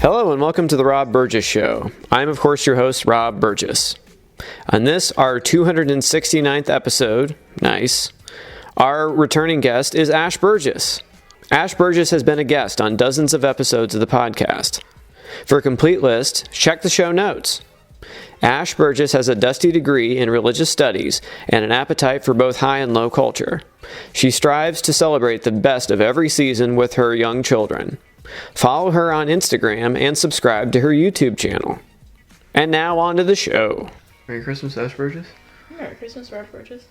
Hello and welcome to the Rob Burgess Show. I'm, of course, your host, Rob Burgess. On this, our 269th episode, nice, our returning guest is Ash Burgess. Ash Burgess has been a guest on dozens of episodes of the podcast. For a complete list, check the show notes. Ash Burgess has a dusty degree in religious studies and an appetite for both high and low culture. She strives to celebrate the best of every season with her young children. Follow her on Instagram and subscribe to her YouTube channel. And now on to the show. Merry Christmas, Ash Burgess. Merry Christmas, Rob Burgess.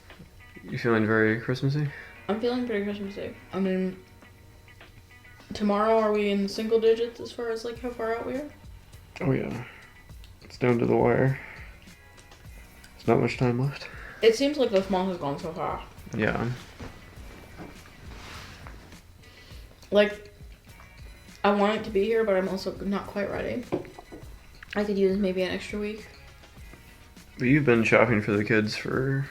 You feeling very Christmassy? I'm feeling pretty Christmassy. I mean, tomorrow are we in single digits as far as like how far out we are? Oh yeah. It's down to the wire. There's not much time left. It seems like this month has gone so fast. Yeah. Like, I want it to be here, but I'm also not quite ready. I could use maybe an extra week. But you've been shopping for the kids for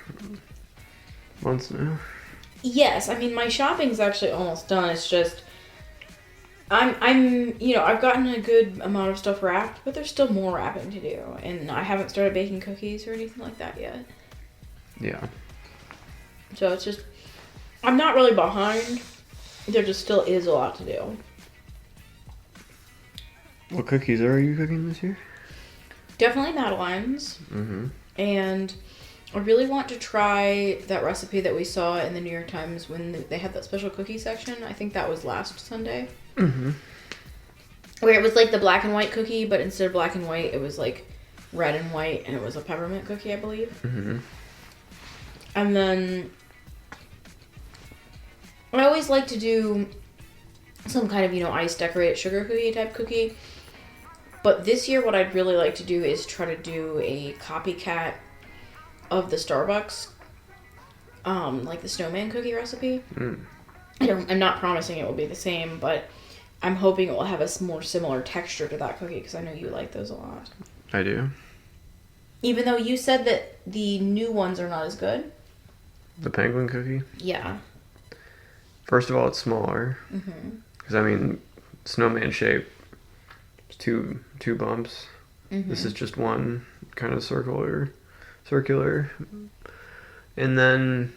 months now. Yes, I mean my shopping's actually almost done. It's just I've gotten a good amount of stuff wrapped, but there's still more wrapping to do, and I haven't started baking cookies or anything like that yet. Yeah. So it's just I'm not really behind. There just still is a lot to do. What cookies are you cooking this year? Definitely Madeline's. Mm-hmm. And I really want to try that recipe that we saw in the New York Times when they had that special cookie section. I think that was last Sunday. Mm-hmm. Where it was like the black and white cookie, but instead of black and white, it was like red and white, and it was a peppermint cookie, I believe. Mm-hmm. And then I always like to do some kind of, ice decorated sugar cookie type cookie. But this year what I'd really like to do is try to do a copycat of the Starbucks, like the snowman cookie recipe. Mm. I'm not promising it will be the same, but I'm hoping it will have a more similar texture to that cookie because I know you like those a lot. I do. Even though you said that the new ones are not as good. The penguin cookie? Yeah. First of all, it's smaller. Mm-hmm. Because, snowman shape, it's two bumps. Mm-hmm. This is just one kind of circular. And then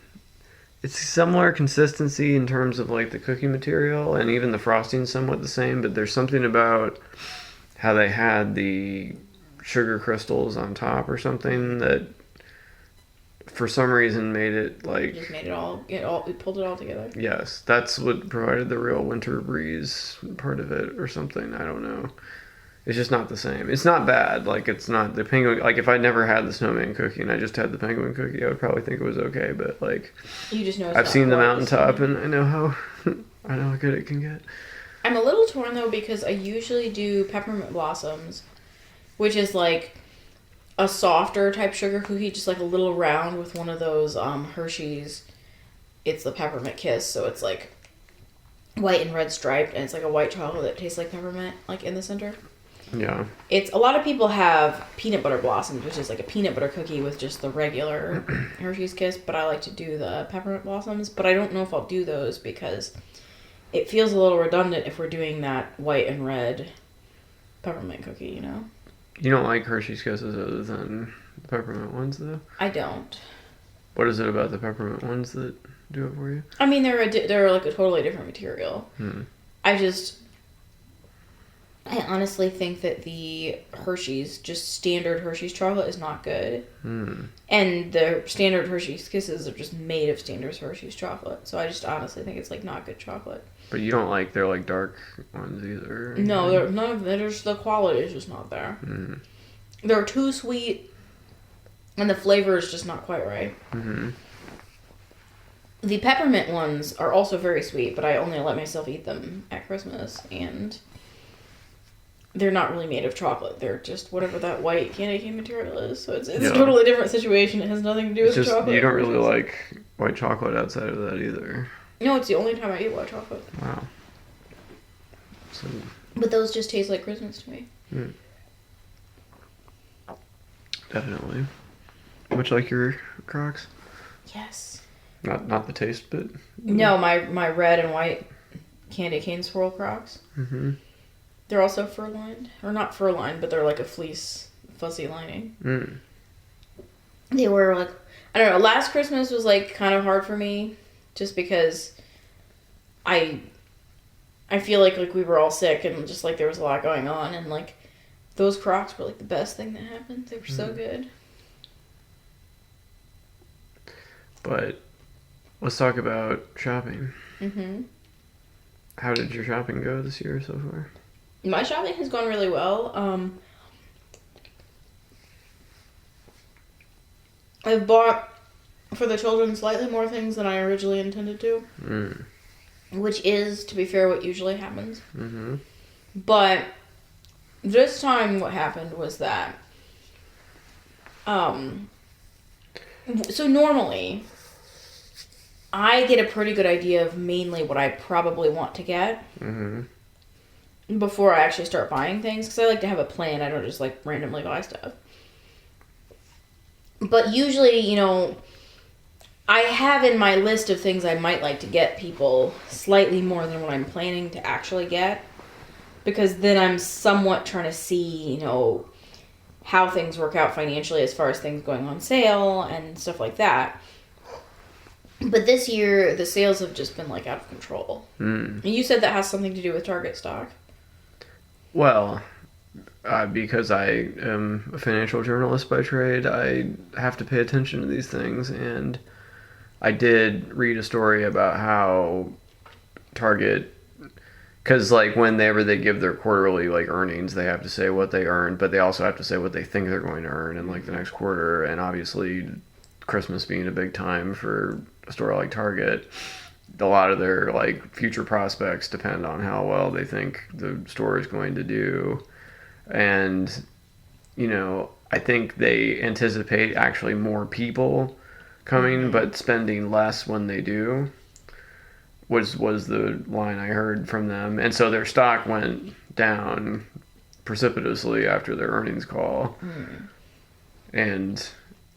it's similar consistency in terms of, like, the cookie material, and even the frosting's somewhat the same, but there's something about how they had the sugar crystals on top or something that for some reason made it like Just made it pulled it all together. Yes, that's what provided the real winter breeze part of it or something. I don't know. It's just not the same. It's not bad. Like, it's not the penguin. Like, if I never had the snowman cookie and I just had the penguin cookie, I would probably think it was okay. But like, You just know I've seen the mountaintop and I know how good it can get. I'm a little torn though because I usually do peppermint blossoms, which is like a softer type sugar cookie, just like a little round with one of those Hershey's. It's the peppermint kiss, so it's like white and red striped, and it's like a white chocolate that tastes like peppermint, like in the center. Yeah. It's a lot of people have peanut butter blossoms, which is like a peanut butter cookie with just the regular Hershey's kiss, but I like to do the peppermint blossoms, but I don't know if I'll do those because it feels a little redundant if we're doing that white and red peppermint cookie, You don't like Hershey's Kisses other than the peppermint ones, though? I don't. What is it about the peppermint ones that do it for you? I mean, they're like a totally different material. I honestly think that the Hershey's, just standard Hershey's chocolate is not good. And the standard Hershey's Kisses are just made of standard Hershey's chocolate. So I just honestly think it's like not good chocolate. But you don't like their like dark ones either? No, none of there's the quality is just not there. They're too sweet, and the flavor is just not quite right. The peppermint ones are also very sweet, but I only let myself eat them at Christmas, and they're not really made of chocolate. They're just whatever that white candy cane material is. So it's a totally different situation. It has nothing to do with chocolate. You don't really like white chocolate outside of that either. No, it's the only time I eat white chocolate. Wow. So, but those just taste like Christmas to me. Definitely. Much like your Crocs? Yes. Not the taste, but... No, my red and white candy cane swirl Crocs. They're also fur-lined. Or not fur-lined, but they're like a fleece, fuzzy lining. Mm. They were like, I don't know, last Christmas was like kind of hard for me just because I feel like we were all sick and just like there was a lot going on, and like those Crocs were like the best thing that happened. They were so good. But let's talk about shopping. Mm-hmm. How did your shopping go this year so far? My shopping has gone really well. I've bought for the children slightly more things than I originally intended to. Mm. Which is, to be fair, what usually happens. Mm-hmm. But this time what happened was that... So normally, I get a pretty good idea of mainly what I probably want to get. Mm-hmm. Before I actually start buying things. Because I like to have a plan. I don't just like randomly buy stuff. But usually, you know... I have in my list of things I might like to get people slightly more than what I'm planning to actually get. Because then I'm somewhat trying to see, you know, how things work out financially as far as things going on sale and stuff like that. But this year, the sales have just been, like, out of control. Mm. And you said that has something to do with Target stock. Well, because I am a financial journalist by trade, I have to pay attention to these things, and I did read a story about how Target, because like whenever they give their quarterly like earnings, they have to say what they earned, but they also have to say what they think they're going to earn in like the next quarter. And obviously, Christmas being a big time for a store like Target, a lot of their like future prospects depend on how well they think the store is going to do. And you know, I think they anticipate actually more people coming, but spending less when they do was the line I heard from them. And so their stock went down precipitously after their earnings call. And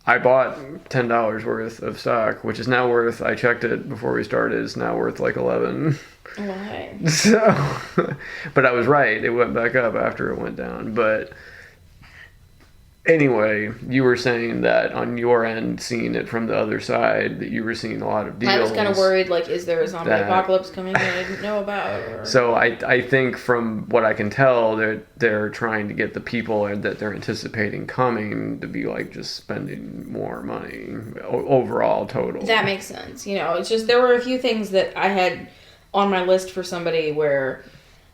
I bought $10 worth of stock, which is now worth, I checked it before we started, it's now worth like 11. Why? So, but I was right, it went back up after it went down. But anyway, you were saying that on your end, seeing it from the other side, that you were seeing a lot of deals. I was kind of worried, like, is there a zombie apocalypse coming that I didn't know about? Or... So I think from what I can tell, they're trying to get the people that they're anticipating coming to be like just spending more money overall total. That makes sense. You know, it's just there were a few things that I had on my list for somebody where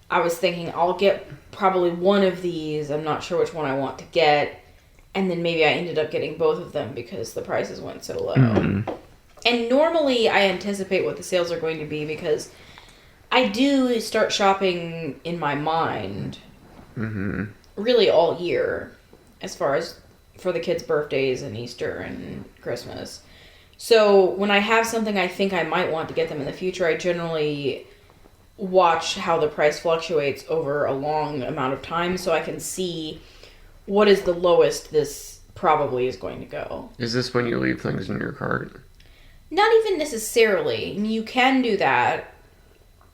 I was thinking I'll get probably one of these. I'm not sure which one I want to get. And then maybe I ended up getting both of them because the prices went so low. Mm-hmm. And normally I anticipate what the sales are going to be because I do start shopping in my mind really all year as far as for the kids' birthdays and Easter and Christmas. So when I have something I think I might want to get them in the future, I generally watch how the price fluctuates over a long amount of time so I can see what is the lowest this probably is going to go. Is this when you leave things in your cart? Not even necessarily. I mean, you can do that,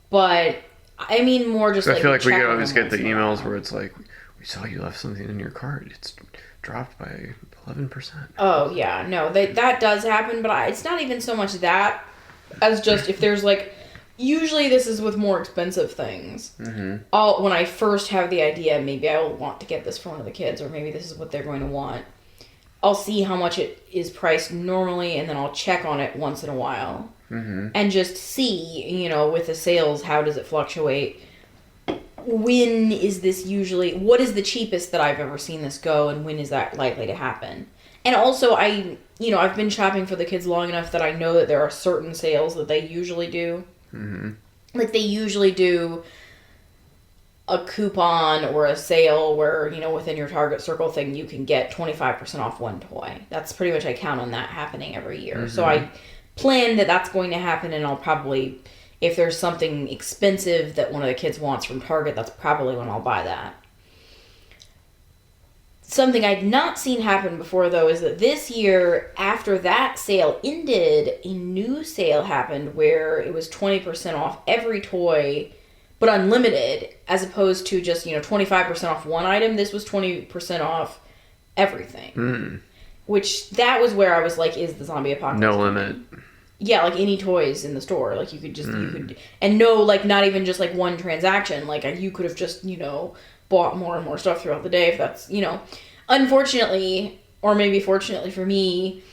but I mean more just like... I feel like we always get the emails where it's like, we saw you left something in your cart. It's dropped by 11%. Oh, yeah. No, that does happen, but it's not even so much that as just if there's like... Usually this is with more expensive things. Mm-hmm. When I first have the idea, maybe I will want to get this for one of the kids, or maybe this is what they're going to want. I'll see how much it is priced normally, and then I'll check on it once in a while. Mm-hmm. And just see, you know, with the sales, how does it fluctuate? When is this usually... What is the cheapest that I've ever seen this go, and when is that likely to happen? And also, I've been shopping for the kids long enough that I know that there are certain sales that they usually do. Mm-hmm. Like they usually do a coupon or a sale where, you know, within your Target Circle thing, you can get 25% off one toy. That's pretty much, I count on that happening every year. Mm-hmm. So I plan that that's going to happen, and I'll probably, if there's something expensive that one of the kids wants from Target, that's probably when I'll buy that. Something I'd not seen happen before, though, is that this year, after that sale ended, a new sale happened where it was 20% off every toy but unlimited, as opposed to just, 25% off one item. This was 20% off everything. Which, that was where I was like, is the zombie apocalypse No coming? limit. Yeah, like any toys in the store. Like, you could just, and no, like, not even just, like, one transaction. Like, you could have just, bought more and more stuff throughout the day if that's, Unfortunately, or maybe fortunately for me,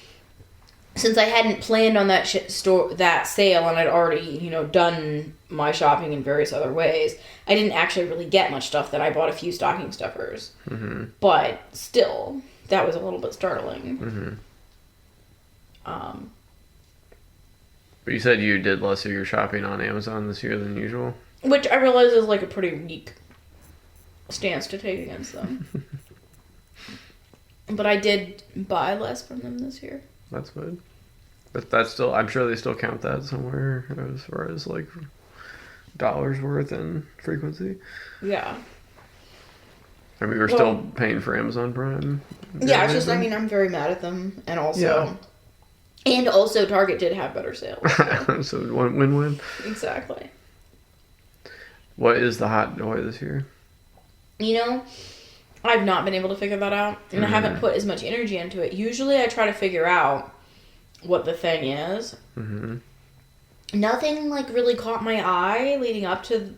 since I hadn't planned on that that sale, and I'd already, done my shopping in various other ways, I didn't actually really get much stuff. That I bought a few stocking stuffers. But still, that was a little bit startling. But you said you did less of your shopping on Amazon this year than usual? Which I realize is like a pretty weak stance to take against them. But I did buy less from them this year. That's good. But that's still, I'm sure they still count that somewhere as far as like dollars worth and frequency. Yeah. I mean, we're still paying for Amazon Prime. Yeah, it's just, I'm very mad at them. And also, Target did have better sales. So win-win. Exactly. What is the hot toy this year? I've not been able to figure that out. And I haven't put as much energy into it. Usually I try to figure out what the thing is. Nothing, like, really caught my eye leading up to...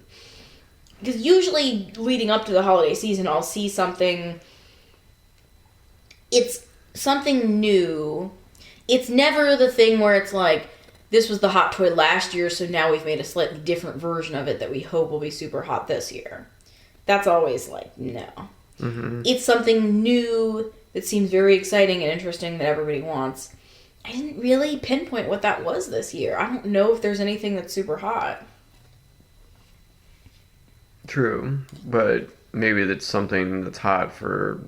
Because usually leading up to the holiday season, I'll see something... It's something new. It's never the thing where it's like, this was the hot toy last year, so now we've made a slightly different version of it that we hope will be super hot this year. That's always like, no. It's something new that seems very exciting and interesting that everybody wants. I didn't really pinpoint what that was this year. I don't know if there's anything that's super hot. True, but maybe that's something that's hot for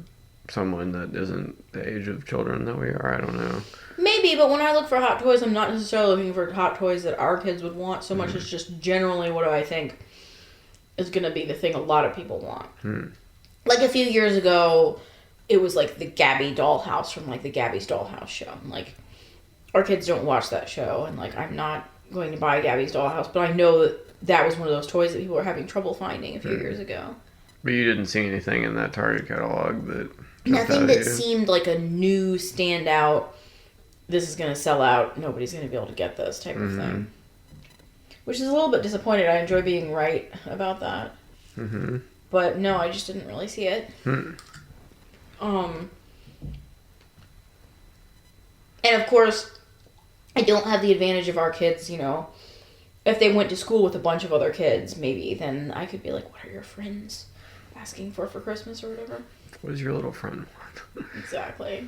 someone that isn't the age of children that we are. I don't know. Maybe, but when I look for hot toys, I'm not necessarily looking for hot toys that our kids would want so much as just generally what do I think is going to be the thing a lot of people want. Like a few years ago, it was like the Gabby Dollhouse from like the Gabby's Dollhouse show. And, like, our kids don't watch that show, and like I'm not going to buy Gabby's Dollhouse, but I know that was one of those toys that people were having trouble finding a few years ago. But you didn't see anything in that Target catalog that... Nothing that seemed like a new standout, this is going to sell out, nobody's going to be able to get this type of thing. Which is a little bit disappointed. I enjoy being right about that. But no, I just didn't really see it. And of course, I don't have the advantage of our kids, if they went to school with a bunch of other kids, maybe, then I could be like, what are your friends asking for Christmas or whatever? What does your little friend want? Exactly.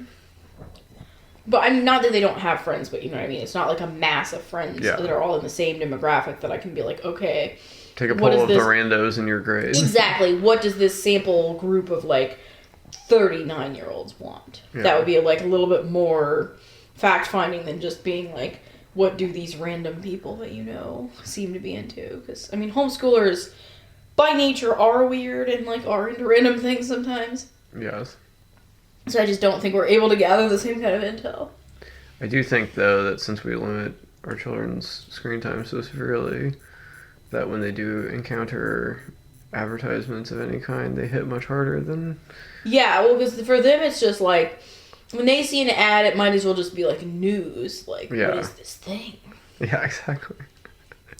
But I mean, not that they don't have friends, but you know what I mean? It's not like a mass of friends that are all in the same demographic that I can be like, okay. Take a poll of the randos in your grade. Exactly. What does this sample group of like 39-year-olds want? Yeah. That would be like a little bit more fact-finding than just being like, what do these random people that you know seem to be into? Because, I mean, homeschoolers by nature are weird and like are into random things sometimes. Yes. So I just don't think we're able to gather the same kind of intel. I do think, though, that since we limit our children's screen time so severely, that when they do encounter advertisements of any kind, they hit much harder than... Yeah, well, because for them it's just like, when they see an ad, it might as well just be like news. Like, what is this thing? Yeah, exactly.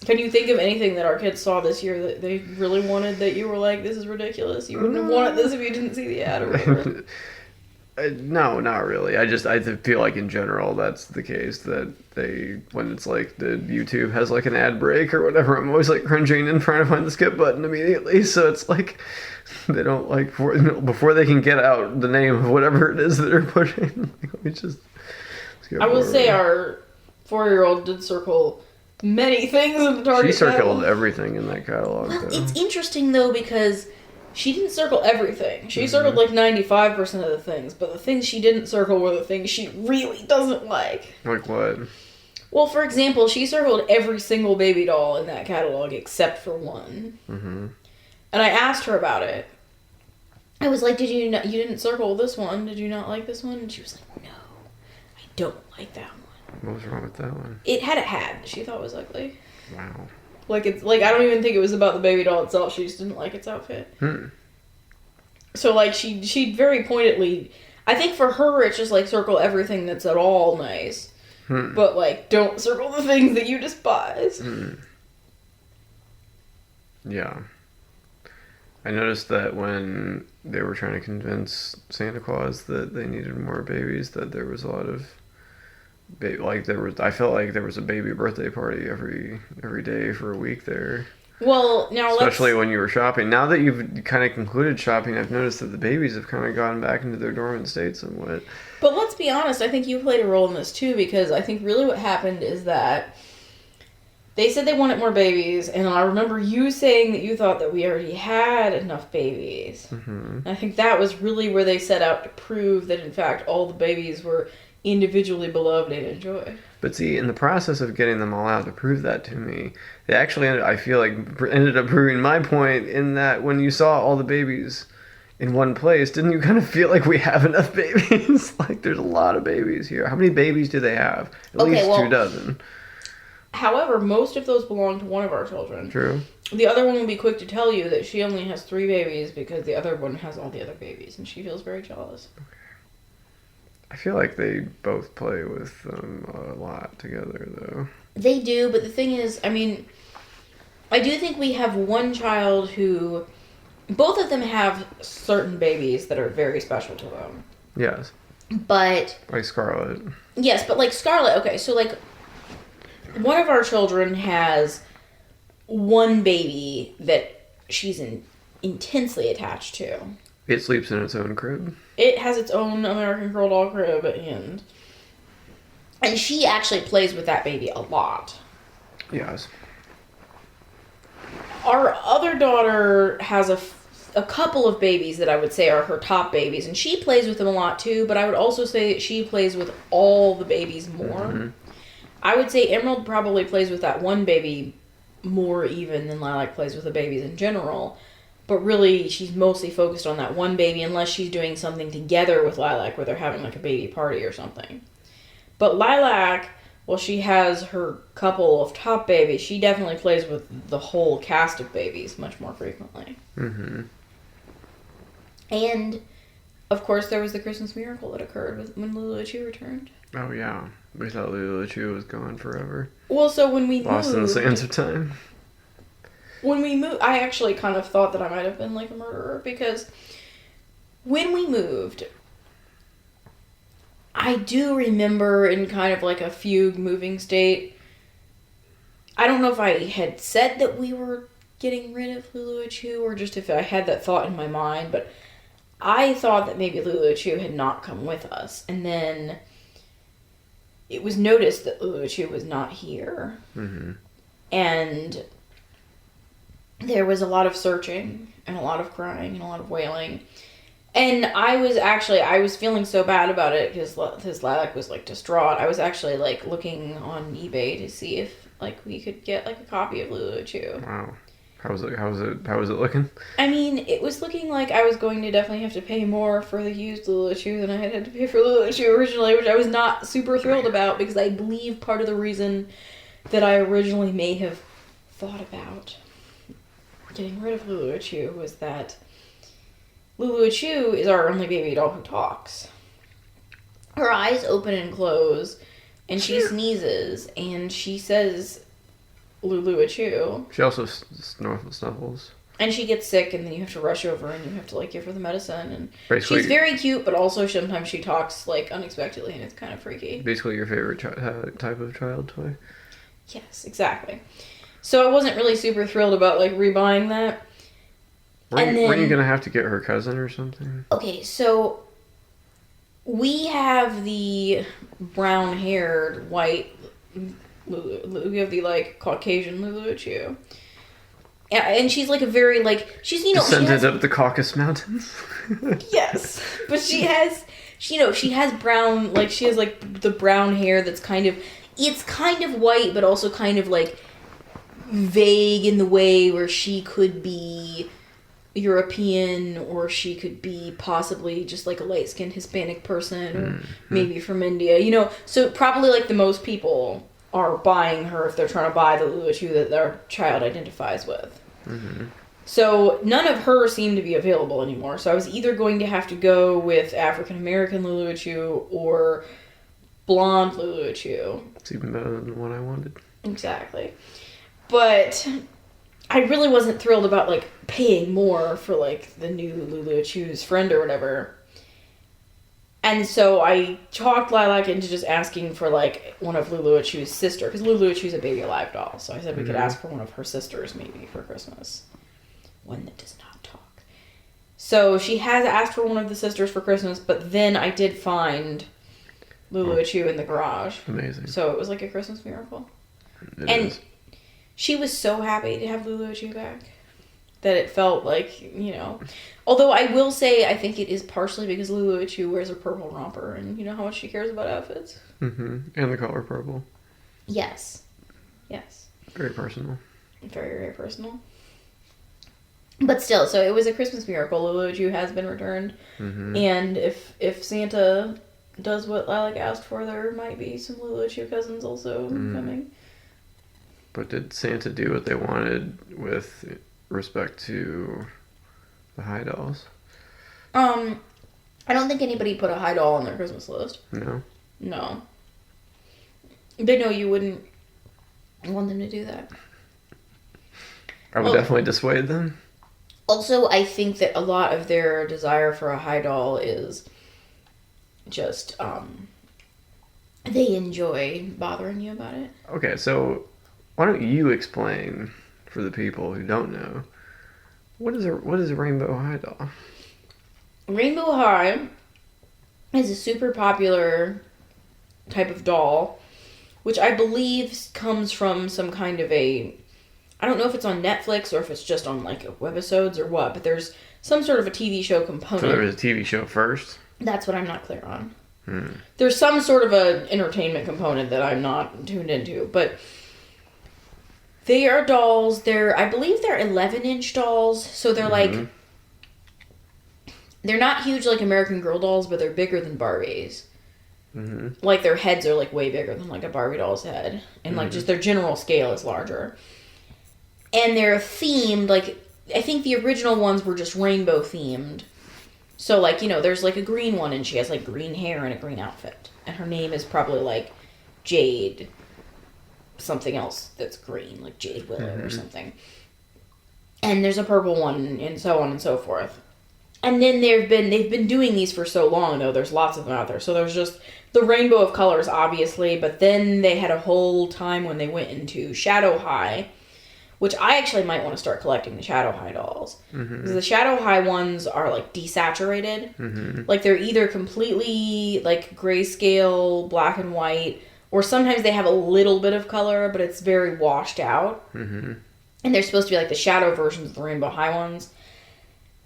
Can you think of anything that our kids saw this year that they really wanted that you were like, this is ridiculous? You wouldn't have wanted this if you didn't see the ad or whatever. No, not really. I feel like in general that's the case, that when it's like the YouTube has like an ad break or whatever, I'm always like cringing and trying to find the skip button immediately. So it's like they don't like before they can get out the name of whatever it is that they're pushing. Let me just. I will say our 4-year-old did circle many things in the Target. She circled everything in that catalog. Well, it's interesting though because she didn't circle everything. She circled like 95% of the things, but the things she didn't circle were the things she really doesn't like. Like what? Well, for example, she circled every single baby doll in that catalog except for one. And I asked her about it. I was like, you didn't circle this one? Did you not like this one? And she was like, no, I don't like that one. What was wrong with that one? It had a hat that she thought was ugly. Wow. Like, it's like, I don't even think it was about the baby doll itself. She just didn't like its outfit. So, like, she very pointedly, I think for her, it's just, like, circle everything that's at all nice. But, like, don't circle the things that you despise. Yeah. I noticed that when they were trying to convince Santa Claus that they needed more babies, that there was a lot of I felt like there was a baby birthday party every day for a week there. Well, now especially when you were shopping. Now that you've kind of concluded shopping, I've noticed that the babies have kind of gone back into their dormant state somewhat. But let's be honest, I think you played a role in this too, because I think really what happened is that they said they wanted more babies, and I remember you saying that you thought that we already had enough babies. And I think that was really where they set out to prove that, in fact, all the babies were individually beloved and enjoyed. But see, in the process of getting them all out to prove that to me, they actually ended up proving my point in that when you saw all the babies in one place, didn't you kind of feel like we have enough babies? Like, there's a lot of babies here. How many babies do they have? At least 24. However, most of those belong to one of our children. True. The other one will be quick to tell you that she only has 3 babies because the other one has all the other babies, and she feels very jealous. Okay. I feel like they both play with them a lot together, though. They do, but the thing is, I mean, I do think we have one child who... Both of them have certain babies that are very special to them. Yes. But... Like Scarlett. Yes, but like Scarlett, okay, so like... One of our children has one baby that she's intensely attached to. It sleeps in its own crib. It has its own American Girl doll crib, and she actually plays with that baby a lot. Yes. Our other daughter has a couple of babies that I would say are her top babies, and she plays with them a lot too, but I would also say that she plays with all the babies more. I would say Emerald probably plays with that one baby more even than Lilac plays with the babies in general. But really, she's mostly focused on that one baby unless she's doing something together with Lilac where they're having like a baby party or something. But Lilac, well, she has her couple of top babies. She definitely plays with the whole cast of babies much more frequently. And, of course, there was the Christmas miracle that occurred when Lulu Chu returned. Oh, yeah. We thought Lulu Chu was gone forever. Well, so when we Lost in the sands of time. When we moved, I actually kind of thought that I might have been like a murderer, because when we moved, I do remember in kind of like a fugue moving state. I don't know if I had said that we were getting rid of Lulu Chu or just if I had that thought in my mind, but I thought that maybe Lulu Chu had not come with us, and then it was noticed that Lulu Chu was not here. And there was a lot of searching and a lot of crying and a lot of wailing. And I was feeling so bad about it because Lilac was like distraught. I was actually like looking on eBay to see if like we could get like a copy of Lulu Chu. Wow. How was it looking? I mean, it was looking like I was going to definitely have to pay more for the used Lulu Chu than I had to pay for Lulu Chu originally, which I was not super thrilled about because I believe part of the reason that I originally may have thought about getting rid of Lulu Chu was that Lulu Chu is our only baby doll who talks. Her eyes open and close, and she sneezes, and she says Lulu Chu. She also snuffles. And she gets sick, and then you have to rush over, and you have to like give her the medicine. And basically, she's very cute, but also sometimes she talks like unexpectedly, and it's kind of freaky. Basically, your favorite type of child toy. Yes, exactly. So I wasn't really super thrilled about like rebuying that. Were you gonna have to get her cousin or something? Okay, so we have the brown-haired white Lulu. We have the like Caucasian Lulu Chu. And she's like a very like she's descended up the Caucasus Mountains. Yes, but she has brown, like she has like the brown hair that's kind of white, but also kind of like vague in the way where she could be European or she could be possibly just like a light-skinned Hispanic person or maybe from India, so probably like the most people are buying her if they're trying to buy the Luluchu that their child identifies with. Mm-hmm. So none of her seemed to be available anymore. So I was either going to have to go with African American Luluchu or blonde Luluchu. It's even better than what I wanted. Exactly. But I really wasn't thrilled about, like, paying more for, like, the new Luluchu's friend or whatever. And so I talked Lilac into just asking for, like, one of Luluchu's sister. Because Luluchu's a Baby Alive doll. So I said we could ask for one of her sisters, maybe, for Christmas. One that does not talk. So she has asked for one of the sisters for Christmas. But then I did find Luluchu in the garage. Amazing. So it was like a Christmas miracle. It and is. She was so happy to have Luluchu back that it felt like, you know. Although I will say I think it is partially because Luluchu wears a purple romper and you know how much she cares about outfits? Mm-hmm. And the color purple. Yes. Yes. Very personal. Very, very personal. But still, so it was a Christmas miracle. Luluchu has been returned. Mm-hmm. And if Santa does what Lilac asked for, there might be some Luluchu cousins also coming. But did Santa do what they wanted with respect to the high dolls? I don't think anybody put a high doll on their Christmas list. No? No. They know you wouldn't want them to do that. I would definitely dissuade them. Also, I think that a lot of their desire for a high doll is just, they enjoy bothering you about it. Okay, so why don't you explain for the people who don't know, what is a rainbow high doll? Rainbow High is a super popular type of doll, which I believe comes from some kind of I don't know if it's on Netflix or if it's just on like webisodes or what, but there's some sort of a TV show component. So there was a TV show first? That's what I'm not clear on. There's some sort of a entertainment component that I'm not tuned into, but they are dolls. I believe they're 11-inch dolls, so they're like, they're not huge like American Girl dolls, but they're bigger than Barbies. Mm-hmm. Like their heads are like way bigger than like a Barbie doll's head, and like just their general scale is larger. And they're themed, like, I think the original ones were just rainbow themed. So, like, you know, there's, like, a green one, and she has, like, green hair and a green outfit. And her name is probably, like, Jade, something else that's green, like Jade Willow or something. And there's a purple one, and so on and so forth. And then they've been doing these for so long, though, there's lots of them out there. So there's just the rainbow of colors, obviously, but then they had a whole time when they went into Shadow High, which I actually might want to start collecting the Shadow High dolls. Because the Shadow High ones are, like, desaturated. Like, they're either completely, like, grayscale, black and white, or sometimes they have a little bit of color, but it's very washed out. And they're supposed to be, like, the shadow versions of the Rainbow High ones.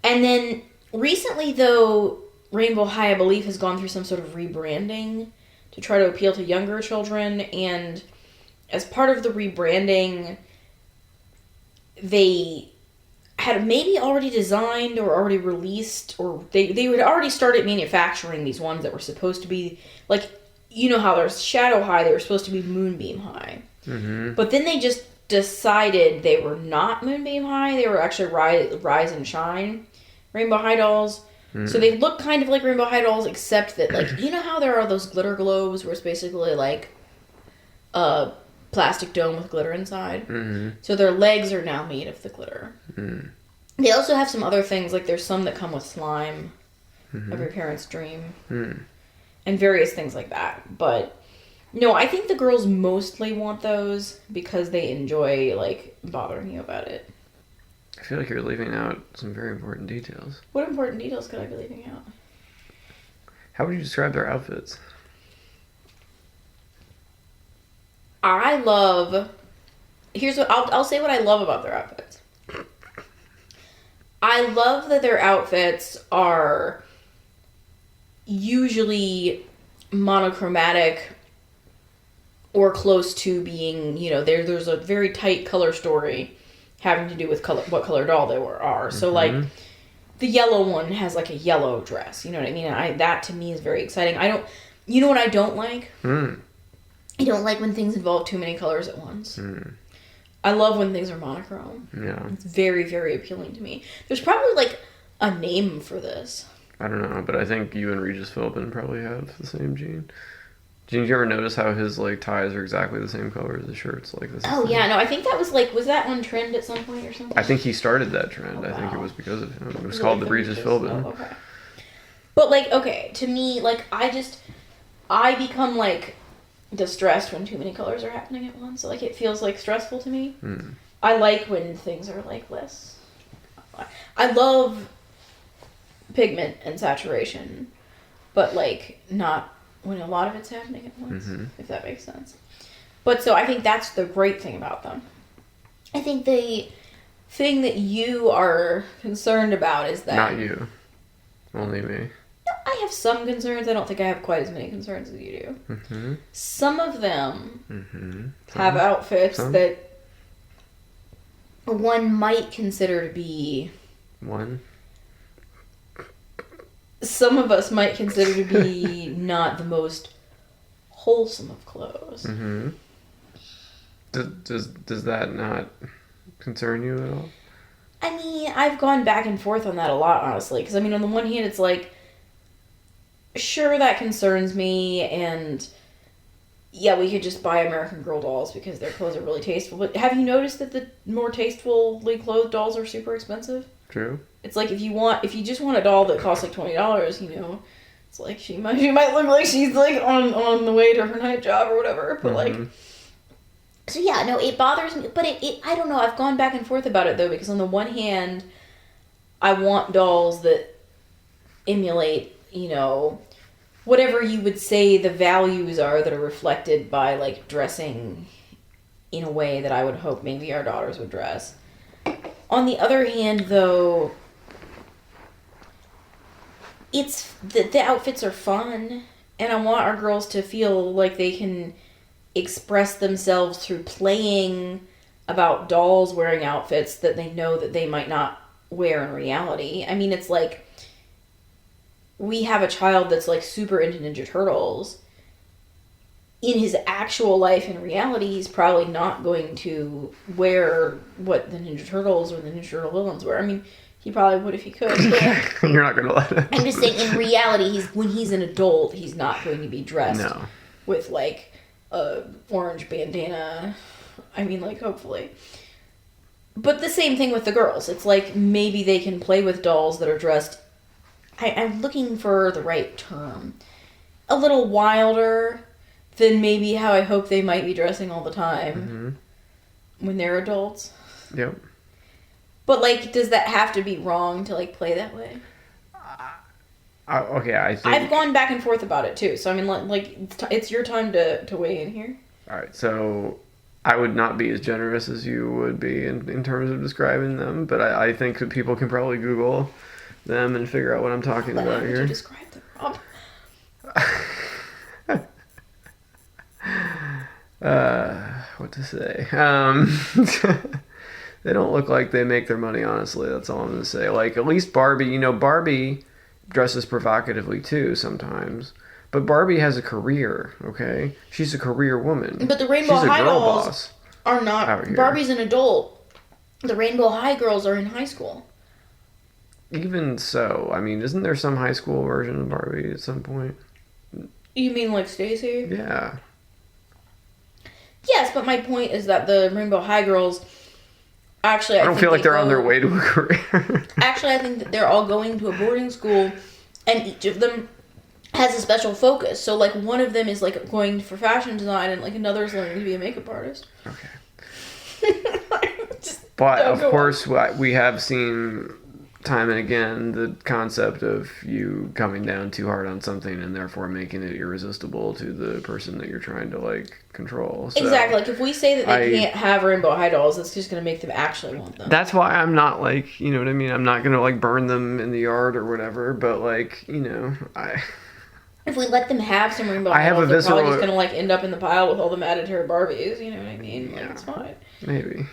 And then, recently, though, Rainbow High, I believe, has gone through some sort of rebranding to try to appeal to younger children, and as part of the rebranding, they had maybe already designed or already released, or they had already started manufacturing these ones that were supposed to be, like, you know how there's Shadow High, they were supposed to be Moonbeam High. But then they just decided they were not Moonbeam High, they were actually Rise and Shine Rainbow High dolls. So they look kind of like Rainbow High dolls, except that, like, you know how there are those glitter globes where it's basically like a plastic dome with glitter inside? So their legs are now made of the glitter. They also have some other things, like there's some that come with slime, every parent's dream, and various things like that. But no, I think the girls mostly want those because they enjoy, like, bothering you about it. I feel like you're leaving out some very important details. What important details could I be leaving out? How would you describe their outfits? Here's what I'll say what I love about their outfits. I love that their outfits are usually monochromatic or close to being, you know, there's a very tight color story having to do with what color doll they are. So, like, the yellow one has, like, a yellow dress. You know what I mean? That, to me, is very exciting. You know what I don't like? I don't like when things involve too many colors at once. I love when things are monochrome. Yeah. It's very, very appealing to me. There's probably like a name for this. I don't know, but I think you and Regis Philbin probably have the same gene. Did you ever notice how his like ties are exactly the same color as his shirts? Like this. Oh yeah, no, I think that was that on trend at some point or something? I think he started that trend. Oh, I think it wow. was because of him. It was called the Regis Philbin. Oh, okay. But like, okay, to me, like I become like distressed when too many colors are happening at once. So, like it feels like stressful to me. I like when things are like less. I love pigment and saturation, but like not when a lot of it's happening at once, if that makes sense. But so I think that's the great thing about them. I think the thing that you are concerned about is that... Not you. Only me. I have some concerns. I don't think I have quite as many concerns as you do. Some of them have outfits that one might consider to be... Some of us might consider to be not the most wholesome of clothes. Does that not concern you at all? I mean, I've gone back and forth on that a lot, honestly. Because, I mean, on the one hand, it's like, sure, that concerns me, and yeah, we could just buy American Girl dolls because their clothes are really tasteful. But have you noticed that the more tastefully clothed dolls are super expensive? True. It's like if you just want a doll that costs like $20, you know, it's like she might look like she's like on the way to her night job or whatever. But like, so yeah, no, it bothers me. But it I don't know. I've gone back and forth about it though, because on the one hand, I want dolls that emulate, you know, whatever you would say the values are that are reflected by like dressing in a way that I would hope maybe our daughters would dress. On the other hand, though, it's the outfits are fun, and I want our girls to feel like they can express themselves through playing about dolls wearing outfits that they know that they might not wear in reality. I mean, it's like we have a child that's like super into Ninja Turtles. In his actual life, in reality, he's probably not going to wear what the Ninja Turtles or the Ninja Turtle villains wear. I mean, he probably would if he could. But you're not going to let him. I'm just saying, in reality, when he's an adult, he's not going to be dressed No. with, like, a orange bandana. I mean, like, hopefully. But the same thing with the girls. It's like, maybe they can play with dolls that are dressed... I'm looking for the right term. A little wilder... than maybe how I hope they might be dressing all the time when they're adults. Yep. But, like, does that have to be wrong to, like, play that way? Okay, I think... I've gone back and forth about it, too. So, I mean, like it's your time to weigh in here. All right, so I would not be as generous as you would be in terms of describing them, but I think that people can probably Google them and figure out what I'm talking about How here. would you describe them, Rob? What to say? They don't look like they make their money, honestly. That's all I'm going to say. Like, at least Barbie, you know, Barbie dresses provocatively too sometimes. But Barbie has a career, okay? She's a career woman. But the Rainbow She's a High girl dolls boss are out not... here. Barbie's an adult. The Rainbow High girls are in high school. Even so, I mean, isn't there some high school version of Barbie at some point? You mean like Stacy? Yeah. Yes, but my point is that the Rainbow High girls... Actually, I don't feel like they're on their way to a career. Actually, I think that they're all going to a boarding school, and each of them has a special focus. So, like, one of them is, like, going for fashion design, and, like, another is learning to be a makeup artist. Okay. But, of course, we have seen time and again the concept of you coming down too hard on something and therefore making it irresistible to the person that you're trying to, like, control. So exactly. Like, if we say that they can't have Rainbow High dolls, it's just going to make them actually want them. That's why I'm not, like, you know what I mean? I'm not going to, like, burn them in the yard or whatever, but, like, you know, If we let them have some Rainbow High dolls, they're probably just going to, like, end up in the pile with all the matted hair Barbies, you know what I mean? Like, it's fine. Maybe.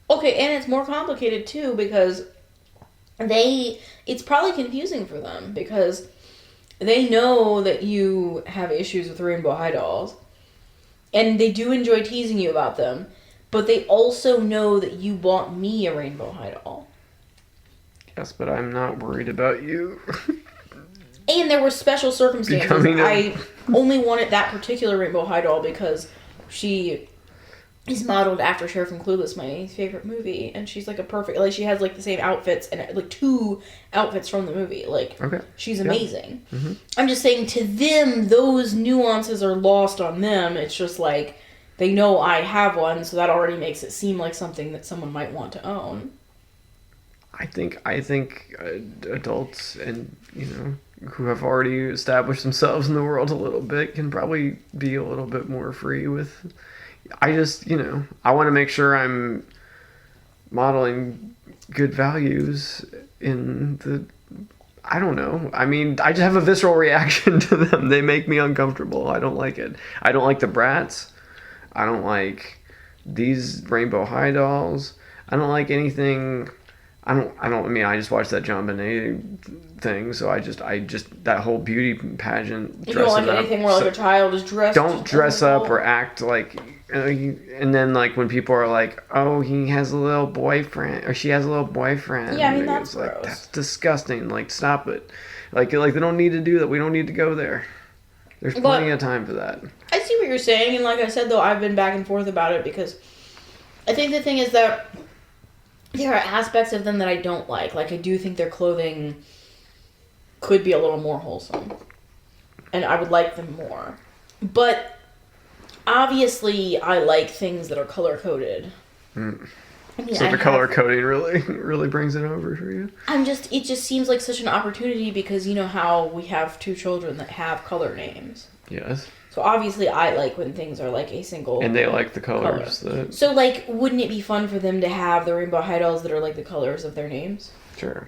Okay, and it's more complicated, too, because it's probably confusing for them, because they know that you have issues with rainbow high dolls. And they do enjoy teasing you about them. But they also know that you bought me a rainbow high doll. Yes, but I'm not worried about you. And there were special circumstances. I only wanted that particular rainbow high doll because she is modeled after Cher from Clueless, my favorite movie. And she's like a perfect... Like, she has like the same outfits and like 2 outfits from the movie. Like, she's amazing. Yeah. Mm-hmm. I'm just saying, to them, those nuances are lost on them. It's just like... They know I have one, so that already makes it seem like something that someone might want to own. I think adults and, who have already established themselves in the world a little bit can probably be a little bit more free with... I just, I want to make sure I'm modeling good values in the... I don't know. I mean, I just have a visceral reaction to them. They make me uncomfortable. I don't like it. I don't like the Bratz. I don't like these rainbow high dolls. I don't like anything. I just watched that John Bonet thing, so I just that whole beauty pageant. You don't like anything where like a child is dressed. Don't dress up or act like, and then like when people are like, oh, he has a little boyfriend or she has a little boyfriend. Yeah, I mean that's gross. Like that's disgusting. Like stop it. Like they don't need to do that. We don't need to go there. There's plenty of time for that. I see what you're saying, and like I said, though, I've been back and forth about it because I think the thing is that there are aspects of them that I don't like. Like, I do think their clothing could be a little more wholesome, and I would like them more. But obviously, I like things that are color-coded. Mm. I mean, so the color coding really brings it over for you? It just seems like such an opportunity because you know how we have 2 children that have color names. Yes. So obviously I like when things are like a single and they like the colors. Color. So like, wouldn't it be fun for them to have the rainbow high dolls that are like the colors of their names? Sure.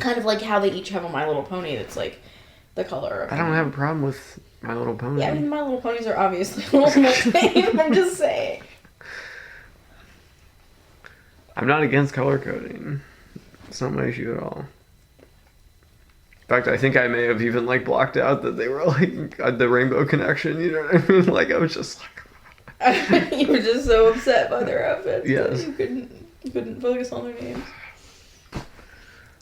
Kind of like how they each have a My Little Pony that's like the color. I don't have a problem with My Little Pony. Yeah, I mean, My Little Ponies are obviously a little more tame. I'm just saying. I'm not against color coding. It's not my issue at all. In fact, I think I may have even like blocked out that they were like the Rainbow Connection. You know what I mean? Like I was just like, you were just so upset by their outfits. Yes. You couldn't focus on their names.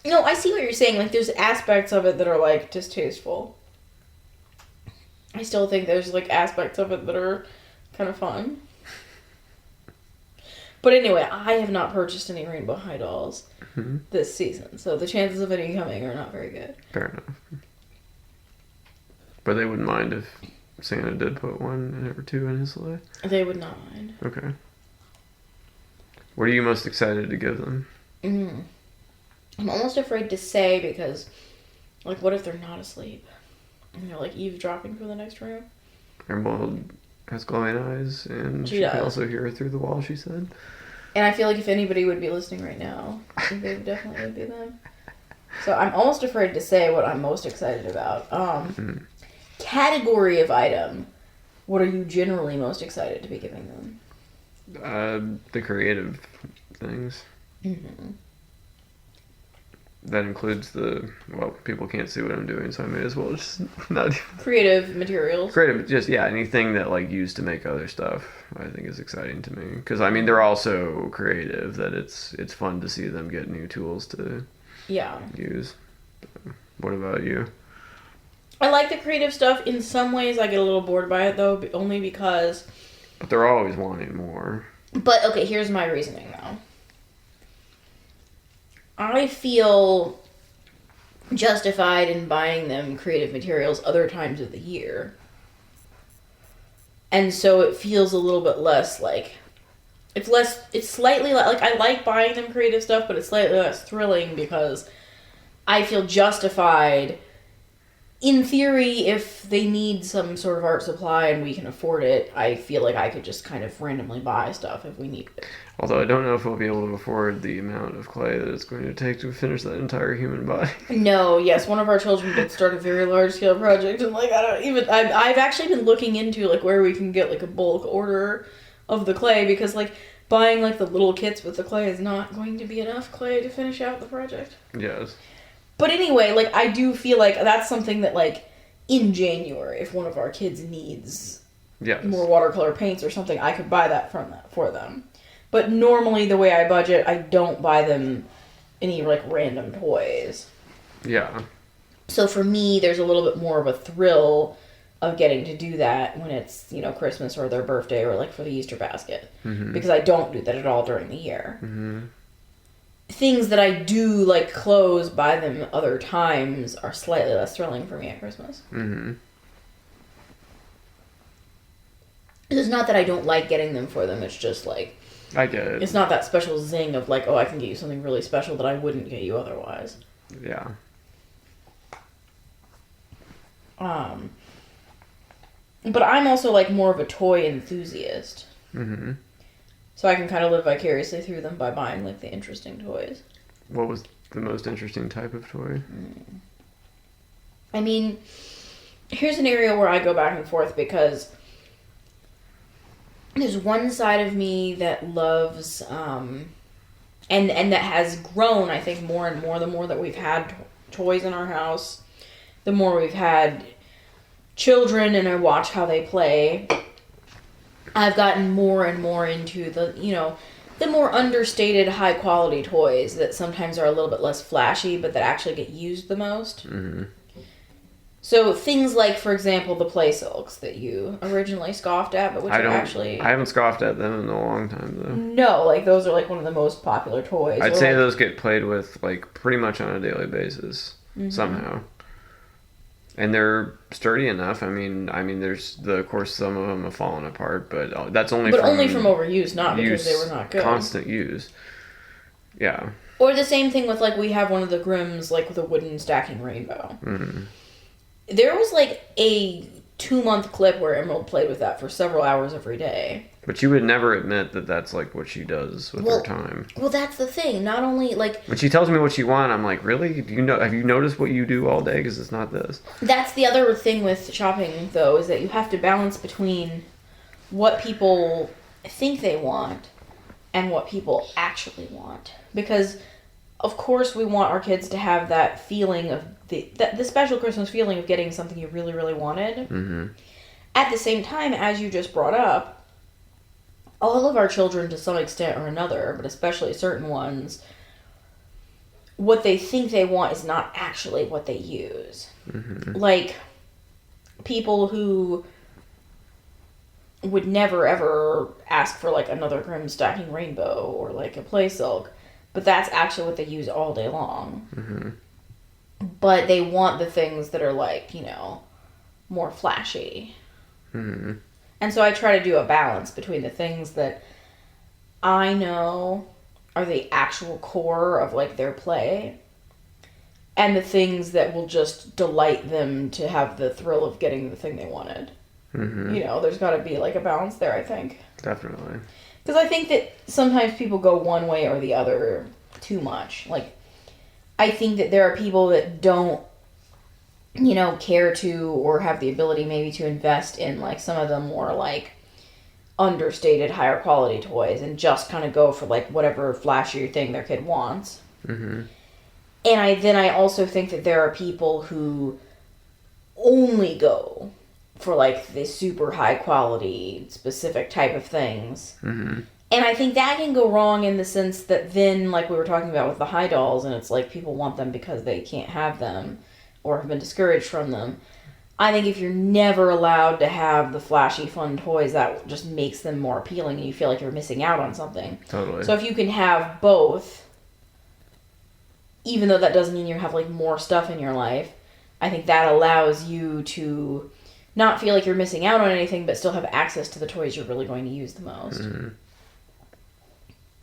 No, I see what you're saying. Like, there's aspects of it that are like distasteful. I still think there's like aspects of it that are kind of fun. But anyway, I have not purchased any rainbow high dolls this season, so the chances of any coming are not very good. Fair enough. But they wouldn't mind if Santa did put 1 or 2 in his sleigh? They would not mind. Okay. What are you most excited to give them? I'm almost afraid to say because, like, what if they're not asleep? And they're, like, eavesdropping from the next room? Emerald has glowing eyes, and she can also hear her through the wall, she said. And I feel like if anybody would be listening right now, they definitely would be them. So I'm almost afraid to say what I'm most excited about. Category of item. What are you generally most excited to be giving them? The creative things. Mm-hmm. That includes people can't see what I'm doing, so I may as well just not... Creative materials. Anything that, like, used to make other stuff, I think is exciting to me. Because, I mean, they're all so creative that it's fun to see them get new tools to use. What about you? I like the creative stuff. In some ways, I get a little bored by it, though, only because... But they're always wanting more. But, okay, here's my reasoning, though. I feel justified in buying them creative materials other times of the year. And so it feels a little bit less like... It's slightly like... I like buying them creative stuff, but it's slightly less thrilling because I feel justified... In theory, if they need some sort of art supply and we can afford it, I feel like I could just kind of randomly buy stuff if we need it. Although I don't know if we'll be able to afford the amount of clay that it's going to take to finish that entire human body. No, yes, one of our children did start a very large-scale project, and like I've actually been looking into like where we can get like a bulk order of the clay because like buying like the little kits with the clay is not going to be enough clay to finish out the project. Yes. But anyway, like, I do feel like that's something that, like, in January, if one of our kids needs more watercolor paints or something, I could buy that for them. But normally, the way I budget, I don't buy them any, like, random toys. Yeah. So for me, there's a little bit more of a thrill of getting to do that when it's, you know, Christmas or their birthday or, like, for the Easter basket. Mm-hmm. Because I don't do that at all during the year. Mm-hmm. Things that I do, like clothes, buy them other times, are slightly less thrilling for me at Christmas. Mm-hmm. It's not that I don't like getting them for them, it's just like... I get it. It's not that special zing of like, oh, I can get you something really special that I wouldn't get you otherwise. Yeah. But I'm also like more of a toy enthusiast. Mm-hmm. So I can kind of live vicariously through them by buying, like, the interesting toys. What was the most interesting type of toy? I mean, here's an area where I go back and forth because there's one side of me that loves, and that has grown, I think, more and more the more that we've had toys in our house, the more we've had children and I watch how they play. I've gotten more and more into the, you know, the more understated, high-quality toys that sometimes are a little bit less flashy, but that actually get used the most. Mm-hmm. So things like, for example, the Play Silks that you originally scoffed at, but which are actually... I haven't scoffed at them in a long time, though. No, like, those are, like, one of the most popular toys. I'd say those get played with, like, pretty much on a daily basis, somehow. And they're sturdy enough. I mean, there's of course some of them have fallen apart, but that's only from overuse, not because they were not good. Constant use. Yeah. Or the same thing with, like, we have one of the Grimms, like, with a wooden stacking rainbow. Mm-hmm. There was, like, a 2-month clip where Emerald played with that for several hours every day. But you would never admit that that's, like, what she does with her time. Well, that's the thing. Not only, like... When she tells me what she wants, I'm like, really? Have you noticed what you do all day? Because it's not this. That's the other thing with shopping, though, is that you have to balance between what people think they want and what people actually want. Because, of course, we want our kids to have that feeling of... the special Christmas feeling of getting something you really, really wanted. Mm-hmm. At the same time, as you just brought up, all of our children, to some extent or another, but especially certain ones, what they think they want is not actually what they use. Mm-hmm. Like, people who would never, ever ask for, like, another Grimm stacking rainbow or, like, a Play Silk, but that's actually what they use all day long. Mm-hmm. But they want the things that are, like, you know, more flashy. Mm-hmm. And so I try to do a balance between the things that I know are the actual core of, like, their play and the things that will just delight them to have the thrill of getting the thing they wanted. Mm-hmm. You know, there's got to be, like, a balance there, I think. Definitely. Because I think that sometimes people go one way or the other too much. Like, I think that there are people that don't, you know, care to or have the ability maybe to invest in, like, some of the more, like, understated, higher quality toys and just kind of go for, like, whatever flashier thing their kid wants. Mm-hmm. And I also think that there are people who only go for, like, the super high quality, specific type of things. Mm-hmm. And I think that can go wrong in the sense that then, like we were talking about with the high dolls, and it's like people want them because they can't have them or have been discouraged from them. I think if you're never allowed to have the flashy, fun toys, that just makes them more appealing and you feel like you're missing out on something. Totally. So if you can have both, even though that doesn't mean you have, like, more stuff in your life, I think that allows you to not feel like you're missing out on anything, but still have access to the toys you're really going to use the most. Mm-hmm.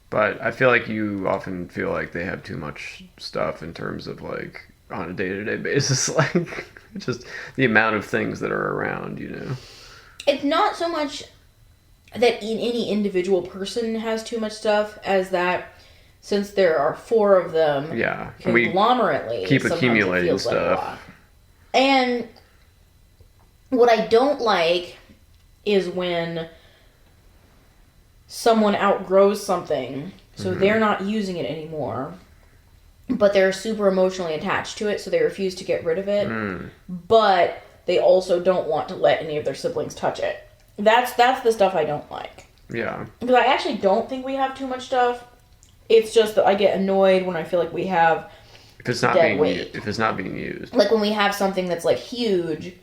But I feel like you often feel like they have too much stuff in terms of, like, on a day-to-day basis, like, just the amount of things that are around, you know? It's not so much that any individual person has too much stuff as that since there are 4 of them, yeah, conglomerately, keep accumulating stuff. Like and what I don't like is when someone outgrows something, so they're not using it anymore, but they're super emotionally attached to it, so they refuse to get rid of it. Mm. But they also don't want to let any of their siblings touch it. That's the stuff I don't like. Yeah. Because I actually don't think we have too much stuff. It's just that I get annoyed when I feel like we have If it's not dead being weight. if it's not being used. Like when we have something that's like huge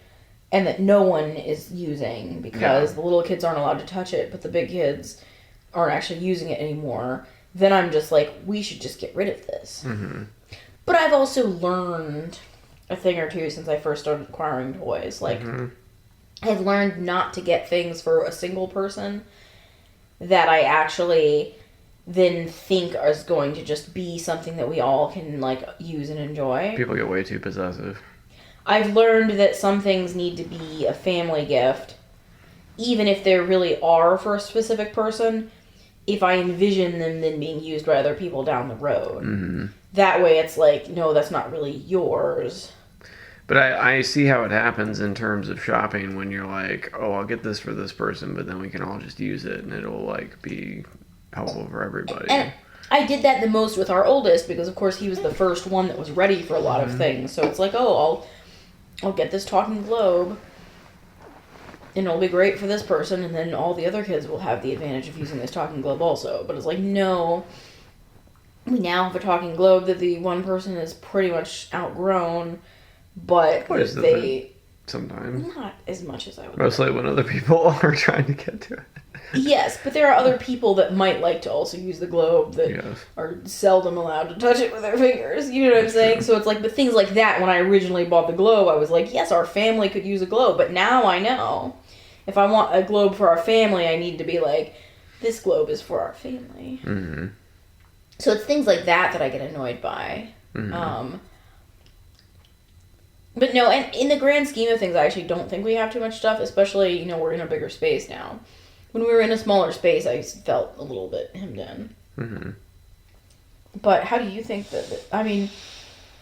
and that no one is using because the little kids aren't allowed to touch it, but the big kids aren't actually using it anymore, then I'm just like, we should just get rid of this. Mm-hmm. But I've also learned a thing or two since I first started acquiring toys. Like, I've learned not to get things for a single person that I actually then think is going to just be something that we all can, like, use and enjoy. People get way too possessive. I've learned that some things need to be a family gift, even if they really are for a specific person, if I envision them then being used by other people down the road. Mm-hmm. That way it's like, no, that's not really yours. But I see how it happens in terms of shopping when you're like, oh, I'll get this for this person, but then we can all just use it and it'll like be helpful for everybody. And I did that the most with our oldest because, of course, he was the first one that was ready for a lot of things. So it's like, oh, I'll get this talking globe, and it'll be great for this person, and then all the other kids will have the advantage of using this talking globe also. But it's like, no, we now have a talking globe that the one person is pretty much outgrown, but they... Sometimes. Not as much as I would Mostly when other people are trying to get to it. Yes, but there are other people that might like to also use the globe that are seldom allowed to touch it with their fingers. You know what I'm saying? True. So it's like, but things like that, when I originally bought the globe, I was like, yes, our family could use a globe. But now I know, if I want a globe for our family, I need to be like, this globe is for our family. Mm-hmm. So it's things like that that I get annoyed by. Mm-hmm. But no, and in the grand scheme of things, I actually don't think we have too much stuff, especially, you know, we're in a bigger space now. When we were in a smaller space, I felt a little bit hemmed in. Mm-hmm. But how do you think that, I mean,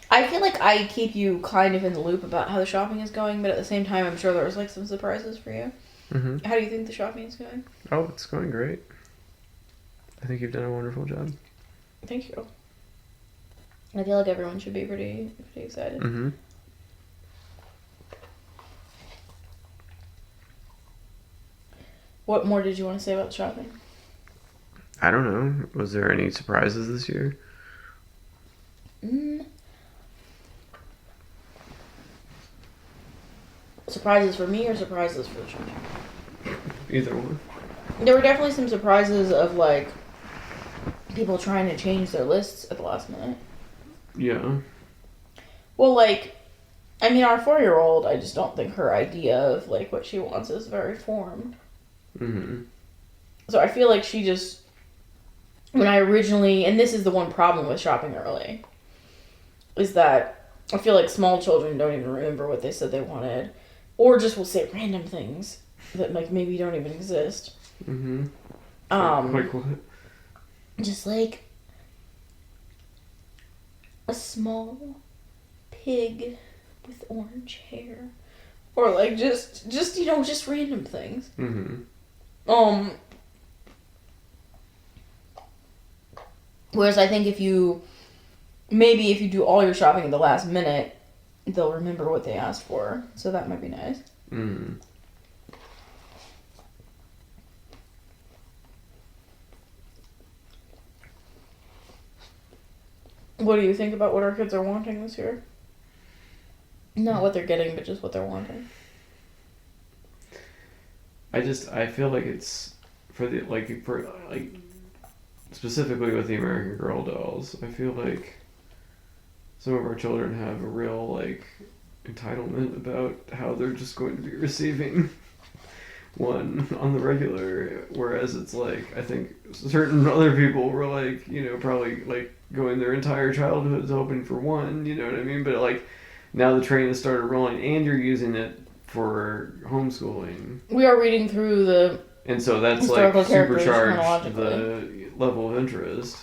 I feel like I keep you kind of in the loop about how the shopping is going, but at the same time, I'm sure there's like some surprises for you. Mm-hmm. How do you think the shopping is going? Oh, it's going great. I think you've done a wonderful job. Thank you. I feel like everyone should be pretty excited. Mm-hmm. What more did you want to say about the shopping? I don't know. Was there any surprises this year? Surprises for me or surprises for the shopping? Either one. There were definitely some surprises of, like, people trying to change their lists at the last minute. Yeah. Well, like, I mean, our 4-year-old, I just don't think her idea of, like, what she wants is very formed. Mm-hmm. So I feel like she just, when I originally, and this is the one problem with shopping early, is that I feel like small children don't even remember what they said they wanted, or just will say random things that, like, maybe don't even exist. Mm-hmm. Like what? Just like a small pig with orange hair, or like just you know, just random things. Mm-hmm. Whereas I think if you do all your shopping at the last minute, they'll remember what they asked for. So that might be nice. Mm-hmm. What do you think about what our kids are wanting this year? Not what they're getting, but just what they're wanting. I feel like it's for specifically with the American Girl dolls, I feel like some of our children have a real, like, entitlement about how they're just going to be receiving one on the regular, whereas it's like, I think certain other people were like, you know, probably like going their entire childhoods hoping for one, you know what I mean? But like, now the train has started rolling and you're using it for homeschooling. We are reading through the And so that's historical like characters supercharged chronologically. the level of interest.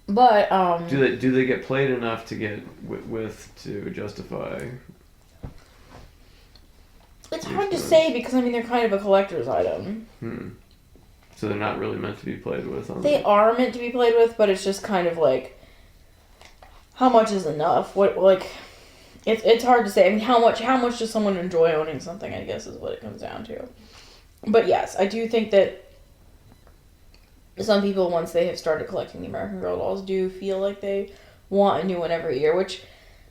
But Do they get played enough to get with to justify? it's hard to say because I mean they're kind of a collector's item. So they're not really meant to be played with. They are meant to be played with, but it's just kind of like how much is enough? What, like, it's hard to say. I mean, how much does someone enjoy owning something, I guess, is what it comes down to. But yes, I do think that some people, once they have started collecting the American Girl dolls, do feel like they want a new one every year, which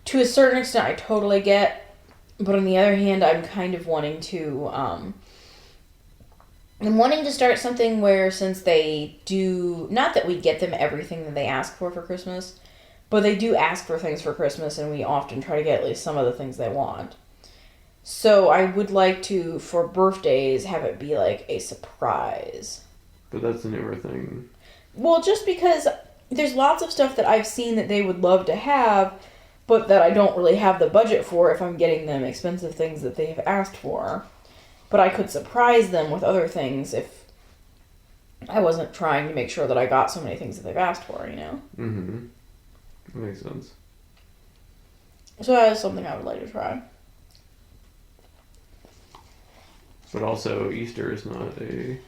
to a certain extent I totally get. But on the other hand, I'm kind of wanting to, I'm wanting to start something where, since they do, not that we get them everything that they ask for Christmas, but they do ask for things for Christmas, and we often try to get at least some of the things they want. So I would like to, for birthdays, have it be like a surprise. But that's a newer thing. Well, just because there's lots of stuff that I've seen that they would love to have, but that I don't really have the budget for if I'm getting them expensive things that they have asked for. But I could surprise them with other things if I wasn't trying to make sure that I got so many things that they've asked for, you know? Mm-hmm. That makes sense. So that is something I would like to try. But also, Easter is not a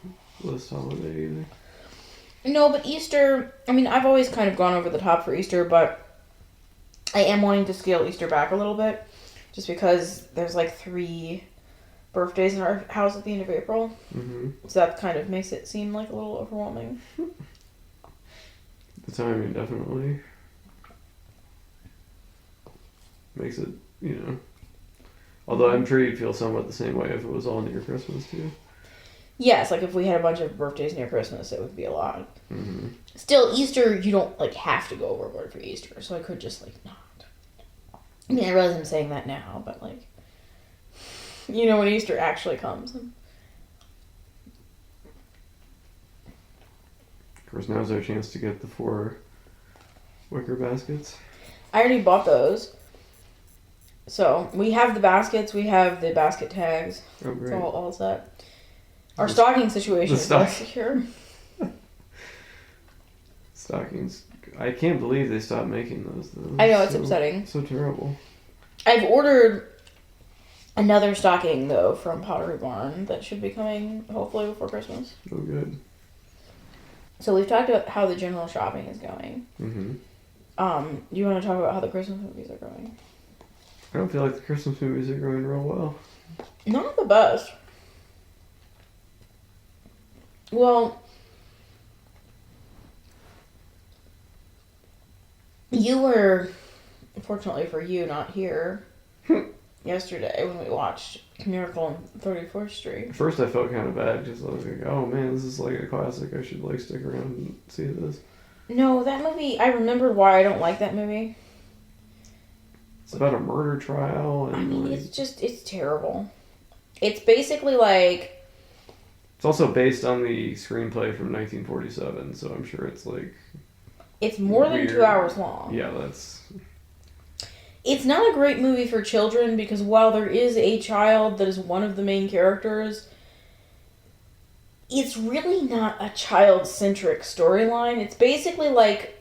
list holiday either. No, but Easter, I mean, I've always kind of gone over the top for Easter, but I am wanting to scale Easter back a little bit, just because there's like 3 birthdays in our house at the end of April. Mm-hmm. So that kind of makes it seem like a little overwhelming. The timing definitely makes it, you know. Although I'm sure you'd feel somewhat the same way if it was all near Christmas too. Yes, like if we had a bunch of birthdays near Christmas, it would be a lot. Mm-hmm. Still, Easter, you don't like have to go overboard for Easter, so I could just like not. I mean, I realize I'm saying that now, but like, you know, when Easter actually comes. Of course, now's our chance to get the 4 wicker baskets. I already bought those. So, we have the baskets, we have the basket tags. Oh, great. It's all set. Our stocking situation is less secure. Stockings. I can't believe they stopped making those, though. I know, it's upsetting. So terrible. I've ordered another stocking, though, from Pottery Barn that should be coming, hopefully, before Christmas. Oh, good. So, we've talked about how the general shopping is going. Mm-hmm. Do you want to talk about how the Christmas movies are going? I don't feel like the Christmas movies are going real well. Not the best. Well, you were, fortunately for you, not here yesterday when we watched Miracle on 34th Street. At first I felt kind of bad because I was like, oh man, this is like a classic. I should like stick around and see this. No, that movie, I remembered why I don't like that movie. It's about a murder trial. And I mean, like, it's terrible. It's basically like... It's also based on the screenplay from 1947, so I'm sure it's like... It's more than weird. 2 hours long. Yeah, that's... It's not a great movie for children because while there is a child that is one of the main characters, it's really not a child-centric storyline. It's basically like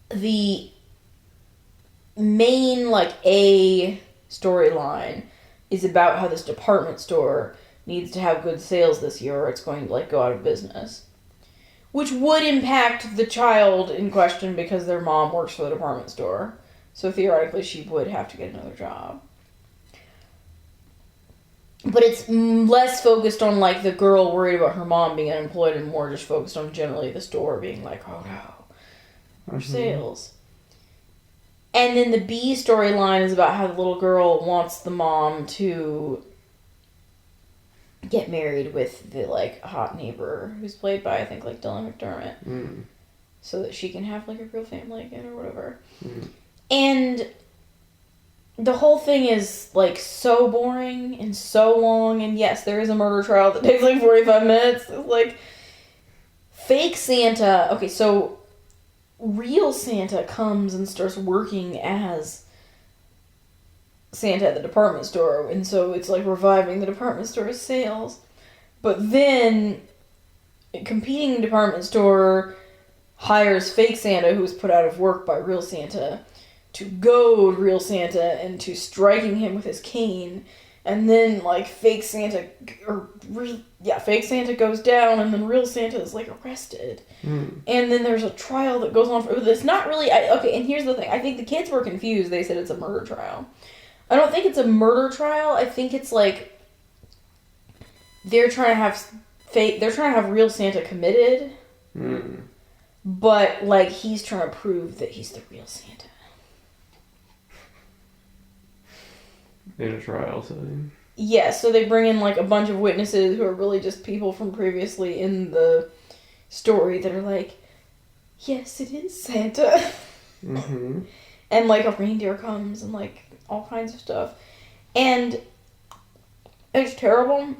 the main, like, A storyline is about how this department store needs to have good sales this year or it's going to, like, go out of business. Which would impact the child in question because their mom works for the department store. So theoretically, she would have to get another job. But it's less focused on, like, the girl worried about her mom being unemployed and more just focused on generally the store being like, oh no, our sales. And then the B storyline is about how the little girl wants the mom to get married with the, like, hot neighbor who's played by, I think, like, Dylan McDermott. Mm. So that she can have, like, a real family again or whatever. Mm. And the whole thing is, like, so boring and so long. And yes, there is a murder trial that takes, like, 45 minutes. It's, like, fake Santa. Okay, so real Santa comes and starts working as Santa at the department store, and so it's like reviving the department store's sales. But then a competing department store hires fake Santa, who was put out of work by real Santa, to goad real Santa into striking him with his cane And then, like, fake Santa goes down, and then real Santa is, like, arrested. And then there's a trial that goes on for... It's not really... Okay, and here's the thing. I think the kids were confused. They said it's a murder trial. I don't think it's a murder trial. I think it's, like... They're trying to have real Santa committed. But, like, he's trying to prove that he's the real Santa. In a trial setting. Yeah, so they bring in, like, a bunch of witnesses who are really just people from previously in the story that are like, yes, it is Santa. And, like, a reindeer comes and, like, all kinds of stuff. And it's terrible.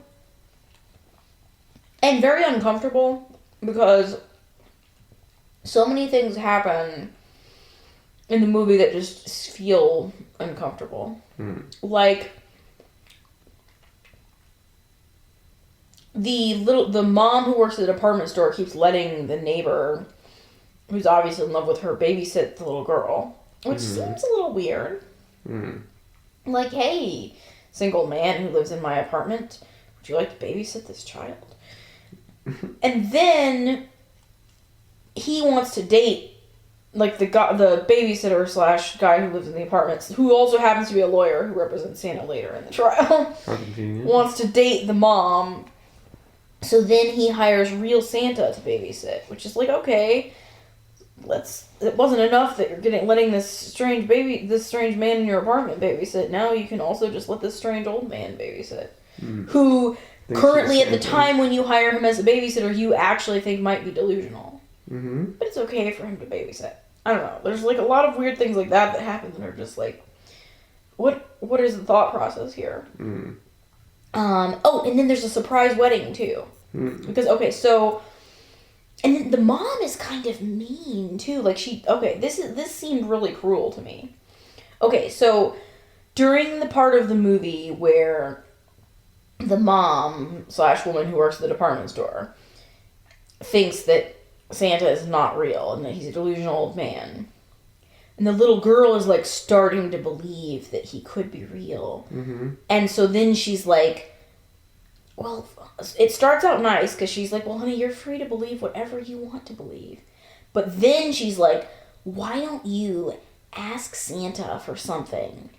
And very uncomfortable because so many things happen in the movie that just feel uncomfortable. Like, the mom who works at the department store keeps letting the neighbor, who's obviously in love with her, babysit the little girl, which seems a little weird. Like, hey, single man who lives in my apartment, would you like to babysit this child? And then he wants to date, like, the babysitter / guy who lives in the apartments, who also happens to be a lawyer who represents Santa later in the trial, wants to date the mom. So then he hires real Santa to babysit, which is like, okay, it wasn't enough that you're letting this strange man in your apartment babysit. Now you can also just let this strange old man babysit, who currently at the time when you hire him as a babysitter, you actually think might be delusional. But it's okay for him to babysit. I don't know. There's, like, a lot of weird things like that happen that are just like, what is the thought process here? Oh, and then there's a surprise wedding, too. Because, okay, so... And then the mom is kind of mean, too. Like, this seemed really cruel to me. Okay, so during the part of the movie where the mom / woman who works at the department store thinks that Santa is not real and that he's a delusional old man, and the little girl is, like, starting to believe that he could be real. And so then she's like, well, it starts out nice because she's like, well, honey, you're free to believe whatever you want to believe. But then she's like, why don't you ask Santa for something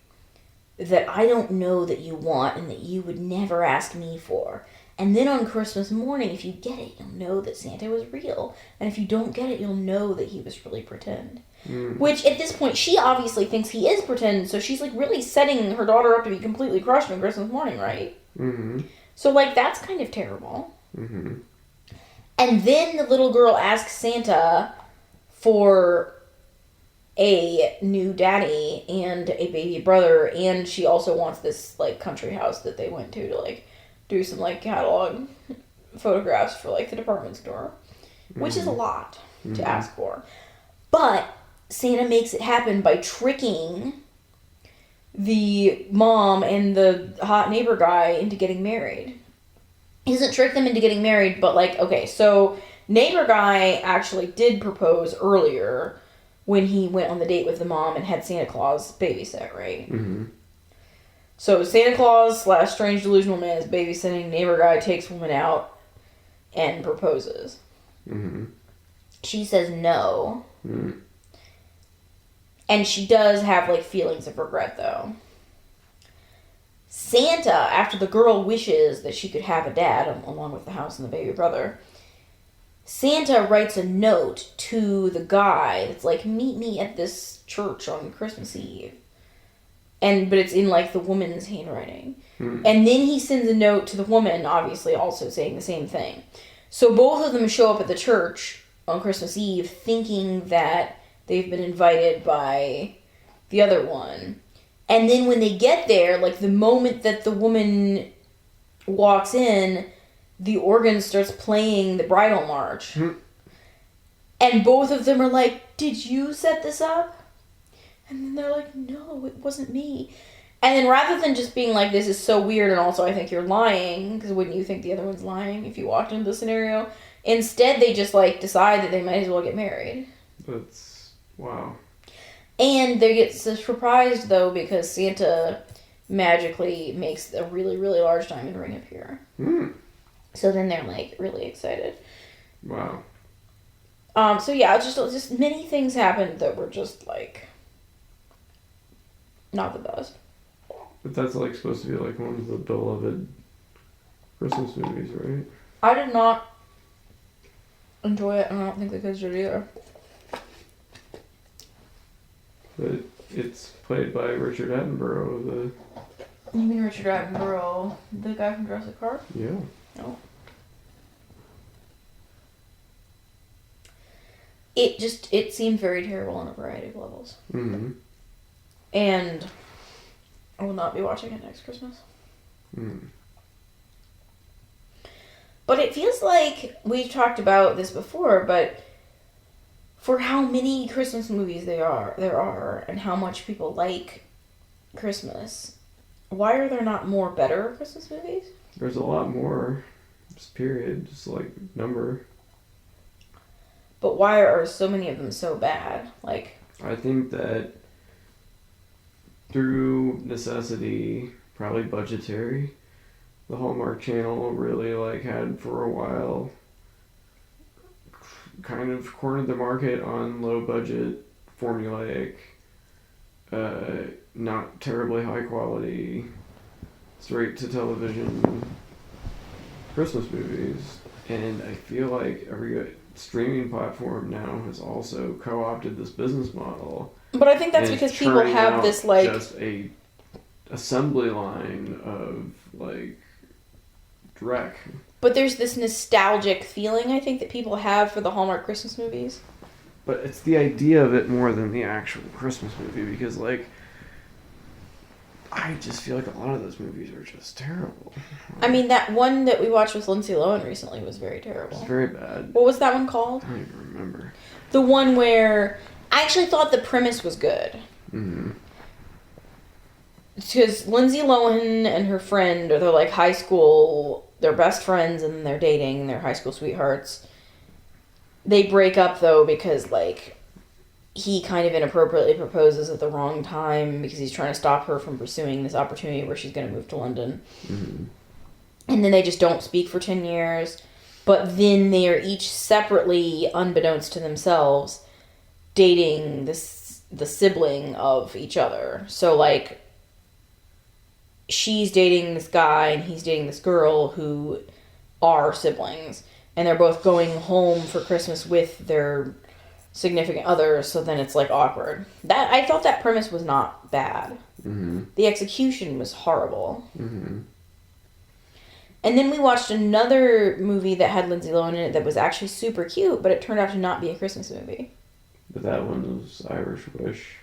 that I don't know that you want and that you would never ask me for? And then on Christmas morning, if you get it, you'll know that Santa was real. And if you don't get it, you'll know that he was really pretend. Which, at this point, she obviously thinks he is pretend, so she's, like, really setting her daughter up to be completely crushed on Christmas morning, right? So, like, that's kind of terrible. And then the little girl asks Santa for a new daddy and a baby brother, and she also wants this, like, country house that they went to, like, do some, like, catalog photographs for, like, the department store, which is a lot to ask for. But Santa makes it happen by tricking the mom and the hot neighbor guy into getting married. He doesn't trick them into getting married, but, like, okay, so neighbor guy actually did propose earlier when he went on the date with the mom and had Santa Claus babysit, right? So Santa Claus / strange delusional man is babysitting. Neighbor guy takes woman out and proposes. She says no. And she does have, like, feelings of regret, though. Santa, after the girl wishes that she could have a dad, along with the house and the baby brother, Santa writes a note to the guy that's like, meet me at this church on Christmas Eve. But it's in, like, the woman's handwriting. And then he sends a note to the woman, obviously also saying the same thing. So both of them show up at the church on Christmas Eve thinking that they've been invited by the other one. And then when they get there, like, the moment that the woman walks in, the organ starts playing the bridal march. And both of them are like, did you set this up? And then they're like, no, it wasn't me. And then rather than just being like, this is so weird, and also I think you're lying, because wouldn't you think the other one's lying if you walked into the scenario? Instead, they just, like, decide that they might as well get married. Wow. And they get surprised, though, because Santa magically makes a really, really large diamond ring appear. So then they're like really excited. Wow. So yeah, just many things happened that were just like not the best. But that's like supposed to be like one of the beloved Christmas movies, right? I did not enjoy it, and I don't think the kids did either. But it's played by Richard Attenborough, You mean Richard Attenborough, the guy from Jurassic Park? yeah. No. It seemed very terrible on a variety of levels. Mm-hmm. And I will not be watching it next Christmas. But it feels like we've talked about this before, but for how many Christmas movies there are, and how much people like Christmas, why are there not more better Christmas movies? There's a lot more, just period, just like number. But why are so many of them so bad? Like, I think that through necessity, probably budgetary, the Hallmark Channel really like had for a while kind of cornered the market on low budget, formulaic, not terribly high quality, straight to television Christmas movies. And I feel like every streaming platform now has also co-opted this business model. but I think that's And because it's people churning have out this like just a assembly line of like dreck. But there's this nostalgic feeling, I think, that people have for the Hallmark Christmas movies. But it's the idea of it more than the actual Christmas movie, because like I just feel like a lot of those movies are just terrible. I mean, that one that we watched with Lindsay Lohan recently was very terrible. It's very bad. What was that one called? I don't even remember. The one where I actually thought the premise was good. Mm-hmm. Because Lindsay Lohan and her friend, they're like high school, they're best friends and they're dating, they're high school sweethearts. They break up though because like he kind of inappropriately proposes at the wrong time because he's trying to stop her from pursuing this opportunity where she's going to move to London. Mm-hmm. And then they just don't speak for 10 years. But then they are each separately, unbeknownst to themselves, dating the sibling of each other. So like she's dating this guy and he's dating this girl who are siblings, and they're both going home for Christmas with their significant others, so then it's like awkward. That I thought that premise was not bad. Mm-hmm. The execution was horrible. Mm-hmm. And then we watched another movie that had Lindsay Lohan in it that was actually super cute, but it turned out to not be a Christmas movie. But that one was Irish Wish.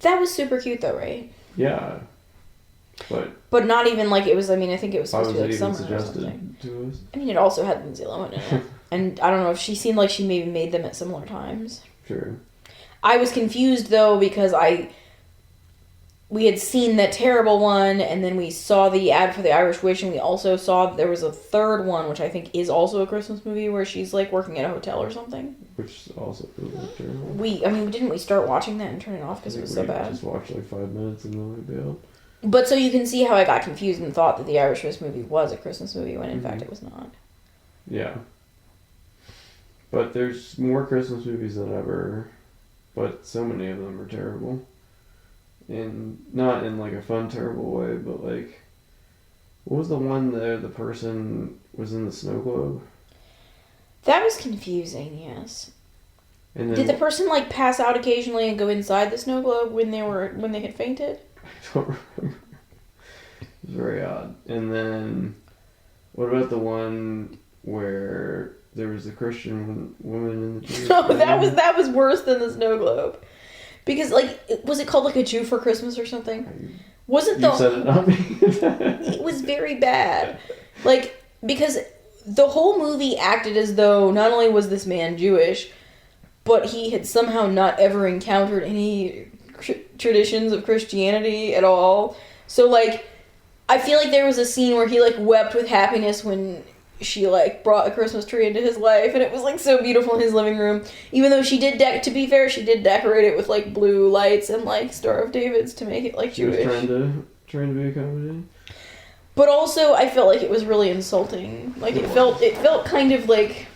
That was super cute though, right? Yeah. But not even like it was. I mean, I think it was why supposed was to be it like even summer or something. suggested to us? I mean, it also had Lindsay Lohan in it, and I don't know if she seemed like she maybe made them at similar times. Sure. I was confused though because we had seen that terrible one, and then we saw the ad for the Irish Wish, and we also saw that there was a third one, which I think is also a Christmas movie where she's like working at a hotel or something. Which also feels like terrible. Didn't we start watching that and turn it off because it was so bad? Just watched like 5 minutes and then we bailed. But so you can see how I got confused and thought that the Irish Wish movie was a Christmas movie when in fact it was not. Yeah. But there's more Christmas movies than ever, but so many of them are terrible. And not in like a fun, terrible way, but like, what was the one there the person was in the snow globe? That was confusing, yes. And then Did the person like pass out occasionally and go inside the snow globe when they had fainted? I don't remember. It was very odd. And then, what about the one where there was a Christian woman in the Jewish No, wedding? that was worse than the snow globe. Because like, was it called like A Jew for Christmas or something? Wasn't You said it, not me. It was very bad. Like, because the whole movie acted as though not only was this man Jewish, but he had somehow not ever encountered any traditions of Christianity at all. So, like, I feel like there was a scene where he, like, wept with happiness when she, like, brought a Christmas tree into his life, and it was, like, so beautiful in his living room. Even though she did, to be fair, she did decorate it with, like, blue lights and, like, Star of Davids to make it, like, She was Jewish. trying trying to be a comedy. But also, I felt like it was really insulting. Like, it felt kind of like,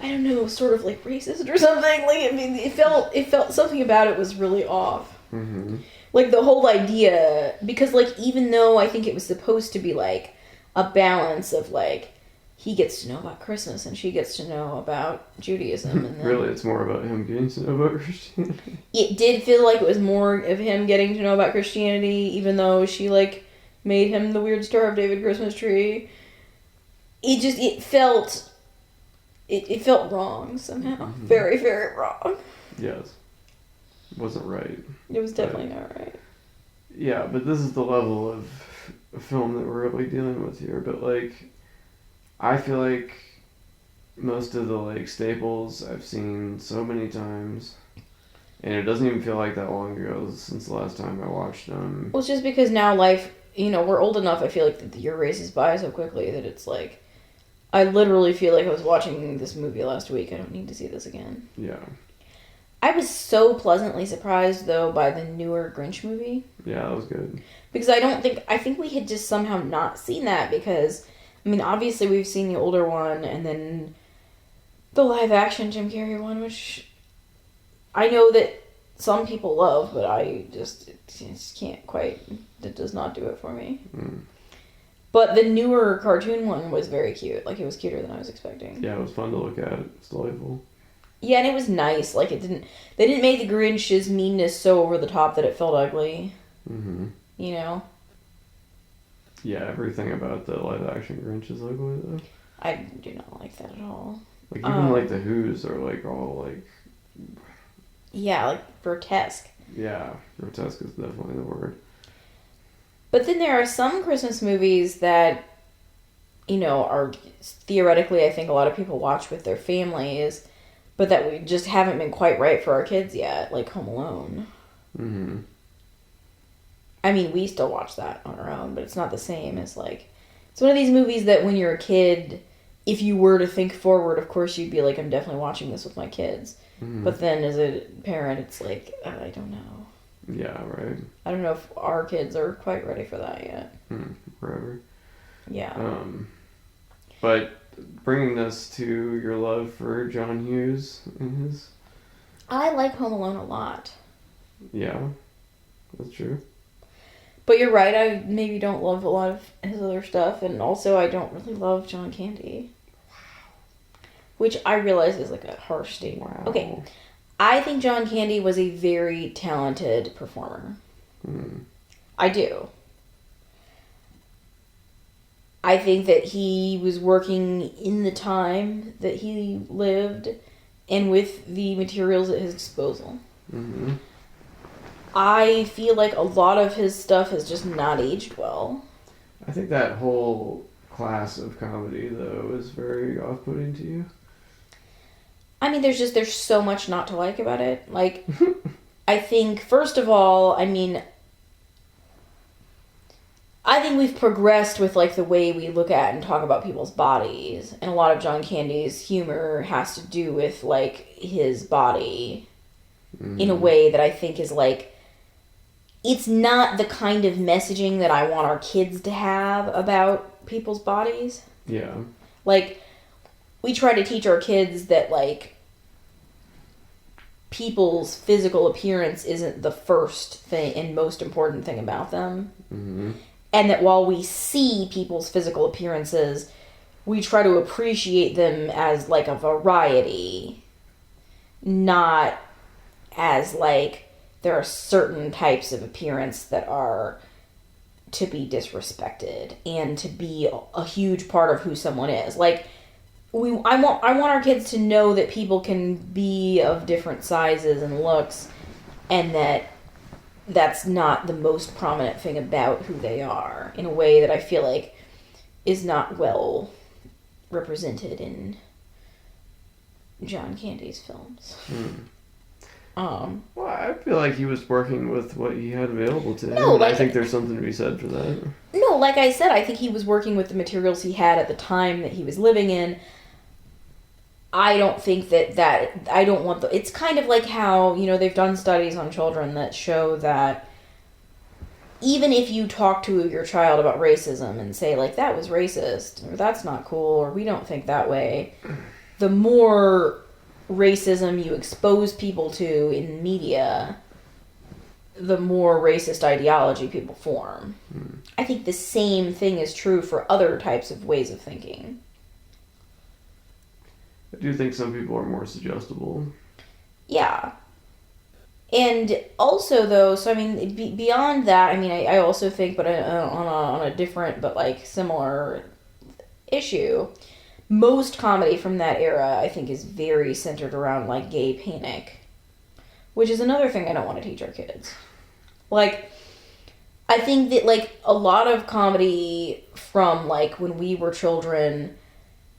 I don't know, sort of like racist or something. Like, I mean, it felt something about it was really off. Mm-hmm. Like, the whole idea, because, like, even though I think it was supposed to be, like, a balance of, like, he gets to know about Christmas and she gets to know about Judaism. And then Really, it's more about him getting to know about Christianity. It did feel like it was more of him getting to know about Christianity, even though she, like, made him the weird Star of David Christmas tree. It felt wrong somehow. Mm-hmm. Very, very wrong. Yes. Wasn't right. It was definitely not right. Yeah, but this is the level of film that we're really dealing with here. But, like, I feel like most of the, like, staples I've seen so many times, and it doesn't even feel like that long ago since the last time I watched them. Well, it's just because now life, you know, we're old enough, I feel like, that the year races by so quickly that it's like, I literally feel like I was watching this movie last week. I don't need to see this again. Yeah. I was so pleasantly surprised, though, by the newer Grinch movie. Yeah, that was good. Because I think we had just somehow not seen that because, I mean, obviously we've seen the older one and then the live action Jim Carrey one, which I know that some people love, but I just can't quite, it does not do it for me. Mm. But the newer cartoon one was very cute. Like, it was cuter than I was expecting. Yeah, it was fun to look at. It's delightful. Yeah, and it was nice. Like, they didn't make the Grinch's meanness so over the top that it felt ugly. Mm-hmm. You know? Yeah, everything about the live action Grinch is ugly, though. I do not like that at all. Like, even, like, the Who's are, like, all, like... Yeah, like, grotesque. Yeah, grotesque is definitely the word. But then there are some Christmas movies that, you know, are theoretically, I think a lot of people watch with their families, but that we just haven't been quite right for our kids yet, like Home Alone. Mm-hmm. I mean, we still watch that on our own, but it's not the same as, like... It's one of these movies that when you're a kid, if you were to think forward, of course you'd be like, I'm definitely watching this with my kids. Mm-hmm. But then as a parent, it's like, I don't know. Yeah, right. I don't know if our kids are quite ready for that yet. Forever. Yeah. But bringing this to your love for John Hughes and his... I like Home Alone a lot. Yeah, that's true. But you're right, I maybe don't love a lot of his other stuff, and also I don't really love John Candy. Which I realize is like a harsh statement. Wow. Okay, I think John Candy was a very talented performer. I do. I think that he was working in the time that he lived and with the materials at his disposal. Mm-hmm. I feel like a lot of his stuff has just not aged well. I think that whole class of comedy, though, is very off-putting to you. I mean, there's so much not to like about it. Like, I think, first of all, I think we've progressed with, like, the way we look at and talk about people's bodies. And a lot of John Candy's humor has to do with, like, his body in a way that I think is, like, it's not the kind of messaging that I want our kids to have about people's bodies. Yeah. Like, we try to teach our kids that, like, people's physical appearance isn't the first thing and most important thing about them. Mm-hmm. And that while we see people's physical appearances, we try to appreciate them as, like, a variety. Not as, like, there are certain types of appearance that are to be disrespected and to be a huge part of who someone is. Like, I want our kids to know that people can be of different sizes and looks, and that that's not the most prominent thing about who they are, in a way that I feel like is not well represented in John Candy's films. Well, I feel like he was working with what he had available to him. No, like, I think there's something to be said for that. No, like I said, I think he was working with the materials he had at the time that he was living in. I don't think that I don't want it's kind of like how, you know, they've done studies on children that show that even if you talk to your child about racism and say, like, that was racist, or that's not cool, or we don't think that way, the more racism you expose people to in media, the more racist ideology people form. I think the same thing is true for other types of ways of thinking. I do think some people are more suggestible. Yeah. And also, though, so I mean, beyond that, I mean, I also think, but on a different but like similar issue, most comedy from that era, I think, is very centered around like gay panic, which is another thing I don't want to teach our kids. Like, I think that like a lot of comedy from like when we were children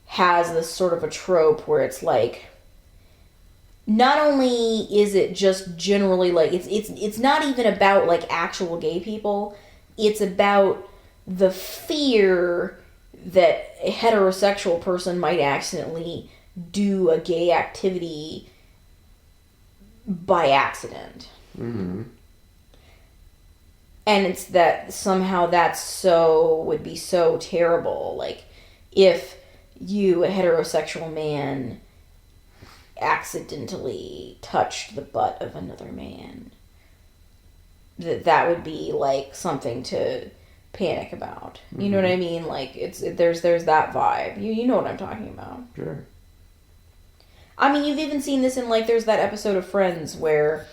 has this sort of a trope where it's like, not only is it just generally like it's not even about like actual gay people, it's about the fear that a heterosexual person might accidentally do a gay activity by accident. Mm-hmm. And it's that somehow would be so terrible. Like, if you, a heterosexual man, accidentally touched the butt of another man, that would be like something to panic about. You know what I mean? Like, there's that vibe. You know what I'm talking about. Sure. I mean, you've even seen this in like, there's that episode of Friends where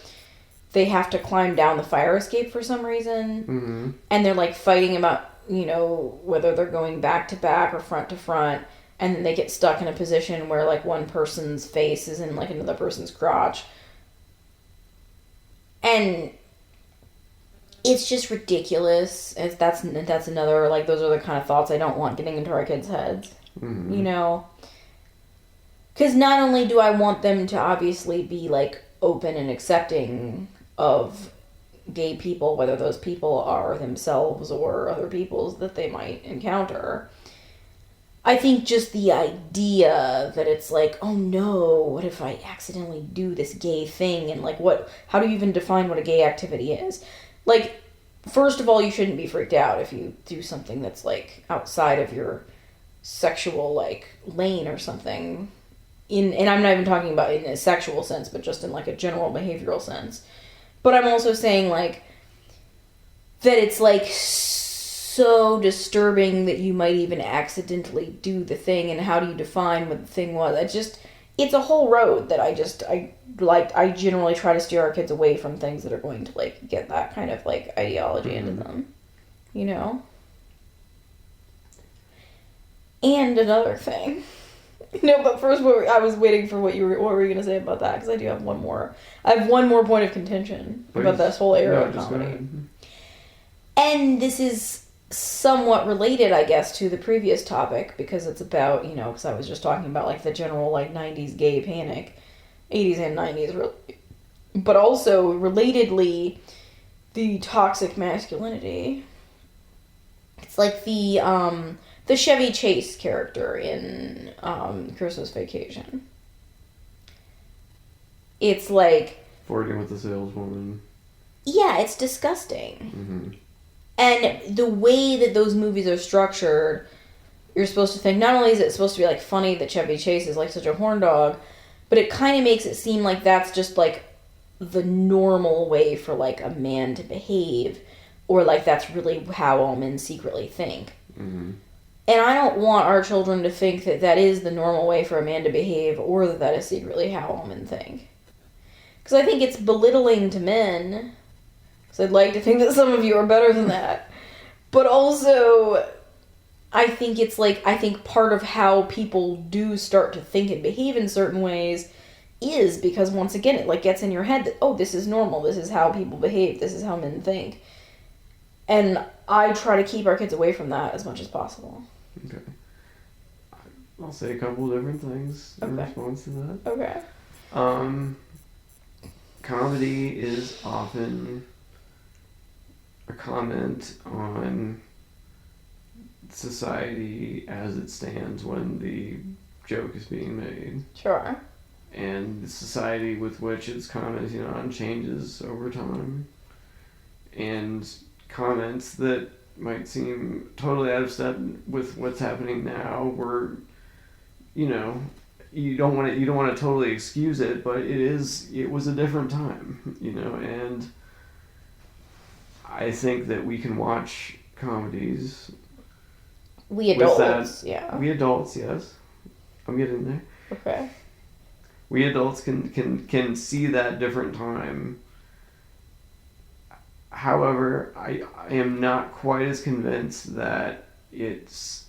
they have to climb down the fire escape for some reason, and they're like fighting about, you know, whether they're going back to back or front to front, and then they get stuck in a position where like one person's face is in like another person's crotch, and it's just ridiculous. That's another, like, those are the kind of thoughts I don't want getting into our kids' heads. You know, because not only do I want them to obviously be like open and accepting of gay people, whether those people are themselves or other peoples that they might encounter, I think just the idea that it's like, oh no, what if I accidentally do this gay thing, and like, how do you even define what a gay activity is? Like, first of all, you shouldn't be freaked out if you do something that's like outside of your sexual like lane or something. And I'm not even talking about in a sexual sense, but just in like a general behavioral sense. But I'm also saying like that it's like so disturbing that you might even accidentally do the thing, and how do you define what the thing was? It's a whole road that I generally try to steer our kids away from things that are going to like get that kind of like ideology into them, you know? And another thing. No, but first, I was waiting for what were you going to say about that, because I do have one more. I have one more point of contention about this whole era of comedy. And this is somewhat related, I guess, to the previous topic, because it's about, you know, because I was just talking about like the general like 90s gay panic, 80s and 90s, really, but also relatedly the toxic masculinity. It's like the Chevy Chase character in Christmas Vacation. It's like flirting with the saleswoman. Yeah, it's disgusting. And the way that those movies are structured, you're supposed to think, not only is it supposed to be like funny that Chevy Chase is like such a horn dog, but it kind of makes it seem like that's just like the normal way for like a man to behave, or like that's really how all men secretly think. And I don't want our children to think that that is the normal way for a man to behave, or that that is secretly how all men think. Because I think it's belittling to men. Because I'd like to think that some of you are better than that. But also, I think it's like, I think part of how people do start to think and behave in certain ways is because, once again, it like gets in your head that, oh, this is normal, this is how people behave, this is how men think. And I try to keep our kids away from that as much as possible. Okay. I'll say a couple of different things in response to that. Okay. Comedy is often a comment on society as it stands when the joke is being made. Sure. And the society with which it's commenting on changes over time. And comments that might seem totally out of step with what's happening now were, you know, you don't want to totally excuse it, but it was a different time, you know, and I think that we can watch comedies. We adults, yeah. We adults, yes. I'm getting there. Okay. We adults can see that different time. However, I am not quite as convinced that it's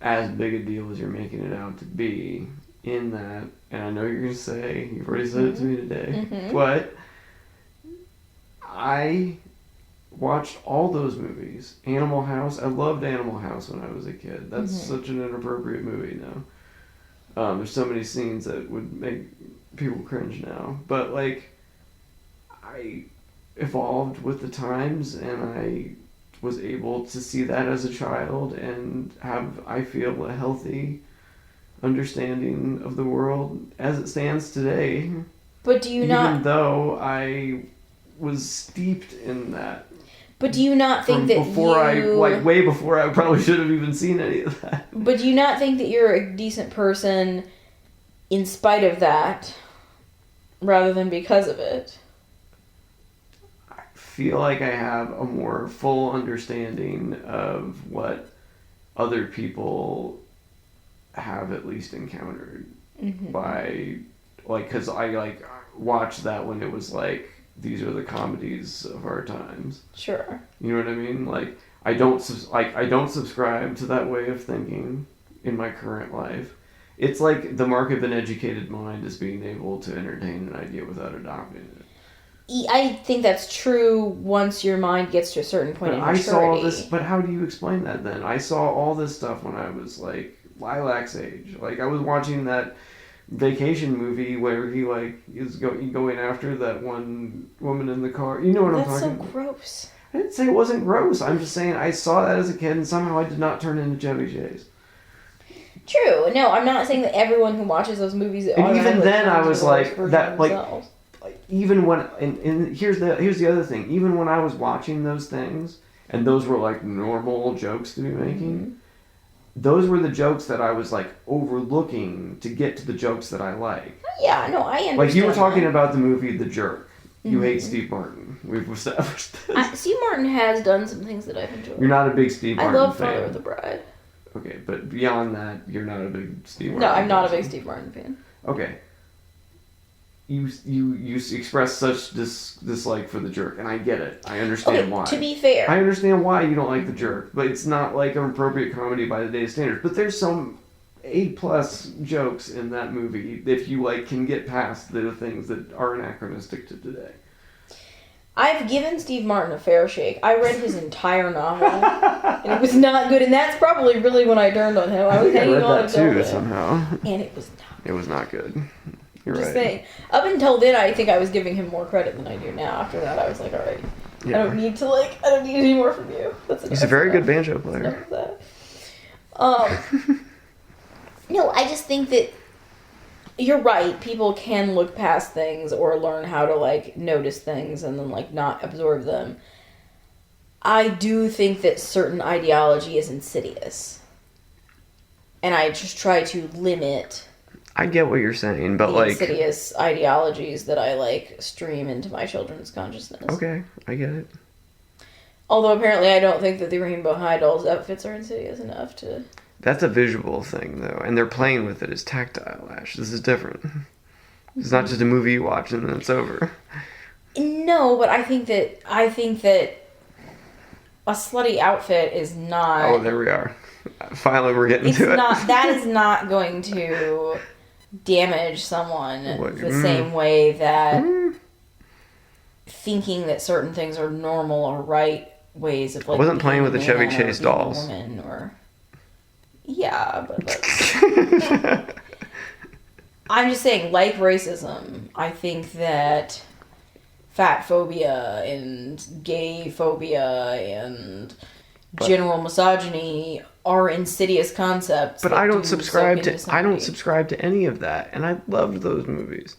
as big a deal as you're making it out to be, in that, and I know you're going to say, you've already said it to me today, but I watched all those movies. Animal House, I loved Animal House when I was a kid. That's such an inappropriate movie now. There's so many scenes that would make people cringe now, but like, I evolved with the times, and I was able to see that as a child and have, I feel, a healthy understanding of the world as it stands today. But do you even though I was steeped in that. But do you not think that way before I probably should have even seen any of that. But do you not think that you're a decent person in spite of that, rather than because of it? I feel like I have a more full understanding of what other people have at least encountered by, like, because I, like, watched that when it was, like, these are the comedies of our times. Sure. You know what I mean? Like, I don't subscribe to that way of thinking in my current life. It's like the mark of an educated mind is being able to entertain an idea without adopting it. I think that's true once your mind gets to a certain point in maturity. I saw this, but how do you explain that then? I saw all this stuff when I was like Lilac's age. Like, I was watching that Vacation movie where he like is going after that one woman in the car. You know what I'm talking about? That's so gross. I didn't say it wasn't gross. I'm just saying I saw that as a kid and somehow I did not turn into Chevy Chase. True. No, I'm not saying that everyone who watches those movies. And even then, I was like that. Like, even when and here's the other thing. Even when I was watching those things, and those were like normal jokes to be making. Those were the jokes that I was like overlooking to get to the jokes that I like. Yeah, no, I understand. Like, you were talking about the movie The Jerk. You hate Steve Martin. We've established this. Steve Martin has done some things that I've enjoyed. You're not a big Steve Martin fan. I love fan. Father of the Bride. Okay, but beyond that, you're not a big Steve Martin fan. No, I'm not a big Steve Martin fan. Okay. You express such dislike for The Jerk, and I get it. I understand why. To be fair, I understand why you don't like The Jerk, but it's not like an appropriate comedy by the day's standards. But there's some A+ jokes in that movie if you like can get past the things that are anachronistic to today. I've given Steve Martin a fair shake. I read his entire novel, and it was not good. And that's probably really when I turned on him. I was hanging on that too somehow, and it was not. It was not good. You're Just right. saying. Up until then, I think I was giving him more credit than I do now. After that, I was like, all right, I don't need any more from you. He's a very good banjo player. No, I just think that you're right. People can look past things or learn how to like notice things and then like not absorb them. I do think that certain ideology is insidious. And I just try to limit I get what you're saying, but the like insidious ideologies that I like stream into my children's consciousness. Okay, I get it. Although apparently I don't think that the Rainbow High Dolls outfits are insidious enough to... That's a visual thing, though, and they're playing with it as tactile, Ash. This is different. It's not just a movie you watch and then it's over. No, but I think that a slutty outfit is not... Oh, there we are. Finally, we're getting to it. That is not going to damage someone the same way that thinking that certain things are normal or right ways of like... I wasn't playing with the Chevy Chase dolls. Yeah, but that's... I'm just saying, like racism, I think that fat phobia and gay phobia and general misogyny are insidious concepts. But I don't subscribe to any of that, and I loved those movies.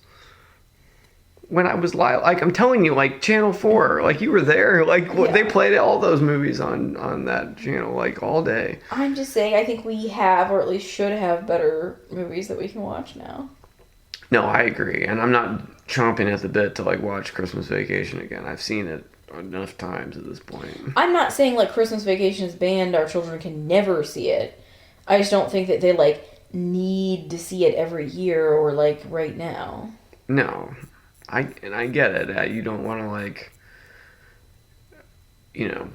when I was like, I'm telling you, like Channel 4, like you were there, like they played all those movies on that channel like all day. I'm just saying, I think we have, or at least should have, better movies that we can watch now. No, I agree, and I'm not chomping at the bit to like watch Christmas Vacation again. I've seen it enough times at this point. I'm not saying like Christmas Vacation is banned, our children can never see it. I just don't think that they like need to see it every year or like right now. No. I get it. You don't want to like, you know,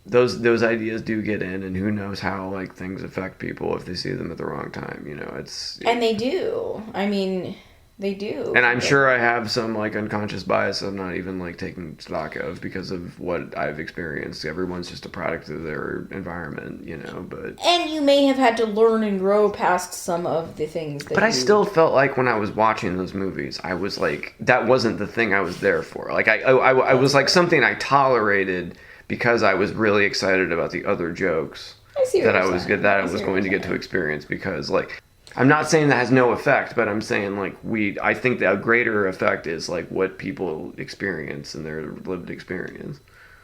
those ideas do get in, and who knows how like things affect people if they see them at the wrong time. You know, and they do. I mean, they do. And I'm sure I have some like unconscious bias I'm not even like taking stock of because of what I've experienced. Everyone's just a product of their environment, you know. And you may have had to learn and grow past some of the things that. But I still felt like when I was watching those movies, I was like, that wasn't the thing I was there for. Like I was like something I tolerated because I was really excited about the other jokes that I was going to get to experience. Because like, I'm not saying that has no effect, but I'm saying like I think the greater effect is like what people experience in their lived experience.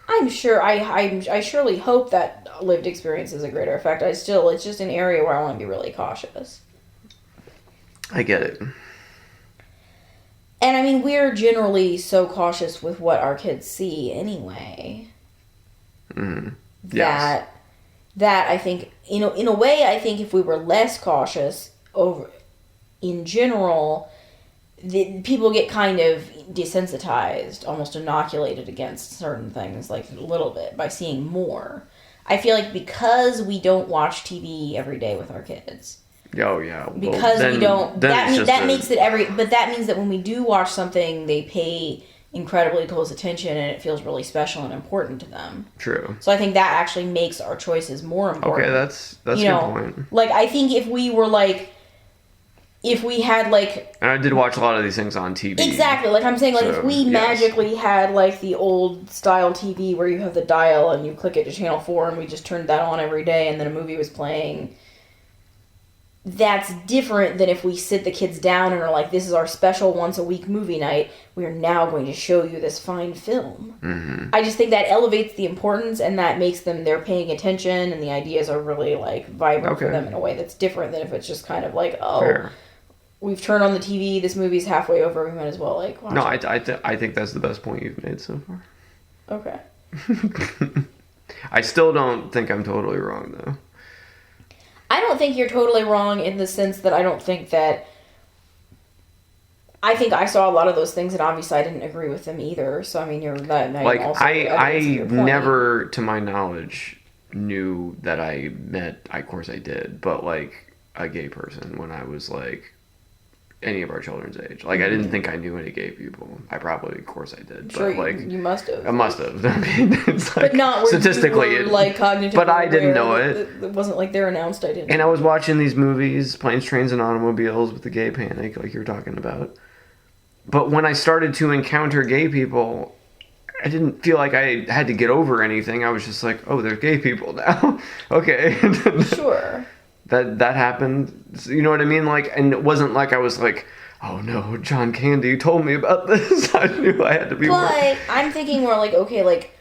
I'm sure. I surely hope that lived experience is a greater effect. It's just an area where I want to be really cautious. I get it. And I mean, we're generally so cautious with what our kids see anyway. Mm-hmm. Yes. That I think, you know, in a way, I think if we were less cautious in general, people get kind of desensitized, almost inoculated against certain things, like a little bit, by seeing more. I feel like because we don't watch TV every day with our kids. Oh yeah. Well, because we don't. That means that when we do watch something, they pay incredibly close attention, and it feels really special and important to them. True. So I think that actually makes our choices more important. Okay, that's a good point. Like, I think if we had like, and I did watch a lot of these things on TV. Exactly. Like I'm saying, like if we magically had like the old style TV where you have the dial and you click it to channel 4 and we just turned that on every day and then a movie was playing. That's different than if we sit the kids down and are like, this is our special once a week movie night. We are now going to show you this fine film. Mm-hmm. I just think that elevates the importance, and that makes them, they're paying attention, and the ideas are really like vibrant for them in a way that's different than if it's just kind of like, oh, we've turned on the TV, this movie's halfway over, we might as well like watch it. I think that's the best point you've made so far. Okay. I still don't think I'm totally wrong though. I don't think you're totally wrong in the sense that I don't think that... I think I saw a lot of those things, and obviously I didn't agree with them either. So, I mean, you're not... Like, I never, to my knowledge, knew that I met... Of course I did, but, like, a gay person when I was, like, any of our children's age. Like, I didn't think I knew any gay people. I probably, of course I did. Sure, but, like, you must have. I must have. I mean, it's like... But not where statistically, you were, like, cognitively but I didn't know it. It wasn't like they're announced, I didn't. And I was watching these movies, Planes, Trains, and Automobiles with the gay panic, like you were talking about. But when I started to encounter gay people, I didn't feel like I had to get over anything. I was just like, oh, there's gay people now. Okay. Sure. That happened. You know what I mean? Like, and it wasn't like I was like, oh no, John Candy told me about this. I knew I had to be more. But I'm thinking more like, okay, like,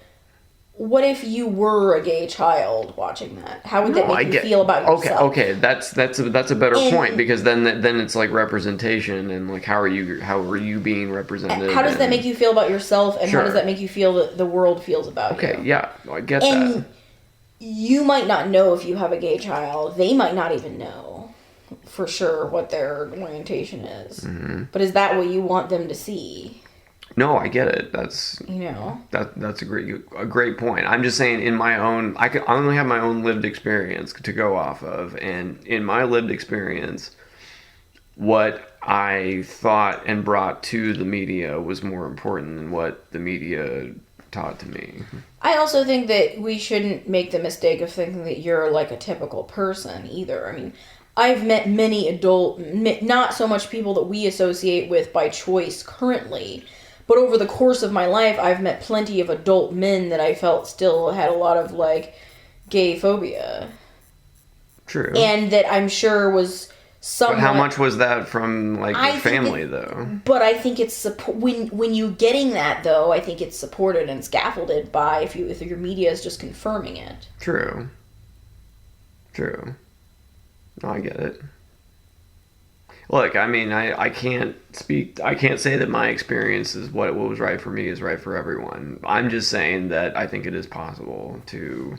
what if you were a gay child watching that? How would that make you feel about yourself? Okay, that's a better point, because then it's like representation, and like how are you being represented? How does that make you feel about yourself, and how does that make you feel that the world feels about you? Okay, yeah, I get that. You might not know if you have a gay child. They might not even know for sure what their orientation is. Mm-hmm. But is that what you want them to see? No, I get it. That's that's a great point. I'm just saying, in my own, I only have my own lived experience to go off of, and in my lived experience, what I thought and brought to the media was more important than what the media taught to me. I also think that we shouldn't make the mistake of thinking that you're like a typical person either. I mean, I've met many not so much people that we associate with by choice currently, but over the course of my life, I've met plenty of adult men that I felt still had a lot of, like, gay phobia. True. And that I'm sure was somewhat. But how much was that from like I your think family though? But I think it's when you're getting that though. I think it's supported and scaffolded by if your media is just confirming it. True. No, I get it. Look, I mean, I can't say that my experience is what was right for me is right for everyone. I'm just saying that I think it is possible to...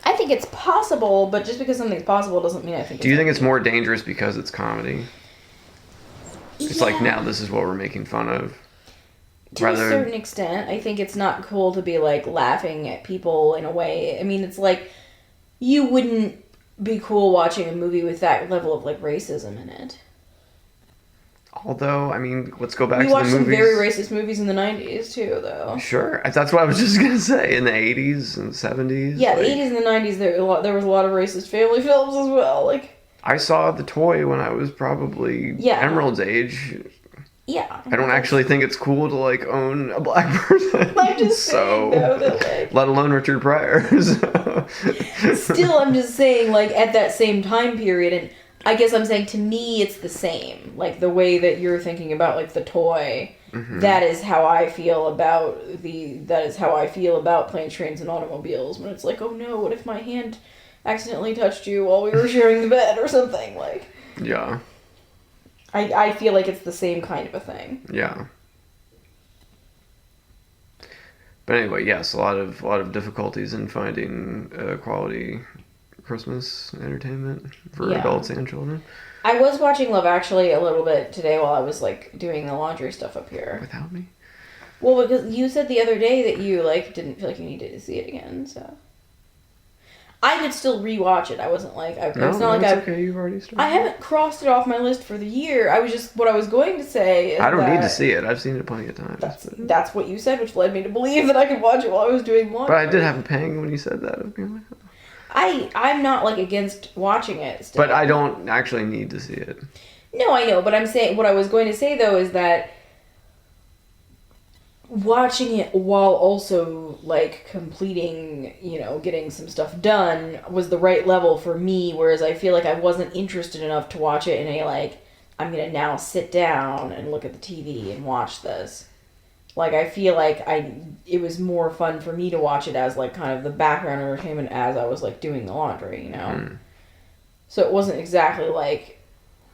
I think it's possible, but just because something's possible doesn't mean I think Do you think it's more dangerous because it's comedy? It's like, now this is what we're making fun of. To a certain extent. I think it's not cool to be, like, laughing at people in a way. I mean, it's like, you wouldn't be cool watching a movie with that level of, like, racism in it. Although, I mean, let's go back to the movies. We watched some very racist movies in the 90s, too, though. Sure. That's what I was just going to say. In the 80s and 70s. Yeah, the 80s and the 90s, there was a lot of racist family films as well. Like, I saw The Toy when I was probably Emerald's age. Yeah. I don't actually think it's cool to, like, own a black person. I'm just saying, though, that, like... Let alone Richard Pryor. So. Still, I'm just saying, like, at that same time period, and... I guess I'm saying, to me, it's the same. Like, the way that you're thinking about, like, The Toy, that is how I feel about Planes, Trains, and Automobiles. When it's like, oh no, what if my hand accidentally touched you while we were sharing the bed or something? Like, yeah. I feel like it's the same kind of a thing. Yeah. But anyway, yes, a lot of difficulties in finding quality Christmas entertainment for adults and children. I was watching Love Actually a little bit today while I was, like, doing the laundry stuff up here. Without me? Well, because you said the other day that you, like, didn't feel like you needed to see it again, so... I could still rewatch it. I wasn't like... it's not like okay, you've already started. I haven't crossed it off my list for the year. What I was going to say is I don't need to see it. I've seen it plenty of times. That's what you said, which led me to believe that I could watch it while I was doing laundry. But I did have a pang when you said that. I'm not, like, against watching it still. But I don't actually need to see it. No, I know, but I'm saying... What I was going to say, though, is that watching it while also, like, completing, getting some stuff done was the right level for me, whereas I feel like I wasn't interested enough to watch it in a, like, I'm gonna now sit down and look at the TV and watch this. Like, I feel like it was more fun for me to watch it as, like, kind of the background entertainment as I was, like, doing the laundry, So it wasn't exactly, like...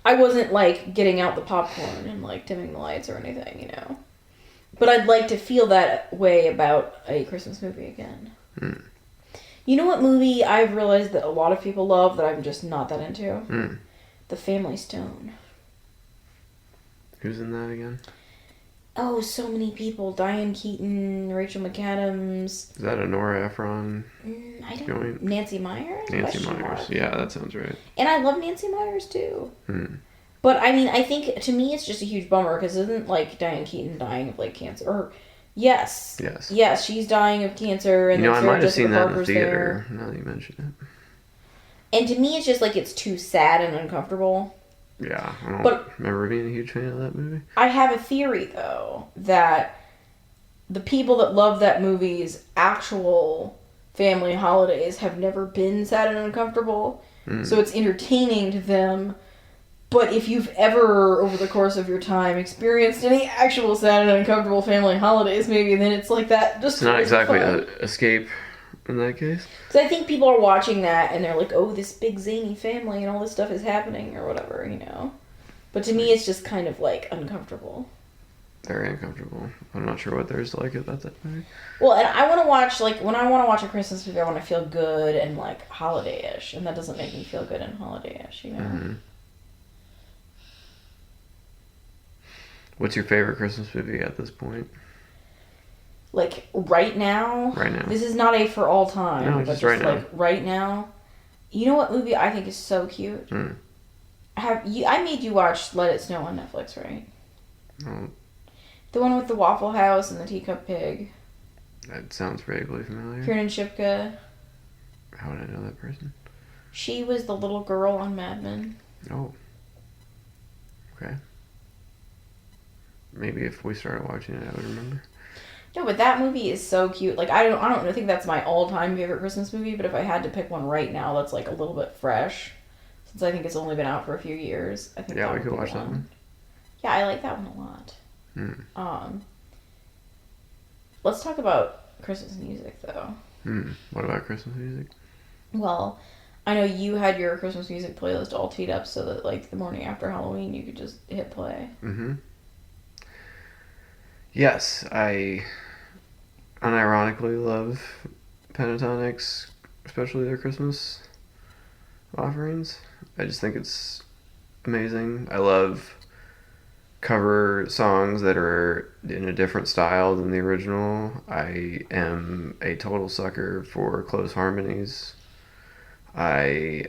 I wasn't, like, getting out the popcorn and, like, dimming the lights or anything, But I'd like to feel that way about a Christmas movie again. You know what movie I've realized that a lot of people love that I'm just not that into? The Family Stone. Who's in that again? Oh, so many people. Diane Keaton, Rachel McAdams. Is that a Nora Ephron joint? Nancy Meyers? Nancy Meyers. Yeah, that sounds right. And I love Nancy Meyers, too. But, I mean, I think, to me, it's just a huge bummer, because isn't, like, Diane Keaton dying of, like, cancer? Or, yes. Yes, she's dying of cancer, and I might have seen that in the theater, now that you mention it. And to me, it's just, like, it's too sad and uncomfortable. Yeah, I don't remember being a huge fan of that movie. I have a theory, though, that the people that love that movie's actual family holidays have never been sad and uncomfortable. So it's entertaining to them. But if you've ever, over the course of your time, experienced any actual sad and uncomfortable family holidays, maybe then it's like that. Just it's not exactly an escape in that case. Because I think people are watching that and they're like, oh, this big zany family and all this stuff is happening or whatever, But to me, it's just kind of, like, uncomfortable. Very uncomfortable. I'm not sure what there's to like about that movie. Well, and I want to watch, like, when I want to watch a Christmas movie, I want to feel good and, like, holiday-ish. And that doesn't make me feel good and holiday-ish, What's your favorite Christmas movie at this point? Like, right now? Right now. This is not a for all time. No, but just right now. Like, right now. You know what movie I think is so cute? I made you watch Let It Snow on Netflix, right? No. The one with the Waffle House and the teacup pig. That sounds vaguely familiar. Kiernan Shipka. How would I know that person? She was the little girl on Mad Men. Oh. Okay. Maybe if we started watching it, I would remember. No, but that movie is so cute. Like, I don't think that's my all-time favorite Christmas movie, but if I had to pick one right now that's, like, a little bit fresh, since I think it's only been out for a few years. I think Yeah, that we would could be watch the that one. Yeah, I like that one a lot. Let's talk about Christmas music, though. What about Christmas music? Well, I know you had your Christmas music playlist all teed up so that, like, the morning after Halloween, you could just hit play. Yes, I unironically love Pentatonix, especially their Christmas offerings. I just think it's amazing. I love cover songs that are in a different style than the original. I am a total sucker for close harmonies. I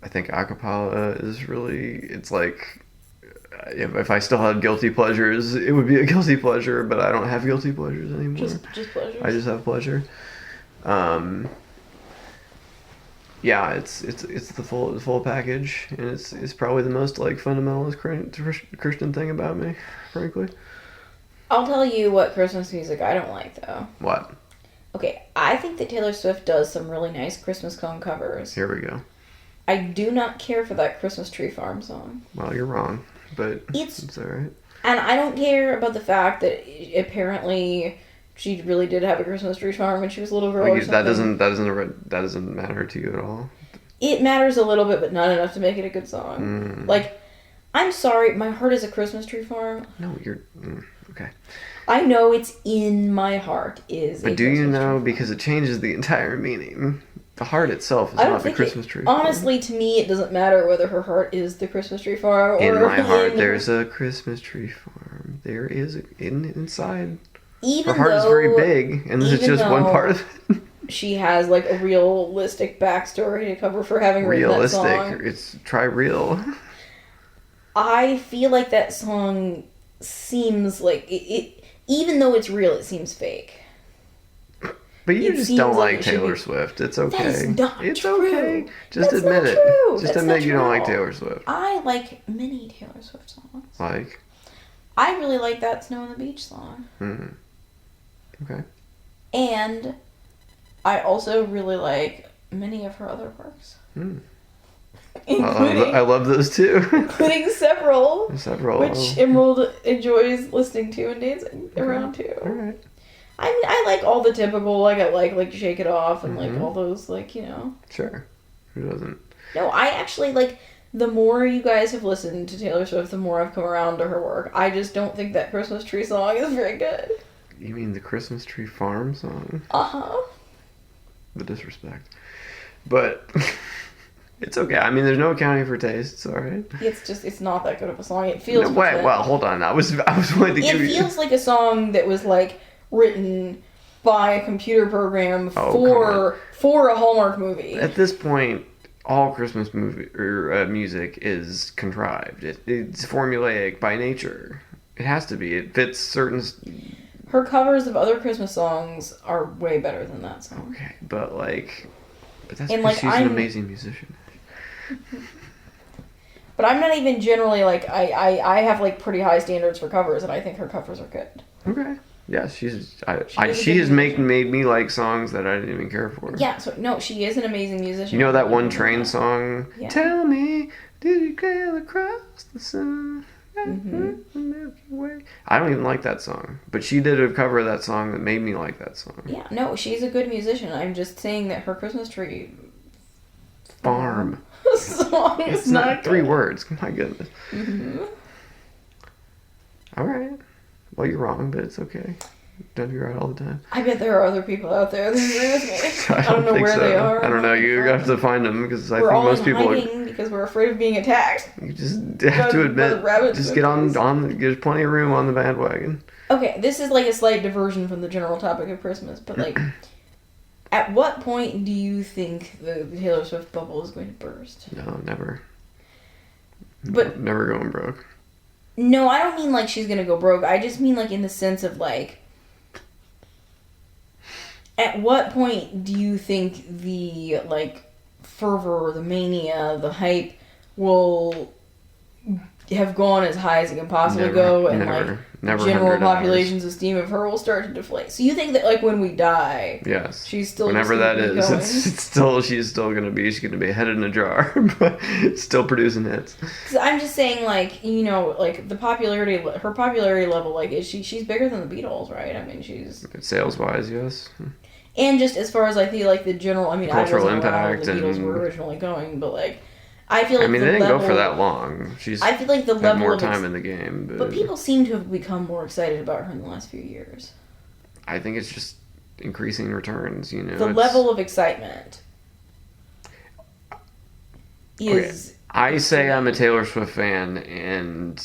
think acapella is really, it's like, if I still had guilty pleasures, it would be a guilty pleasure, but I don't have guilty pleasures anymore. Just pleasures. I just have pleasure. Yeah, it's the full package, and it's probably the most like fundamentalist Christian thing about me, frankly. I'll tell you what Christmas music I don't like, though. What? Okay, I think that Taylor Swift does some really nice Christmas song covers. Here we go. I do not care for that Christmas Tree Farm song. Well, you're wrong, but it's all right. And I don't care about the fact that apparently she really did have a Christmas Tree Farm when she was a little girl. Or something. That doesn't matter to you at all. It matters a little bit, but not enough to make it a good song. Like, I'm sorry, My Heart is a Christmas Tree Farm. No, you're okay. I know it's in my heart But do you know, because it changes the entire meaning? The heart itself is not the Christmas tree. Honestly, to me, it doesn't matter whether her heart is the Christmas tree farm or in my heart. There's a Christmas tree farm. There is inside. Her heart is very big, and this is just one part of it. She has like a realistic backstory to cover for having written that song. Realistic. It's try real. I feel like that song seems like it. Even though it's real, it seems fake. But you just don't like Taylor Swift. It's okay. That is not true. It's okay. Just admit it. Just admit you don't like Taylor Swift. I like many Taylor Swift songs. Like? I really like that Snow on the Beach song. Okay. And I also really like many of her other works. I love those too. Including several. Which Emerald enjoys listening to and dancing around to. Alright. I mean, I like all the typical, like Shake It Off and like all those, like, you know. Sure. Who doesn't? No, I actually, like, the more you guys have listened to Taylor Swift, the more I've come around to her work. I just don't think that Christmas Tree song is very good. You mean the Christmas Tree Farm song? Uh-huh. The disrespect. But it's okay. I mean, there's no accounting for taste. It's all right. It's not that good of a song. It feels... Well, hold on. I was willing to give you... It feels like a song that was, like, written by a computer program for a Hallmark movie. At this point, all Christmas music is contrived. It's formulaic by nature. It has to be. It fits certain... Her covers of other Christmas songs are way better than that song. Okay, but that's and because she's an amazing musician. But I'm not even generally, like, I have, like, pretty high standards for covers, and I think her covers are good. Okay. Yeah, she has made me like songs that I didn't even care for. Yeah, so, no, she is an amazing musician. You know that one Train song? Yeah. Tell me, did you go across the sun? Milky Way? I don't even like that song. But she did a cover of that song that made me like that song. Yeah, no, she's a good musician. I'm just saying that her Christmas Tree Farm song is not good. 3 words. My goodness. All right. Well, you're wrong, but it's okay. Don't be right all the time. I bet there are other people out there that agree with me. I don't know where they are. I don't know. You have to find them because I think most people are hiding because we're afraid of being attacked. You just have to admit. Just get on. There's plenty of room on the bandwagon. Okay, this is like a slight diversion from the general topic of Christmas, but like, at what point do you think the Taylor Swift bubble is going to burst? No, never. But never going broke. No, I don't mean like she's gonna go broke. I just mean like in the sense of like, at what point do you think the like fervor, the mania, the hype will have gone as high as it can possibly go, and never general $100. population's esteem of her will start to deflate. So you think that like when we die, yes, she's still whenever that is, going? she's still gonna be a head in a jar, but still producing hits. Cause I'm just saying, like, you know, like her popularity level, like she's bigger than the Beatles, right? I mean, she's sales wise, yes. And just as far as like the general, I mean, cultural I wasn't around impact when the Beatles were originally going, but like, I feel like they didn't go for that long. I feel like the had level more of time in the game, but people seem to have become more excited about her in the last few years. I think it's just increasing returns. You know, the level of excitement is. Okay. I say I'm a Taylor Swift fan, and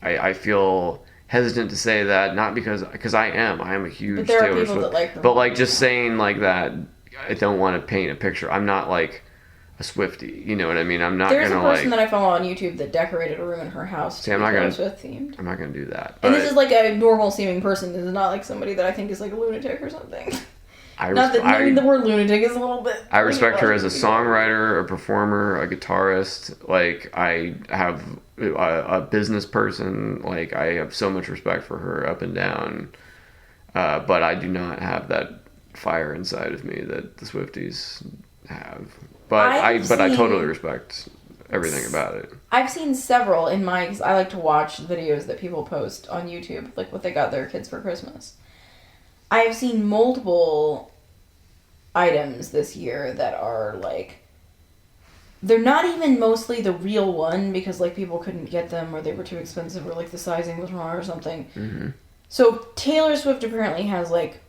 I feel hesitant to say that, not because I am a huge Taylor Swift, that like her, but like just saying like that, I don't want to paint a picture. I'm not like a Swiftie, you know what I mean? I'm not There's gonna a person that I follow on YouTube that decorated a room in her house to be Taylor Swift themed. I'm not gonna do that. And this is like a normal seeming person. This is not like somebody that I think is like a lunatic or something. I mean, the word lunatic is a little bit. I respect her as a songwriter, a performer, a guitarist. Like, I have a business person. Like, I have so much respect for her up and down. But I do not have that fire inside of me that the Swifties have. But I totally respect everything about it. I've seen several in my. Cause I like to watch videos that people post on YouTube, like what they got their kids for Christmas. I have seen multiple items this year that are like, they're not even mostly the real one because like people couldn't get them or they were too expensive or like the sizing was wrong or something. Mm-hmm. So Taylor Swift apparently has like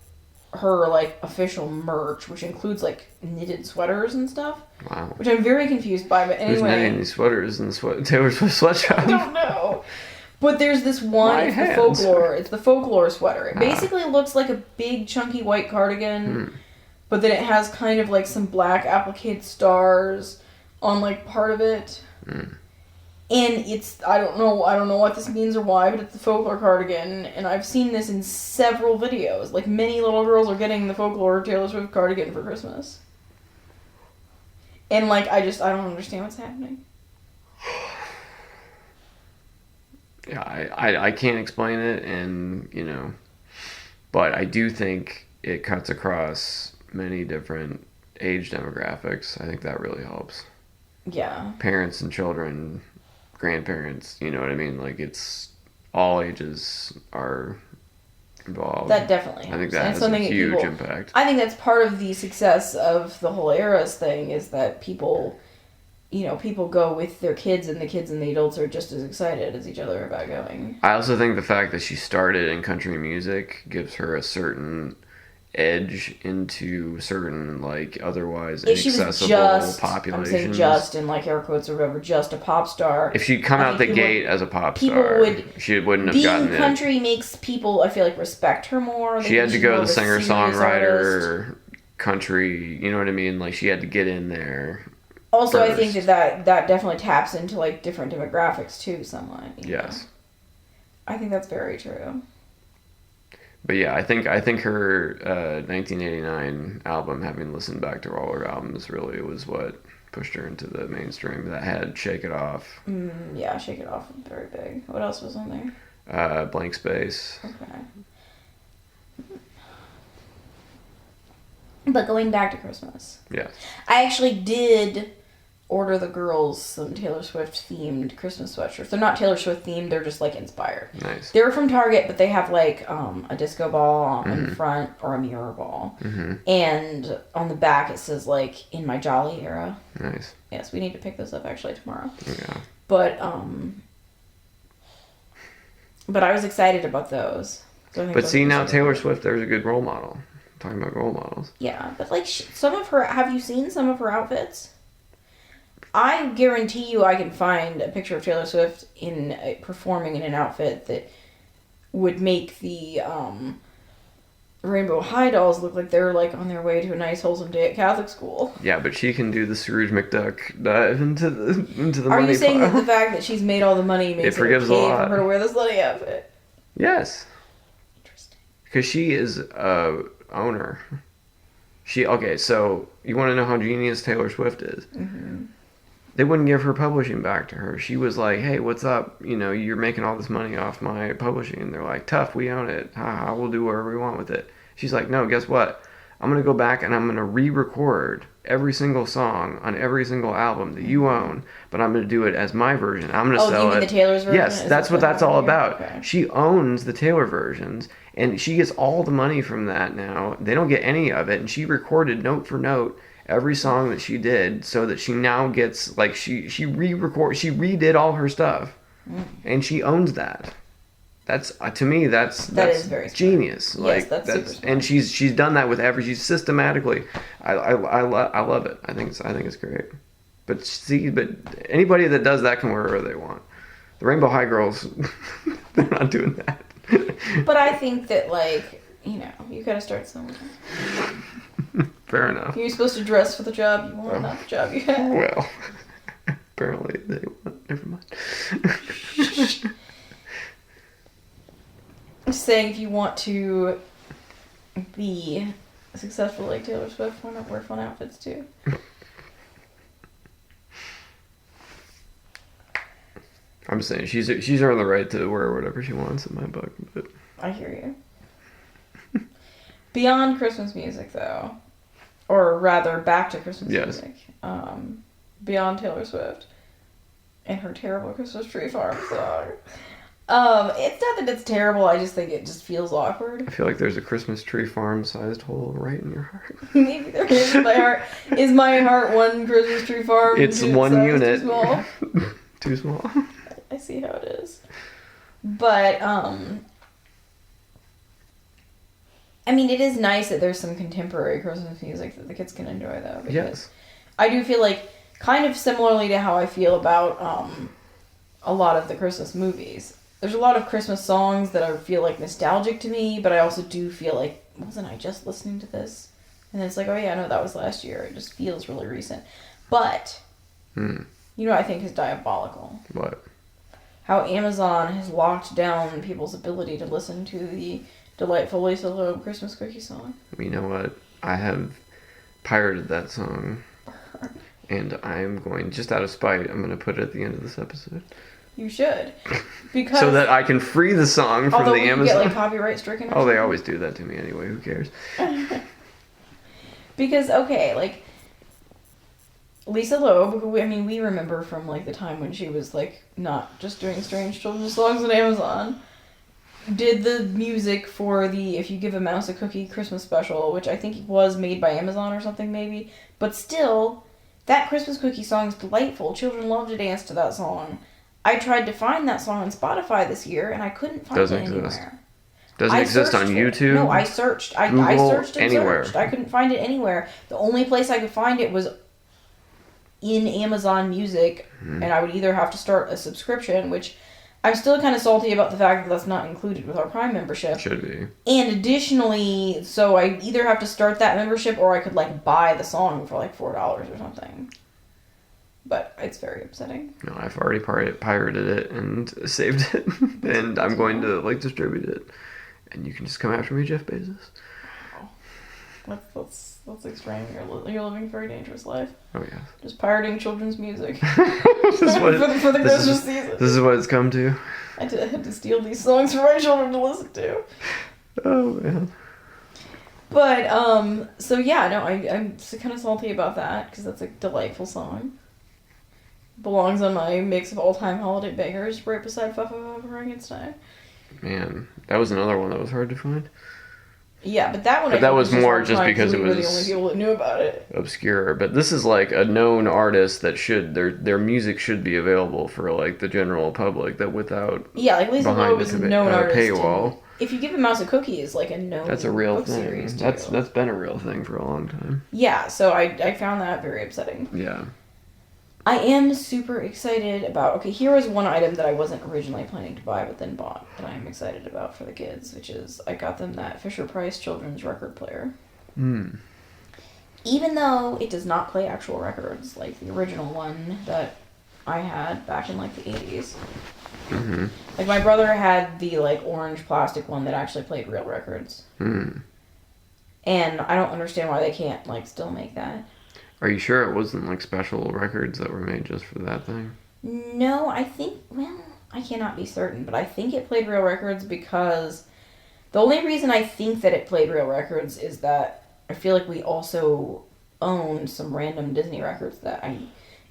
her like official merch, which includes like knitted sweaters and stuff. Wow. Which I'm very confused by, but anyway. Who's knitting these sweaters in the Taylor Swift sweatshop? I don't know. But there's this one, it's the folklore sweater. It basically looks like a big chunky white cardigan, but then it has kind of like some black appliqué stars on like part of it. And it's, I don't know what this means or why, but it's the folklore cardigan, and I've seen this in several videos. Like many little girls are getting the folklore Taylor Swift cardigan for Christmas. And like, I don't understand what's happening. Yeah, I can't explain it, and you know, but I do think it cuts across many different age demographics. I think that really helps. Yeah. Parents and children, grandparents, you know what I mean? Like, it's all ages are involved. That definitely helps. I think that has a huge impact. I think that's part of the success of the whole Eras thing is that people go with their kids, and the adults are just as excited as each other about going. I also think the fact that she started in country music gives her a certain edge into certain, like, otherwise inaccessible populations. I'm saying just, in like air quotes or whatever, just a pop star. If she'd come out the gate as a pop star, she wouldn't have gotten it. Being country makes people, I feel like, respect her more. She had to go the singer-songwriter, country, you know what I mean? Like, she had to get in there. Also, first. I think that definitely taps into like different demographics too, somewhat. Yes, I think that's very true. But yeah, I think her 1989 album, having listened back to all her albums, really was what pushed her into the mainstream. That had "Shake It Off." Yeah, "Shake It Off" was very big. What else was on there? "Blank Space." Okay. But going back to Christmas. Yes. I actually did order the girls some Taylor Swift themed Christmas sweatshirts. They're not Taylor Swift themed, they're just like inspired. Nice. They're from Target, but they have like a disco ball in front or a mirror ball. And on the back it says like "In My Jolly Era." Nice. Yes, we need to pick this up actually tomorrow. Yeah. But I was excited about those. But see, now Taylor Swift, there's a good role model. I'm talking about role models. Yeah, but like some of her, have you seen some of her outfits? I guarantee you I can find a picture of Taylor Swift performing in an outfit that would make the Rainbow High dolls look like they're like on their way to a nice wholesome day at Catholic school. Yeah, but she can do the Scrooge McDuck dive into the money Are you saying pile. that the fact that she's made all the money makes it okay for her to wear this slutty outfit? Yes. Interesting. Because she is a owner. So you want to know how genius Taylor Swift is? they wouldn't give her publishing back to her. She was like, hey, what's up? You know, you're making all this money off my publishing. And they're like, tough, we own it. Ha, we'll do whatever we want with it. She's like, no, guess what? I'm going to go back and I'm going to re-record every single song on every single album that you own, but I'm going to do it as my version. I'm going to sell it. Oh, you mean the Taylor's version? Yes, that's what that's all about. Okay. She owns the Taylor versions, and she gets all the money from that now. They don't get any of it, and she recorded note for note every song that she did, so that she now gets, like, she redid all her stuff, and she owns that. That's to me that's is very genius. Smart. Like yes, that's super smart. And she's done that with she's systematically. I love it. I think it's great. But anybody that does that can wear whatever they want. The Rainbow High girls, they're not doing that. But I think that, like, you know, you gotta start somewhere. Fair enough. You're supposed to dress for the job you want, not the job you have. Well, apparently they want. Never mind. I'm saying, if you want to be successful like Taylor Swift, why not wear fun outfits too? I'm saying she's earned the right to wear whatever she wants in my book. But I hear you. Beyond Christmas music, though, or rather, back to Christmas music. Beyond Taylor Swift and her terrible Christmas Tree Farm song. It's not that it's terrible, I just think it just feels awkward. I feel like there's a Christmas tree farm sized hole right in your heart. Maybe there is in my heart. Is my heart one Christmas tree farm? It's one unit. Too small? Too small. I see how it is. But, I mean, it is nice that there's some contemporary Christmas music that the kids can enjoy, though. Because yes. I do feel like, kind of similarly to how I feel about, a lot of the Christmas movies. There's a lot of Christmas songs that I feel like nostalgic to me, but I also do feel like, wasn't I just listening to this? And then it's like, oh yeah, no, that was last year. It just feels really recent. But, you know what I think is diabolical? What? How Amazon has locked down people's ability to listen to the delightful Lisa Loeb Christmas Cookie song. You know what? I have pirated that song. And I'm going, just out of spite, I'm going to put it at the end of this episode. You should. Because so that I can free the song from the Amazon. Although you get, like, copyright stricken or something? They always do that to me anyway. Who cares? Because, okay, like, Lisa Loeb, who, I mean, we remember from, like, the time when she was, like, not just doing strange children's songs on Amazon, did the music for the If You Give a Mouse a Cookie Christmas special, which I think was made by Amazon or something, maybe. But still, that Christmas cookie song is delightful. Children love to dance to that song. I tried to find that song on Spotify this year, and I couldn't find it anywhere. Doesn't exist on YouTube? No, I searched. I searched and anywhere. Searched. I couldn't find it anywhere. The only place I could find it was in Amazon Music, and I would either have to start a subscription, which I'm still kind of salty about the fact that that's not included with our Prime membership. Should be. And additionally, so I either have to start that membership, or I could, like, buy the song for, like, $4 or something. But it's very upsetting. No, I've already pirated it and saved it, and I'm going to, like, distribute it. And you can just come after me, Jeff Bezos. Wow. That's extreme. You're living a very dangerous life. Oh, yeah. Just pirating children's music. for the Christmas season. This is what it's come to. I had to steal these songs for my children to listen to. Oh, man. But, so yeah, no, I'm kind of salty about that, because that's a delightful song. Belongs on my mix of all-time holiday bangers, right beside Fa Fa Fa Frankenstein. Man, that was another one that was hard to find. Yeah, but that one. But that was more just because it was the only people that knew about it. Obscure. But this is like a known artist that should their music should be available for, like, the general public. That without like Lisa Loeb is a known artist. Paywall. If You Give a Mouse a Cookie is like a known. That's a real book thing. Series That's been a real thing for a long time. Yeah, so I found that very upsetting. Yeah. I am super excited about... Okay, here was one item that I wasn't originally planning to buy, but then bought, that I am excited about for the kids, which is I got them that Fisher-Price children's record player. Even though it does not play actual records, like the original one that I had back in, like, the 80s. Mm-hmm. Like, my brother had the, like, orange plastic one that actually played real records. And I don't understand why they can't, like, still make that. Are you sure it wasn't like special records that were made just for that thing? No, I think, well, I cannot be certain, but I think it played real records because the only reason I think that it played real records is that I feel like we also owned some random Disney records that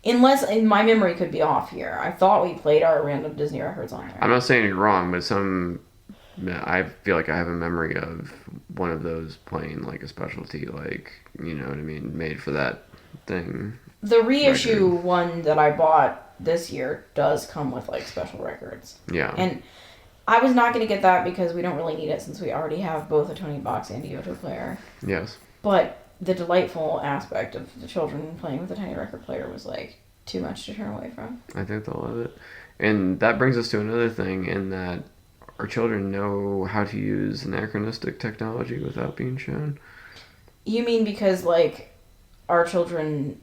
unless in my memory could be off here. I thought we played our random Disney records on there. I'm not saying you're wrong, but I feel like I have a memory of one of those playing like a specialty, like, you know what I mean, made for that thing. The reissue one that I bought this year does come with like special records. Yeah. And I was not going to get that because we don't really need it since we already have both a Tony box and a Yoto player. Yes. But the delightful aspect of the children playing with a tiny record player was like too much to turn away from. I think they'll love it. And that brings us to another thing in that our children know how to use anachronistic technology without being shown. You mean because like our children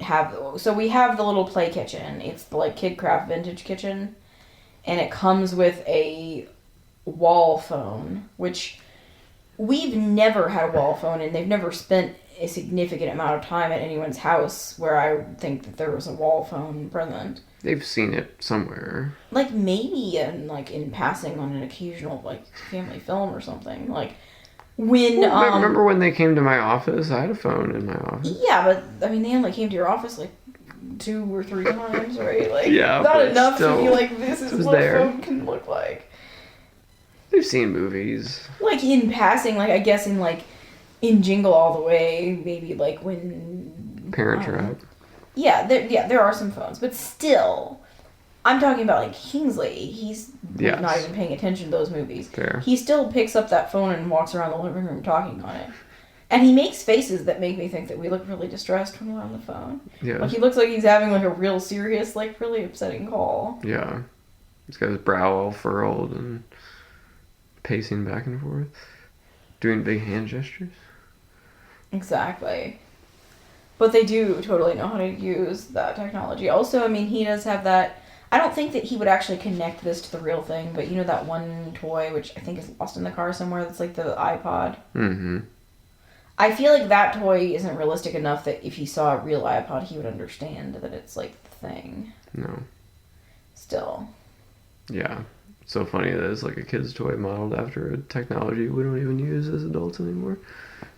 have, so we have the little play kitchen. It's the like KidCraft vintage kitchen, and it comes with a wall phone, which we've never had a wall phone, and they've never spent a significant amount of time at anyone's house where I would think that there was a wall phone present. They've seen it somewhere. Like maybe in passing on an occasional like family film or something. Like when remember when they came to my office? I had a phone in my office. Yeah, but I mean they only came to your office like 2 or 3 times, right? Like yeah, not enough still, to be like this is what a phone can look like. They've seen movies. Like in passing, like I guess in Jingle All the Way, maybe like when Parent Trap. Yeah, there are some phones, but still, I'm talking about like Kingsley. He's not even paying attention to those movies. Fair. He still picks up that phone and walks around the living room talking on it, and he makes faces that make me think that we look really distressed when we're on the phone. Yeah. Like he looks like he's having like a real serious, like really upsetting call. Yeah. He's got his brow all furrowed and pacing back and forth, doing big hand gestures. Exactly. But they do totally know how to use that technology. Also, I mean, he does have that. I don't think that he would actually connect this to the real thing, but you know that one toy, which I think is lost in the car somewhere, that's like the iPod? Mm-hmm. I feel like that toy isn't realistic enough that if he saw a real iPod, he would understand that it's like the thing. No. Still. Yeah. It's so funny that it's like a kid's toy modeled after a technology we don't even use as adults anymore.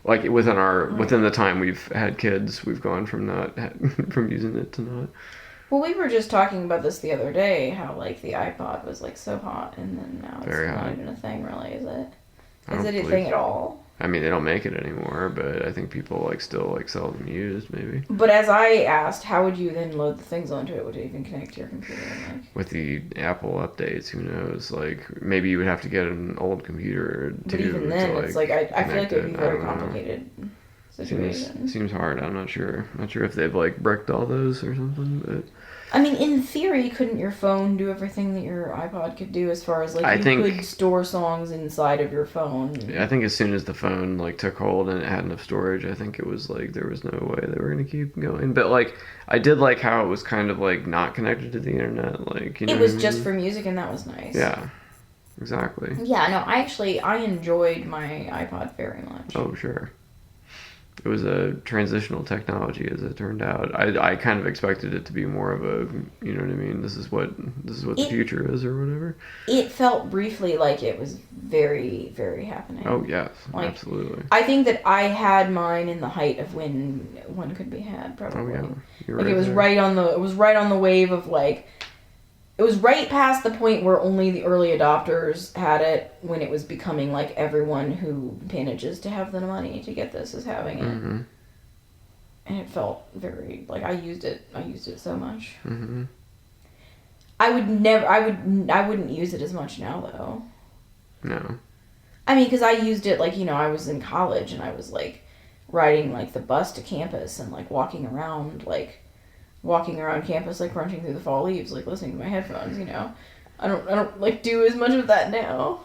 Like within the time we've had kids, we've gone from from using it to not. Well, we were just talking about this the other day, how like the iPod was like so hot, and then now it's not even a thing, really, is it? Is it a thing at all? I mean, they don't make it anymore, but I think people like still like sell them used, maybe. But as I asked, how would you then load the things onto it? Would it even connect to your computer? Like? With the Apple updates, who knows? Like maybe you would have to get an old computer But even then, it's like I feel like it would be a very complicated situation. Seems hard. I'm not sure. I'm not sure if they've like bricked all those or something, but. I mean, in theory, couldn't your phone do everything that your iPod could do as far as, like, you could store songs inside of your phone? I think as soon as the phone, like, took hold and it had enough storage, I think it was, like, there was no way they were going to keep going. But, like, I did like how it was kind of, like, not connected to the internet. Like, you know it was just for music, and that was nice. Yeah, exactly. Yeah, no, I enjoyed my iPod very much. Oh, sure. It was a transitional technology, as it turned out. I kind of expected it to be more of a, you know what I mean? This is what the future is, or whatever. It felt briefly like it was very, very happening. Oh yes, like, absolutely. I think that I had mine in the height of when one could be had. Probably. Oh yeah, you're like right it was there. It was right on the wave of like. It was right past the point where only the early adopters had it, when it was becoming like everyone who manages to have the money to get this is having it. Mm-hmm. And it felt very, like, I used it so much. Mm-hmm. I wouldn't use it as much now, though. No. I mean, because I used it, like, you know, I was in college and I was, like, riding, like, the bus to campus and, like, walking around campus, like, crunching through the fall leaves, like, listening to my headphones, you know. I don't like, do as much of that now.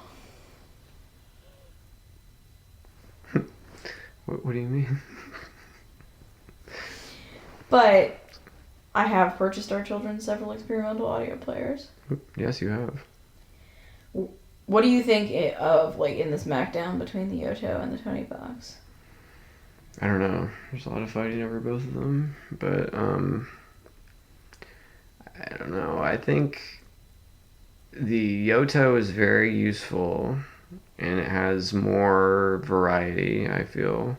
What do you mean? But I have purchased our children several experimental audio players. Yes, you have. What do you think of, like, in the smackdown between the Yoto and the Tony box? I don't know. There's a lot of fighting over both of them, but I don't know. I think the Yoto is very useful, and it has more variety, I feel.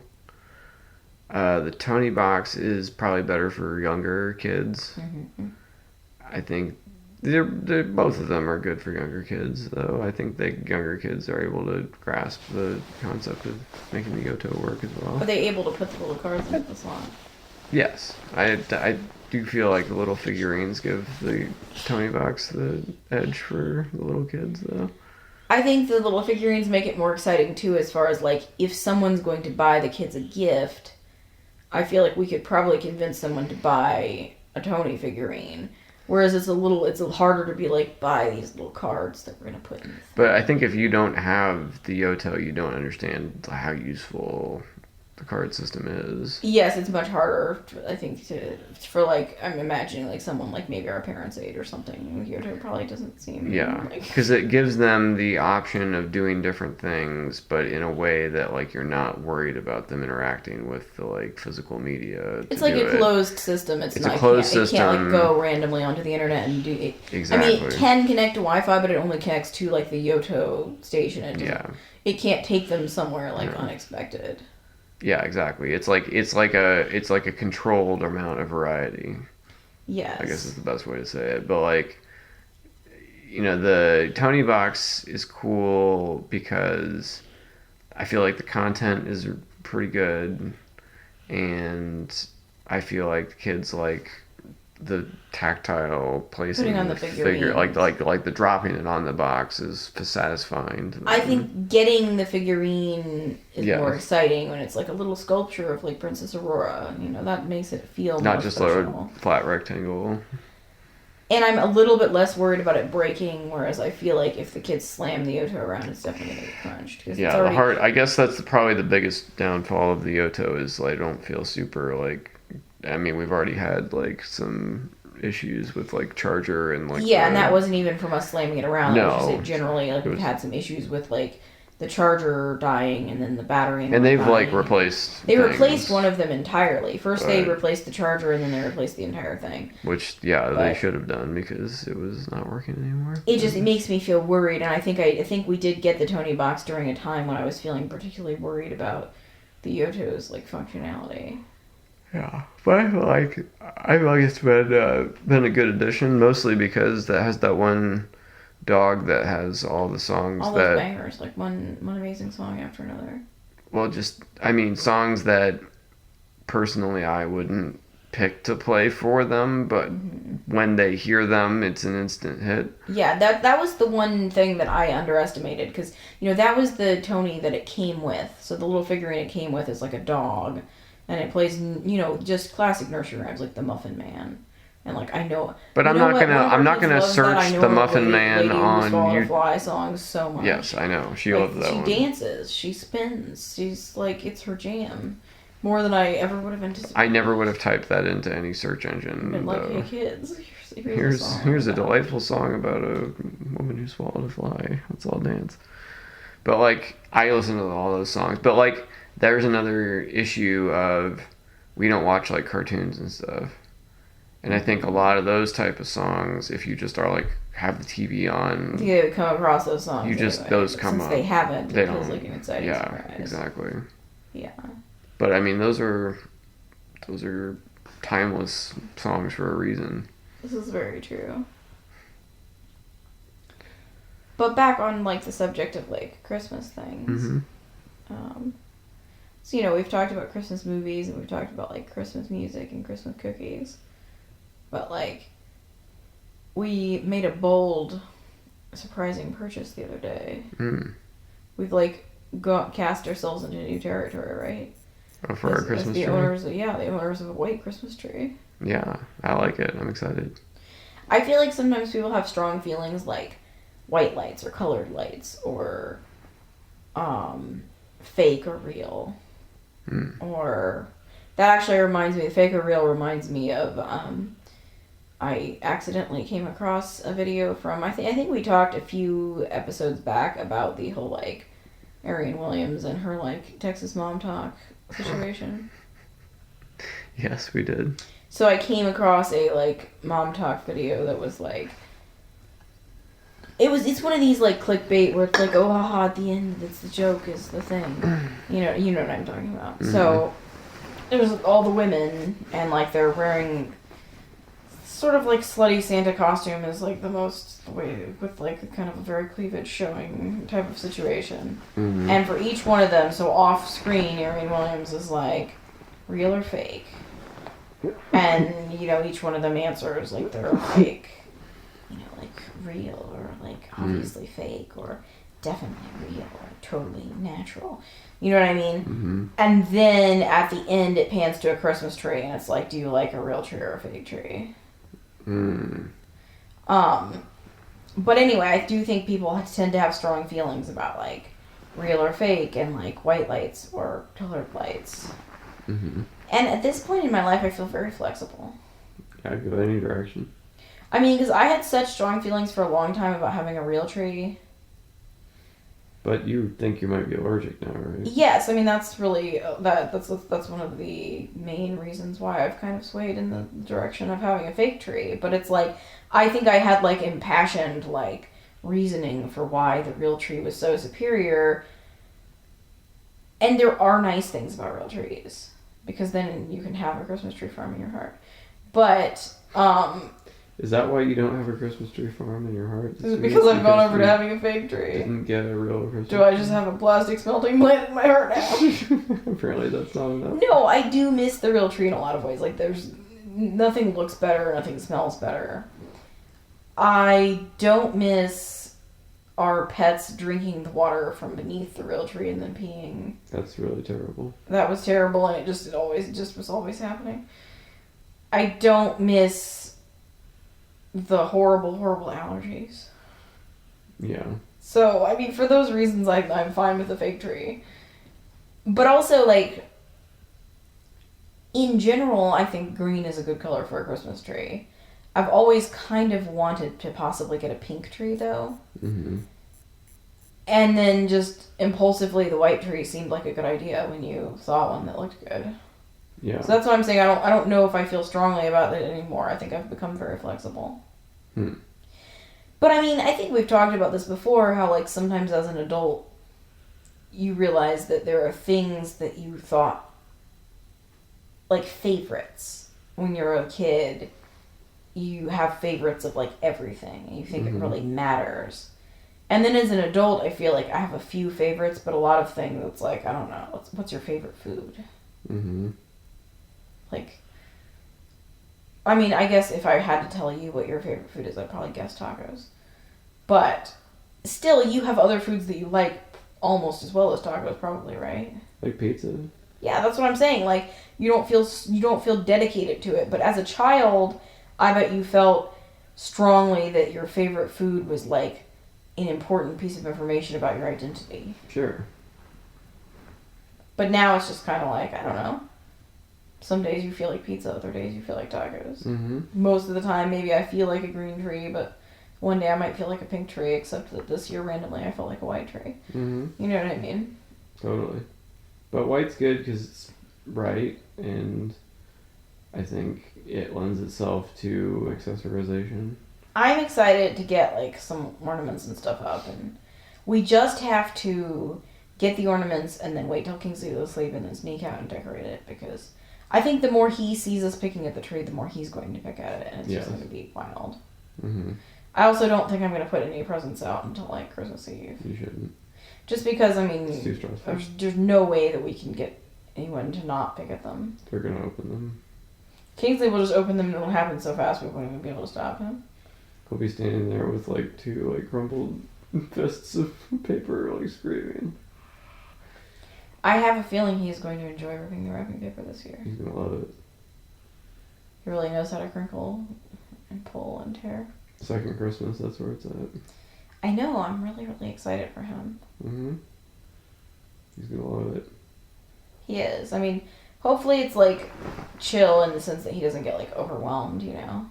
The Tony box is probably better for younger kids. Mm-hmm. I think they're both of them are good for younger kids, though. I think that younger kids are able to grasp the concept of making the Yoto work as well. Are they able to put the little cards in the slot? Yes, I do feel like the little figurines give the Tony box the edge for the little kids, though. I think the little figurines make it more exciting too, as far as like if someone's going to buy the kids a gift, I feel like we could probably convince someone to buy a Tony figurine. Whereas it's a little harder to be like, buy these little cards that we're gonna put in. But I think if you don't have the Yoto, you don't understand how useful the card system is. Yes, it's much harder, I think, for like, I'm imagining like someone like maybe our parents' age or something. Yoto probably doesn't seem because it gives them the option of doing different things, but in a way that like you're not worried about them interacting with the like physical media. It's like a closed system. It's not a closed system. It can't like go randomly onto the internet and do it. Exactly. I mean, it can connect to Wi-Fi, but it only connects to like the Yoto station. It can't take them somewhere like unexpected. Yeah, exactly. It's like a controlled amount of variety. Yes. I guess is the best way to say it. But like, the Tony box is cool because I feel like the content is pretty good, and I feel like the kids like the tactile placing putting on the figure, like the dropping it on the box is satisfying to them. I think getting the figurine is more exciting when it's like a little sculpture of like Princess Aurora. That makes it feel not more just special. a flat rectangle. And I'm a little bit less worried about it breaking, whereas I feel like if the kids slam the Yoto around, it's definitely going to get crunched. Yeah, the heart. I guess that's probably the biggest downfall of the Yoto is like, I don't feel super like. I mean, we've already had like some issues with like charger and like. Yeah, and that wasn't even from us slamming it around. No, it was just generally like we've had some issues with like the charger dying and then the battery. And they've dying. Like replaced. They replaced one of them entirely. First they replaced the charger and then they replaced the entire thing. Which they should have done because it was not working anymore. It makes me feel worried, and I think we did get the Tony box during a time when I was feeling particularly worried about the Yoto's like functionality. Yeah, but I feel like it's been a good addition, mostly because that has that one dog that has all the songs all those bangers, like one amazing song after another. Well, songs that personally I wouldn't pick to play for them, but when they hear them, it's an instant hit. Yeah, that was the one thing that I underestimated, because that was the Tony that it came with. So the little figurine it came with is like a dog. And it plays, just classic nursery rhymes like the Muffin Man, and like I know. But I'm not gonna search the Muffin Man on YouTube. Fly songs so much. Yes, I know. She loves that one. She dances. She spins. She's like it's her jam, more than I ever would have anticipated. I never would have typed that into any search engine. Been like, hey kids, here's a delightful song about a woman who swallowed a fly. Let's all dance. But like I listen to all those songs, but like. There's another issue of we don't watch like cartoons and stuff. And I think a lot of those type of songs, if you just are like have the TV on, you come across those songs. Those come up. They haven't. They it feels don't. Like an exciting surprise. Exactly. Yeah. But I mean, those are timeless songs for a reason. This is very true. But back on like the subject of like Christmas things. Mm-hmm. So, we've talked about Christmas movies and we've talked about, like, Christmas music and Christmas cookies. But, like, we made a bold, surprising purchase the other day. Mm. We've, like, cast ourselves into new territory, right? Oh, for our Christmas tree? The owners of a white Christmas tree. Yeah, I like it. I'm excited. I feel like sometimes people have strong feelings like white lights or colored lights or fake or real. Or that actually reminds me, fake or real reminds me of I accidentally came across a video from I think we talked a few episodes back about the whole like Arian Williams and her like Texas Mom Talk situation? Yes, we did. So I came across a, like, mom talk video that was, like... It's one of these, like, clickbait where it's like, oh, haha, at the end, it's the joke is the thing. You know what I'm talking about. Mm-hmm. So, there's all the women, and, like, they're wearing sort of, like, slutty Santa costume is, like, the most, with, like, kind of a very cleavage showing type of situation. Mm-hmm. And for each one of them, so off-screen, Erin Williams is, like, real or fake? And, you know, each one of them answers, like, they're, like... like real or like obviously fake or definitely real or totally natural. You know what I mean? Mm-hmm. And then at the end it pans to a Christmas tree and it's like, do you like a real tree or a fake tree? But anyway, I do think people tend to have strong feelings about like real or fake and like white lights or colored lights. Mm-hmm. And at this point in my life I feel very flexible. Yeah, go any direction. I mean, because I had such strong feelings for a long time about having a real tree. But you think you might be allergic now, right? Yes, I mean that's really that's one of the main reasons why I've kind of swayed in the direction of having a fake tree. But it's like I think I had like impassioned like reasoning for why the real tree was so superior. And there are nice things about real trees because then you can have a Christmas tree farm in your heart. But is that why you don't have a Christmas tree farm in your heart? Is it because I've gone over to having a fake tree? Didn't get a real Christmas Do I just have a plastic smelting plant in my heart now? Apparently that's not enough. No, I do miss the real tree in a lot of ways. Like, there's... Nothing looks better, nothing smells better. I don't miss our pets drinking the water from beneath the real tree and then peeing. That's really terrible. That was terrible, and it just was always happening. I don't miss... the horrible allergies. Yeah. So, I mean, for those reasons, I'm fine with the fake tree. But also, like, in general, I think green is a good color for a Christmas tree. I've always kind of wanted to possibly get a pink tree, though. Mm-hmm. And then just impulsively, the white tree seemed like a good idea when you saw one that looked good. Yeah. So that's what I'm saying. I don't know if I feel strongly about it anymore. I think I've become very flexible. But I mean, I think we've talked about this before, how like sometimes as an adult, you realize that there are things that you thought like favorites. When you're a kid, you have favorites of like everything, and you think it really matters. And then as an adult, I feel like I have a few favorites, but a lot of things it's like, I don't know, what's your favorite food? Mm-hmm. Like, I mean, I guess if I had to tell you what your favorite food is, I'd probably guess tacos. But still, you have other foods that you like almost as well as tacos, probably, right? Like pizza? Yeah, that's what I'm saying. Like, you don't feel dedicated to it. But as a child, I bet you felt strongly that your favorite food was like an important piece of information about your identity. Sure. But now it's just kind of like, I don't know. Some days you feel like pizza, other days you feel like tacos. Mm-hmm. Most of the time, maybe I feel like a green tree, but one day I might feel like a pink tree, except that this year, randomly, I felt like a white tree. Mm-hmm. You know what I mean? Totally. But white's good because it's bright, and I think it lends itself to accessorization. I'm excited to get, like, some ornaments and stuff up, and we just have to get the ornaments and then wait till Kingsley goes to sleep and then sneak out and decorate it, because I think the more he sees us picking at the tree, the more he's going to pick at it, and it's just going to be wild. Mm-hmm. I also don't think I'm going to put any presents out until, like, Christmas Eve. You shouldn't. Just because, I mean, It's too stressful. there's no way that we can get anyone to not pick at them. They're going to open them. Kingsley will just open them and it'll happen so fast we won't even be able to stop him. He'll be standing there with, like, two, like, crumpled fists of paper, like, screaming. I have a feeling he's going to enjoy ripping the wrapping paper this year. He's going to love it. He really knows how to crinkle and pull and tear. Second Christmas, that's where it's at. I know, I'm really, really excited for him. Mm-hmm. He's going to love it. He is. I mean, hopefully it's, like, chill in the sense that he doesn't get, like, overwhelmed, you know?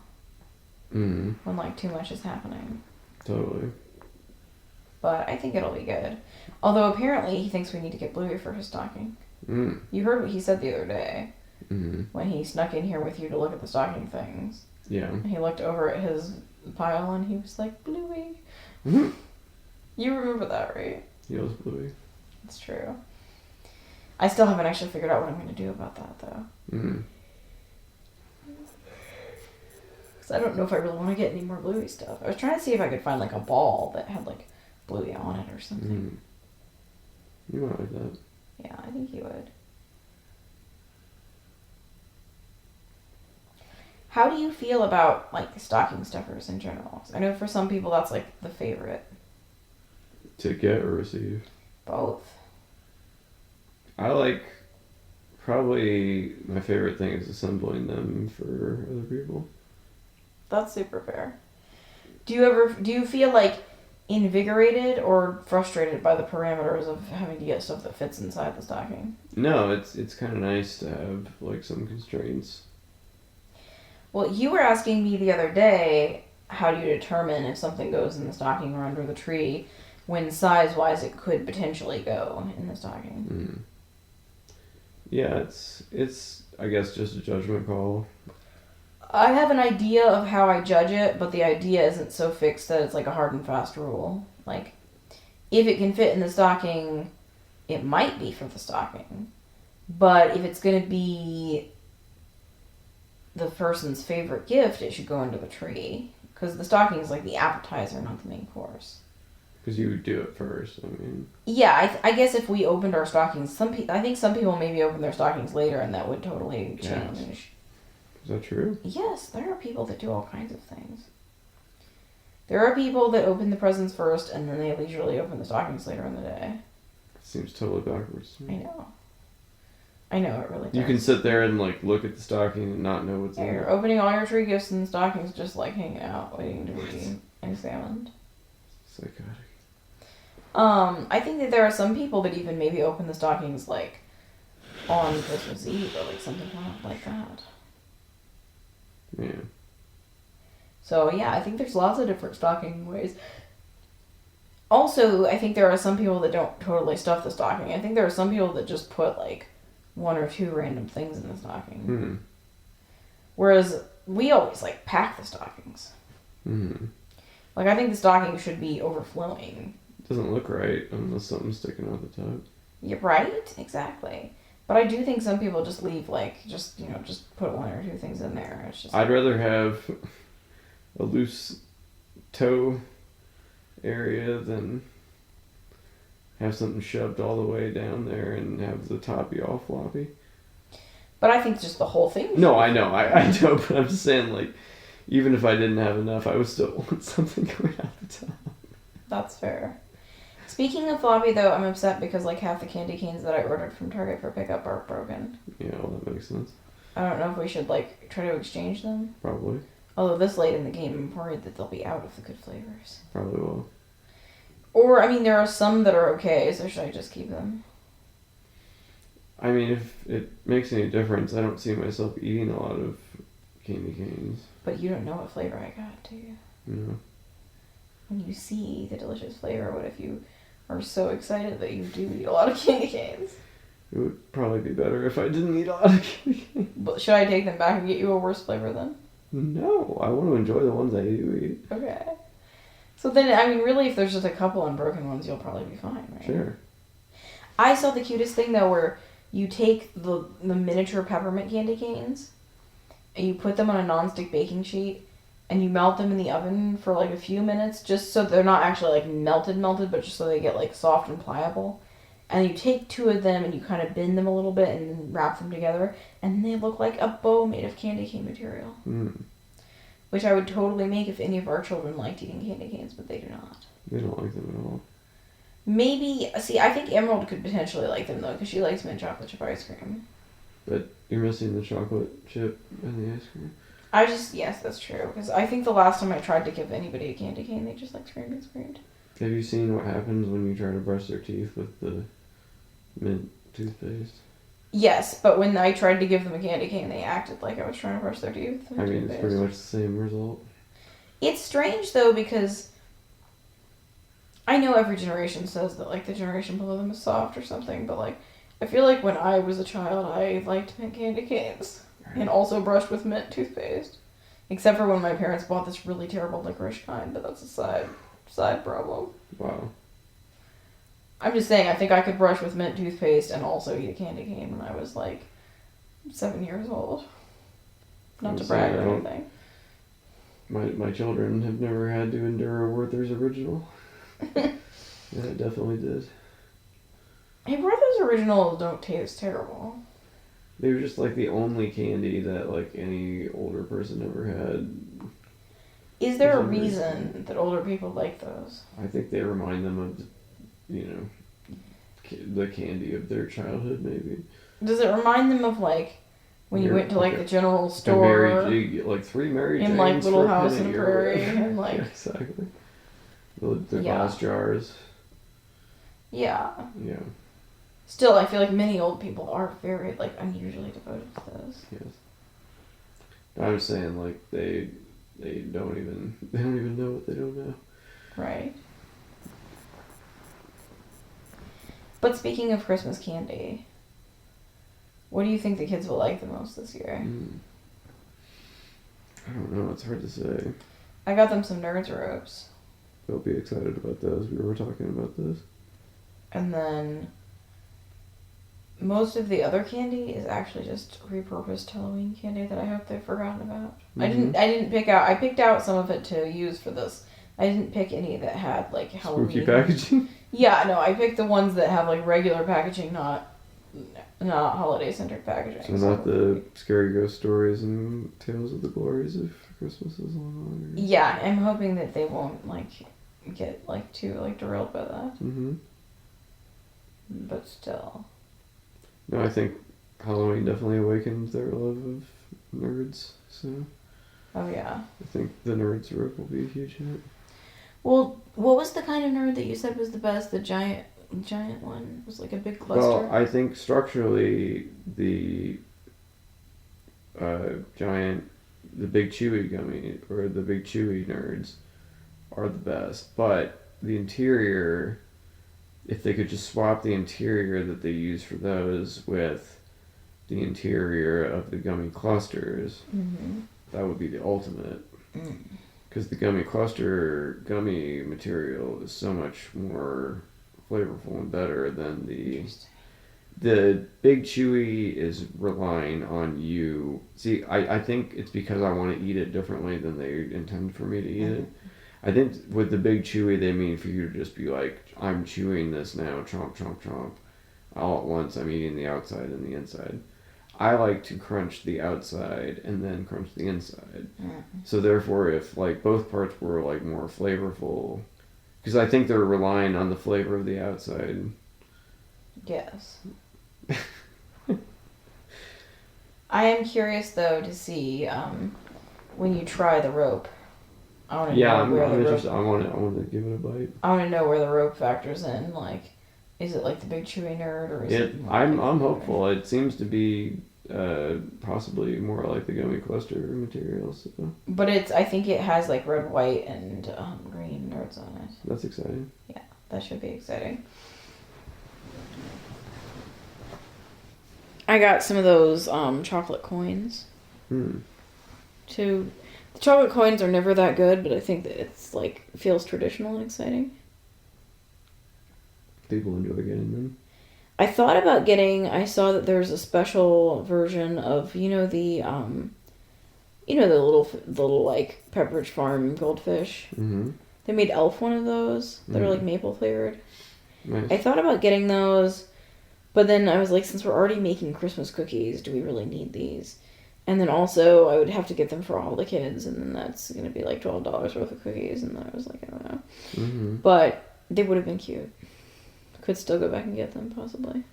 Mm-hmm. When, like, too much is happening. Totally. But I think it'll be good. Although apparently he thinks we need to get Bluey for his stocking. Mm. You heard what he said the other day Mm-hmm. when he snuck in here with you to look at the stocking things. Yeah. And he looked over at his pile and he was like, Bluey. Mm-hmm. You remember that, right? He was Bluey. It's true. I still haven't actually figured out what I'm going to do about that, though. Mm. Because I don't know if I really want to get any more Bluey stuff. I was trying to see if I could find, like, a ball that had, like, Bluey on it or something. Mm. You might like that. Yeah, I think you would. How do you feel about, like, stocking stuffers in general? I know for some people that's, like, the favorite. To get or receive? Both. I like... Probably my favorite thing is assembling them for other people. That's super fair. Do you feel, like, invigorated or frustrated by the parameters of having to get stuff that fits inside the stocking? No, it's kind of nice to have, like, some constraints. Well, you were asking me the other day, how do you determine if something goes in the stocking or under the tree, when size-wise it could potentially go in the stocking? Mm. Yeah, it's I guess just a judgment call. I have an idea of how I judge it, but the idea isn't so fixed that it's like a hard and fast rule. Like, if it can fit in the stocking, it might be for the stocking. But if it's going to be the person's favorite gift, it should go under the tree. Because the stocking is like the appetizer, not the main course. Because you would do it first, I mean. Yeah, I guess if we opened our stockings, I think some people maybe open their stockings later, and that would totally change. Yes. Is that true? Yes, there are people that do all kinds of things. There are people that open the presents first, and then they leisurely open the stockings later in the day. Seems totally backwards to me. I know, it really does. You can sit there and, like, look at the stocking and not know what's in You're it. opening all your tree gifts and the stockings just, like, hanging out, waiting to be examined. Psychotic. I think that there are some people that even maybe open the stockings, like, on Christmas Eve or, like, something like that. Yeah. So, yeah, I think there's lots of different stocking ways. Also, I think there are some people that don't totally stuff the stocking. I think there are some people that just put, like, one or two random things in the stocking. Hmm. Whereas we always, like, pack the stockings. Hmm. Like, I think the stocking should be overflowing. Doesn't look right unless something's sticking out the top. You're right? Exactly. But I do think some people just leave, like, just put one or two things in there. It's just... I'd rather have a loose toe area than have something shoved all the way down there and have the top be all floppy. But I think just the whole thing. No, I know. I know, but I'm just saying, like, even if I didn't have enough, I would still want something going out the top. That's fair. Speaking of floppy, though, I'm upset because, like, half the candy canes that I ordered from Target for pickup are broken. Yeah, well, that makes sense. I don't know if we should, like, try to exchange them. Probably. Although this late in the game, I'm worried that they'll be out of the good flavors. Probably will. Or, I mean, there are some that are okay, so should I just keep them? I mean, if it makes any difference, I don't see myself eating a lot of candy canes. But you don't know what flavor I got, do you? No. When you see the delicious flavor, what if you are so excited that you do eat a lot of candy canes? It would probably be better if I didn't eat a lot of candy canes. But should I take them back and get you a worse flavor then? No, I want to enjoy the ones I do eat. Okay. So then, I mean, really, if there's just a couple unbroken ones, you'll probably be fine, right? Sure. I saw the cutest thing, though, where you take the miniature peppermint candy canes, and you put them on a nonstick baking sheet, and you melt them in the oven for, like, a few minutes, just so they're not actually, like, melted, but just so they get, like, soft and pliable. And you take two of them, and you kind of bend them a little bit, and wrap them together, and they look like a bow made of candy cane material. Mm. Which I would totally make if any of our children liked eating candy canes, but they do not. They don't like them at all. Maybe, see, I think Emerald could potentially like them, though, because she likes mint chocolate chip ice cream. But you're missing the chocolate chip and the ice cream. Yes, that's true, because I think the last time I tried to give anybody a candy cane, they just, like, screamed and screamed. Have you seen what happens when you try to brush their teeth with the mint toothpaste? Yes, but when I tried to give them a candy cane, they acted like I was trying to brush their teeth. I mean, it's pretty much the same result. It's strange, though, because I know every generation says that, like, the generation below them is soft or something, but, like, I feel like when I was a child, I liked mint candy canes. And also brushed with mint toothpaste. Except for when my parents bought this really terrible licorice kind, but that's a side problem. Wow. I'm just saying, I think I could brush with mint toothpaste and also eat a candy cane when I was like 7 years old. Not to brag or anything. My children have never had to endure a Werther's original. Yeah, it definitely did. Hey, Werther's originals don't taste terrible. They were just like the only candy that like any older person ever had. Is there a reason that older people like those? I think they remind them of, the candy of their childhood, maybe. Does it remind them of like when you went to like the general store? You get like 3 Mary Janes in like Little for House a on the penny Prairie and like yeah, exactly. The glass jars. Yeah. Yeah. Still, I feel like many old people are very like unusually devoted to those. Yes. I was saying like they don't even know what they don't know. Right. But speaking of Christmas candy, what do you think the kids will like the most this year? I don't know. It's hard to say. I got them some Nerds ropes. They'll be excited about those. We were talking about this. And then most of the other candy is actually just repurposed Halloween candy that I hope they've forgotten about. Mm-hmm. I didn't pick out. I picked out some of it to use for this. I didn't pick any that had like Halloween. Spooky packaging? Yeah, no, I picked the ones that have like regular packaging, not holiday centered packaging. So not the scary ghost stories and tales of the glories of Christmas is on. Yeah, I'm hoping that they won't like get like too like derailed by that. Mm-hmm. But still. No, I think Halloween definitely awakened their love of nerds. So. Oh yeah. I think the Nerds rope will be a huge hit. Well, what was the kind of nerd that you said was the best? The giant one? It was like a big cluster? Well, I think structurally the big chewy gummy, or the big chewy nerds are the best. But the interior, if they could just swap the interior that they use for those with the interior of the gummy clusters, that would be the ultimate. Because the gummy cluster gummy material is so much more flavorful and better than the big chewy is relying on you. See, I think it's because I want to eat it differently than they intend for me to eat it. I think with the big chewy, they mean for you to just be like, I'm chewing this now, chomp, chomp, chomp. All at once, I'm eating the outside and the inside. I like to crunch the outside and then crunch the inside. So therefore, if like both parts were like more flavorful, because I think they're relying on the flavor of the outside. Yes. I am curious though to see when you try the rope. I want to know where the interested. I want to give it a bite. I want to know where the rope factors in. Like, is it like the big chewy nerd, or is it? I'm hopeful. It seems to be possibly more like the gummy cluster materials. So. But I think it has like red, white, and green nerds on it. That's exciting. Yeah, that should be exciting. I got some of those chocolate coins. Too. The chocolate coins are never that good, but I think that it's like feels traditional and exciting. People enjoy getting them. I thought about getting. I saw that there's a special version of the little like Pepperidge Farm goldfish. They made Elf one of those. They're like maple flavored. Nice. I thought about getting those, but then I was like, since we're already making Christmas cookies, do we really need these? And then also, I would have to get them for all the kids, and then that's going to be like $12 worth of cookies, and I was like, I don't know. But they would have been cute. Could still go back and get them, possibly.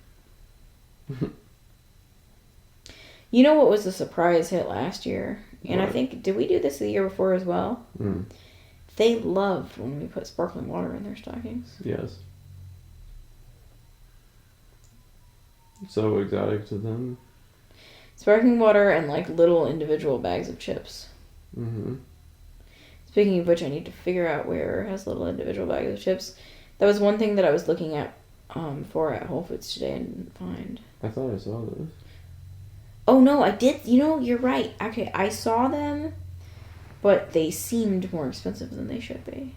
You know what was a surprise hit last year? And what? I think, did we do this the year before as well? They loved when we put sparkling water in their stockings. Yes. So exotic to them. Sparkling water and like little individual bags of chips. Speaking of which, I need to figure out where it has little individual bags of chips. That was one thing that I was looking at for at Whole Foods today and didn't find. I thought I saw those. Oh no, I did. You know, you're right. Okay, I saw them, but they seemed more expensive than they should be.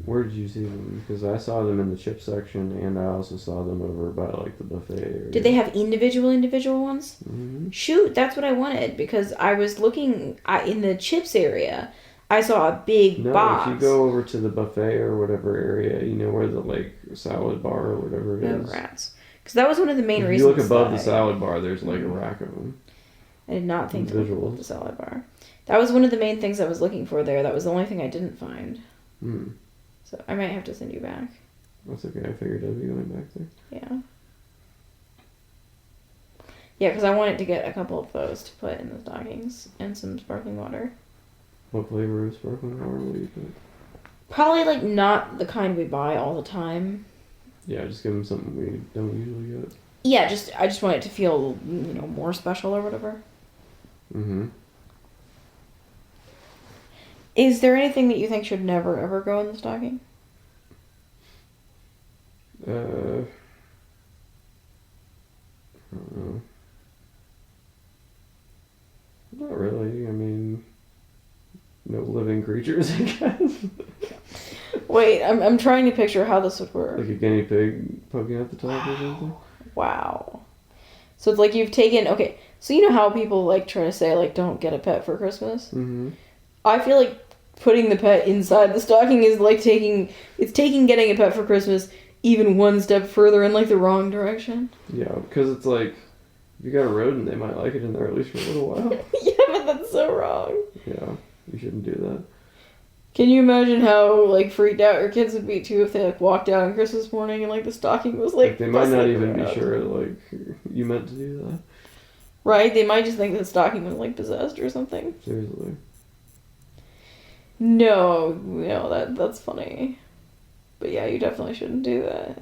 Where did you see them? Because I saw them in the chip section, and I also saw them over by like the buffet area. Did they have individual ones? Mm-hmm. Shoot, that's what I wanted because I was looking in the chips area. I saw a big box. No, if you go over to the buffet or whatever area, you know where the like salad bar or whatever it is. Oh, rats. Because that was one of the main if reasons. you look above the salad bar, there's like a rack of them. I did not think to look at the salad bar. That was one of the main things I was looking for there. That was the only thing I didn't find. Hmm. So I might have to send you back. That's okay. I figured I'd be going back there. Yeah. Yeah, because I wanted to get a couple of those to put in the stockings and some sparkling water. What flavor of sparkling water will you put? Probably like not the kind we buy all the time. Yeah, just give them something we don't usually get. Yeah, I just want it to feel, more special or whatever. Mm-hmm. Is there anything that you think should never ever go in the stocking? I don't know. Not really. I mean, no living creatures, I guess. Wait, I'm trying to picture how this would work. Like a guinea pig poking out the top or something? Wow. So it's like you've taken... Okay, so you know how people like try to say like don't get a pet for Christmas? Mm-hmm. I feel like putting the pet inside the stocking is like taking getting a pet for Christmas even one step further in like the wrong direction. Yeah, because it's like, if you got a rodent, they might like it in there at least for a little while. Yeah, but that's so wrong. Yeah, you shouldn't do that. Can you imagine how like freaked out your kids would be too if they like walked out on Christmas morning and like the stocking was like They might not bustling even be around? sure like you meant to do that. Right? They might just think the stocking was like possessed or something. Seriously. No, that's funny. But yeah, you definitely shouldn't do that.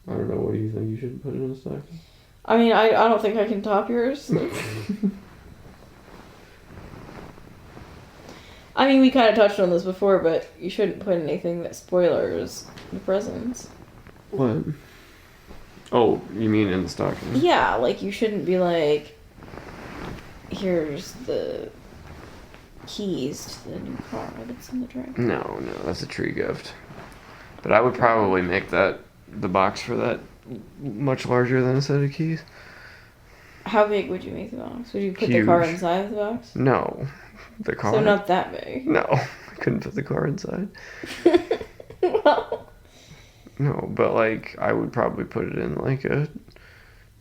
I don't know. What do you think? You shouldn't put it in a stocking? I mean, I don't think I can top yours. I mean, we kind of touched on this before, but you shouldn't put anything that spoilers the presents. What? Oh, you mean in the stocking? Yeah, like you shouldn't be like, here's the keys to the new car that's in the driveway. No, that's a tree gift. But I would probably make the box for that much larger than a set of keys. How big would you make the box? Would you put the Huge. car inside of the box? No, the car. So not that big. No, I couldn't put the car inside. Well, No, but like I would probably put it in like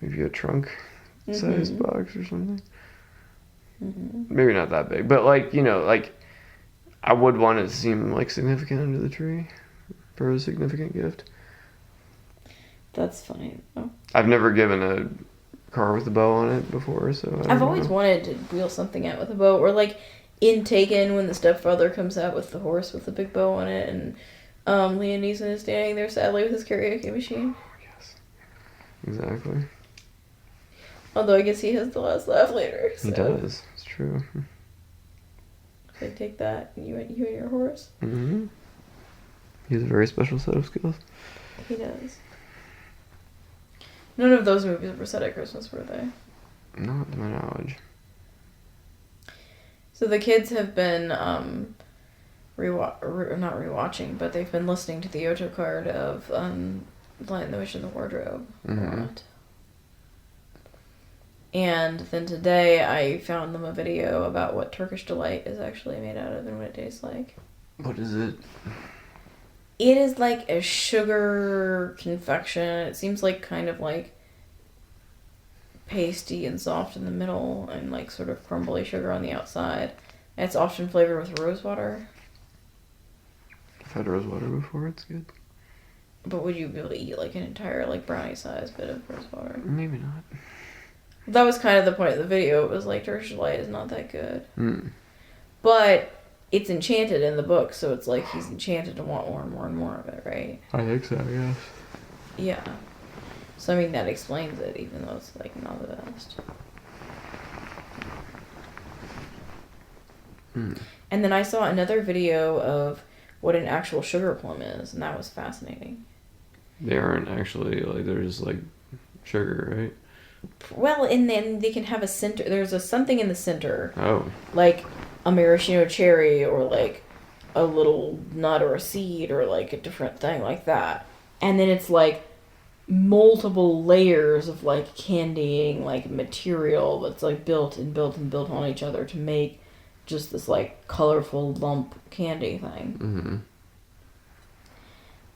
maybe a trunk size box or something. Mm-hmm. Maybe not that big, but like like I would want it to seem like significant under the tree for a significant gift. That's funny though. I've never given a car with a bow on it before, so I've always wanted to wheel something out with a bow, or like in Taken when the stepfather comes out with the horse with the big bow on it, and Liam Neeson is standing there sadly with his karaoke machine. Yes, exactly. Although I guess he has the last laugh later. So. He does. It's true. So take that, and you and your horse. Mm-hmm. He has a very special set of skills. He does. None of those movies were set at Christmas, were they? Not to my knowledge. So the kids have been not rewatching, but they've been listening to the Yoto card of Lion the Witch in the Wardrobe a lot. And then today I found them a video about what Turkish Delight is actually made out of and what it tastes like. What is it? It is like a sugar confection. It seems like kind of like pasty and soft in the middle and like sort of crumbly sugar on the outside. And it's often flavored with rose water. I've had rose water before. It's good. But would you be able to eat like an entire like brownie-sized bit of rose water? Maybe not. That was kind of the point of the video. It was like Turkish Delight is not that good. Mm. But it's enchanted in the book, so it's like he's enchanted to want more and more and more of it, right? I think so, yes. Yeah. So, I mean, that explains it, even though it's, like, not the best. Mm. And then I saw another video of what an actual sugar plum is, and that was fascinating. They aren't actually, like, they're just, like, sugar, right? Well, and then they can have a center. There's something in the center. Oh. Like a maraschino cherry, or like a little nut or a seed, or like a different thing like that. And then it's like multiple layers of like candying like material that's like built and built and built on each other to make just this like colorful lump candy thing. Mm-hmm.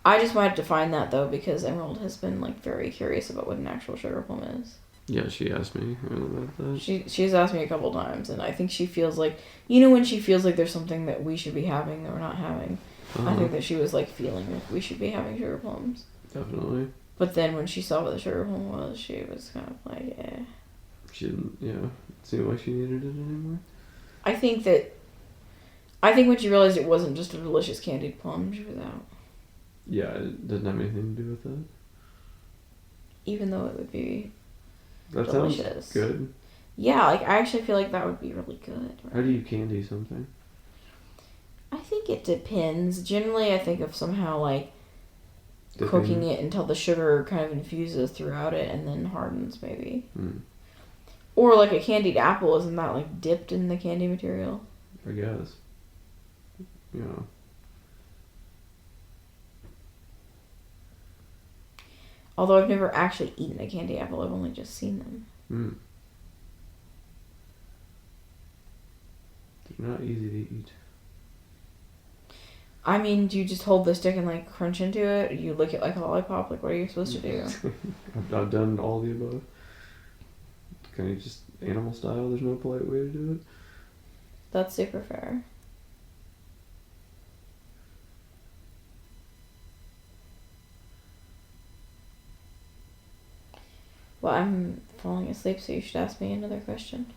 I just wanted to find that though because Emerald has been like very curious about what an actual sugar plum is. Yeah, she asked me about that. She's asked me a couple times, and I think she feels like, you know, when she feels like there's something that we should be having that we're not having. I think that she was like feeling like we should be having sugar plums. Definitely. But then when she saw what the sugar plum was, she was kind of like, eh. She didn't, seem like she needed it anymore. I think when she realized it wasn't just a delicious candied plum, she was out. Yeah, it doesn't have anything to do with that. Even though it would be that delicious. Sounds good. Yeah, like I actually feel like that would be really good. Right? How do you candy something? I think it depends. Generally, I think of somehow like cooking it until the sugar kind of infuses throughout it and then hardens, maybe. Or like a candied apple, isn't that like dipped in the candy material? I guess. Although I've never actually eaten a candy apple, I've only just seen them. They're not easy to eat. I mean, do you just hold the stick and like crunch into it? Or you lick it like a lollipop? Like, what are you supposed to do? I've done all the above. Kind of just animal style. There's no polite way to do it. That's super fair. Well, I'm falling asleep, so you should ask me another question.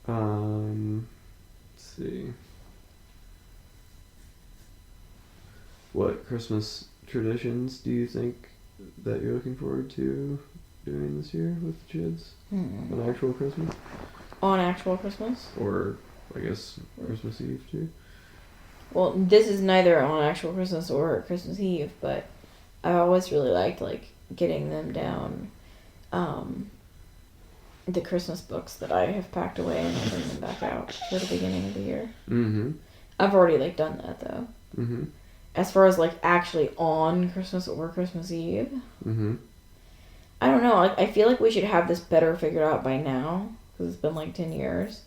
Let's see. What Christmas traditions do you think that you're looking forward to doing this year with the kids? On actual Christmas? On actual Christmas? Or, I guess, Christmas Eve, too? Well, this is neither on actual Christmas or Christmas Eve, but I always really liked, like, getting them down the Christmas books that I have packed away and bring them back out for the beginning of the year. Mm-hmm. I've already, like, done that, though. Mm-hmm. As far as, like, actually on Christmas or Christmas Eve, mm-hmm. I don't know. I feel like we should have this better figured out by now, because it's been, like, 10 years.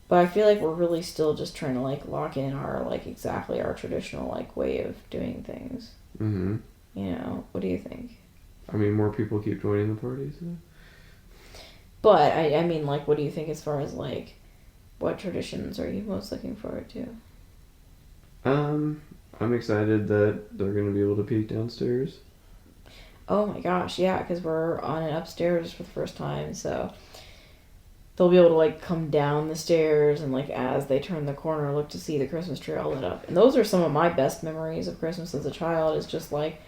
But I feel like we're really still just trying to, like, lock in our, like, exactly our traditional, like, way of doing things. Mm-hmm. You know, what do you think? I mean, more people keep joining the parties, though. But, I mean, like, what do you think as far as, like, what traditions are you most looking forward to? I'm excited that they're going to be able to peek downstairs. Oh my gosh, yeah, because we're on it upstairs for the first time, so they'll be able to, like, come down the stairs and, like, as they turn the corner, look to see the Christmas tree all lit up. And those are some of my best memories of Christmas as a child, is just, like,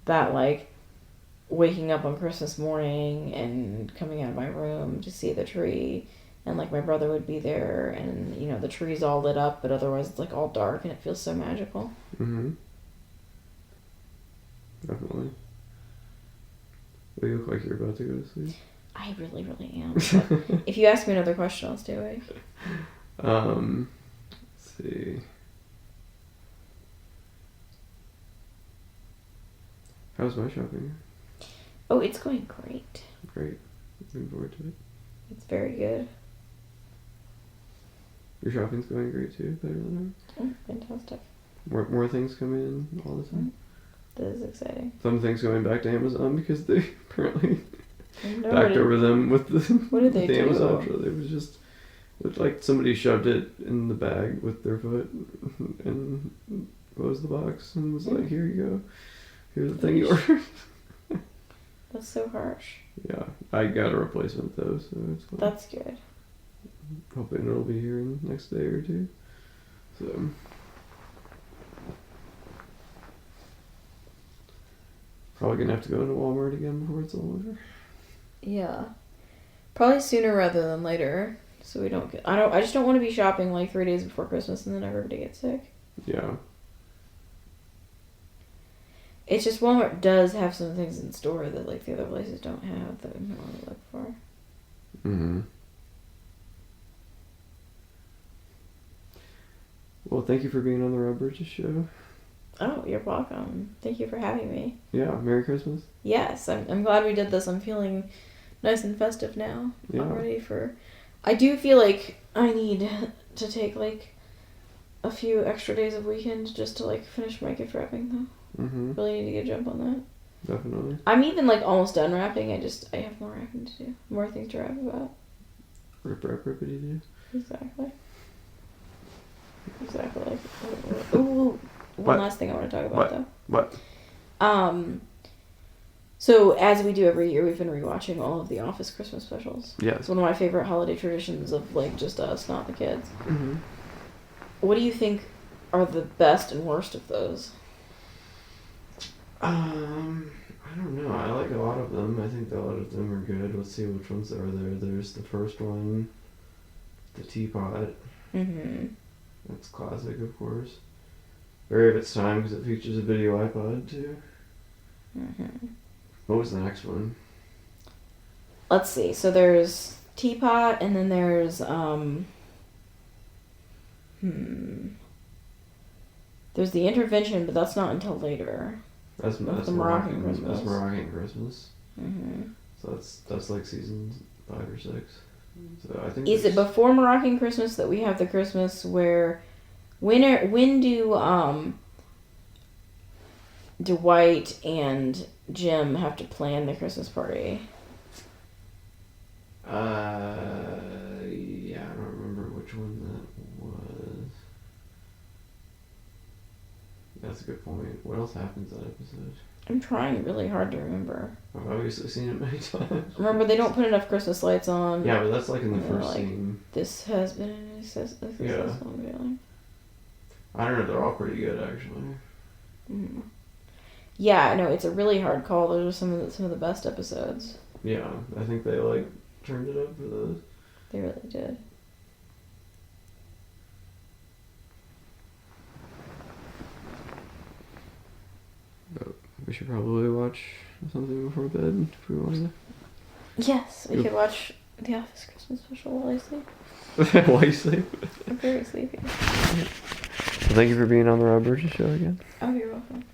that, like, waking up on Christmas morning and coming out of my room to see the tree, and, like, my brother would be there, and, you know, the tree's all lit up, but otherwise it's, like, all dark, and it feels so magical. Mm-hmm. Definitely. Well, you look like you're about to go to sleep. I really, really am. But if you ask me another question, I'll stay awake. Let's see. How's my shopping? Oh, it's going great. Great. Looking forward to it. It's very good. Your shopping's going great too, better than Oh, fantastic. ever. More things come in all the time. This is exciting. Some things going back to Amazon because they apparently backed over them with the, what did they the do? Amazon. It was just looked like somebody shoved it in the bag with their foot and closed the box and was like, "Here you go. Here's the thing you ordered." That's so harsh. Yeah, I got a replacement though, so it's fine. That's good. Hoping it'll be here in the next day or two. So. Probably gonna have to go into Walmart again before it's all over. Yeah. Probably sooner rather than later, so we don't get. I just don't want to be shopping like 3 days before Christmas and then everybody gets sick. Yeah. It's just Walmart does have some things in store that like the other places don't have that we want to look for. Mm-hmm. Well, thank you for being on the Rob Burgess Show. Oh, you're welcome. Thank you for having me. Yeah, Merry Christmas. Yes, I'm glad we did this. I'm feeling nice and festive now. Yeah. I'm ready for... I do feel like I need to take, like, a few extra days of weekend just to, like, finish my gift wrapping, though. Mm-hmm. Really need to get a jump on that. Definitely. I'm even, like, almost done wrapping. I have more wrapping to do. More things to wrap about. Rippity do. Exactly. Ooh, one last thing I want to talk about, though. What? So, as we do every year, we've been rewatching all of the Office Christmas specials. Yes. It's one of my favorite holiday traditions of, like, just us, not the kids. Mm-hmm. What do you think are the best and worst of those? I don't know. I like a lot of them. I think a lot of them are good. Let's see which ones are there. There's the first one, the teapot. Mm-hmm. That's classic, of course. Very of its time because it features a video iPod too. Mm-hmm. What was the next one? Let's see. So there's teapot, and then there's there's the intervention, but that's not until later. That's the Moroccan Christmas. That's Moroccan Christmas. Mm-hmm. So that's like season 5 or 6. So I think. Is it before Moroccan Christmas that we have the Christmas where when do Dwight and Jim have to plan the Christmas party? Yeah, I don't remember which one that was. That's a good point. What else happens that episode? I'm trying really hard to remember. I've obviously seen it many times. Remember, they don't put enough Christmas lights on. Yeah, but that's like in the first like, scene. This has been a successful unveiling. I don't know, they're all pretty good actually. Mm. Yeah, no, it's a really hard call. Those are some of the best episodes. Yeah, I think they like turned it up for those. They really did. But we should probably watch something before bed if we want to. Yes, we could watch The Office Christmas special while I sleep. While you sleep? I'm very sleepy. Well, thank you for being on the Rob Burgess Show again. Oh, you're welcome.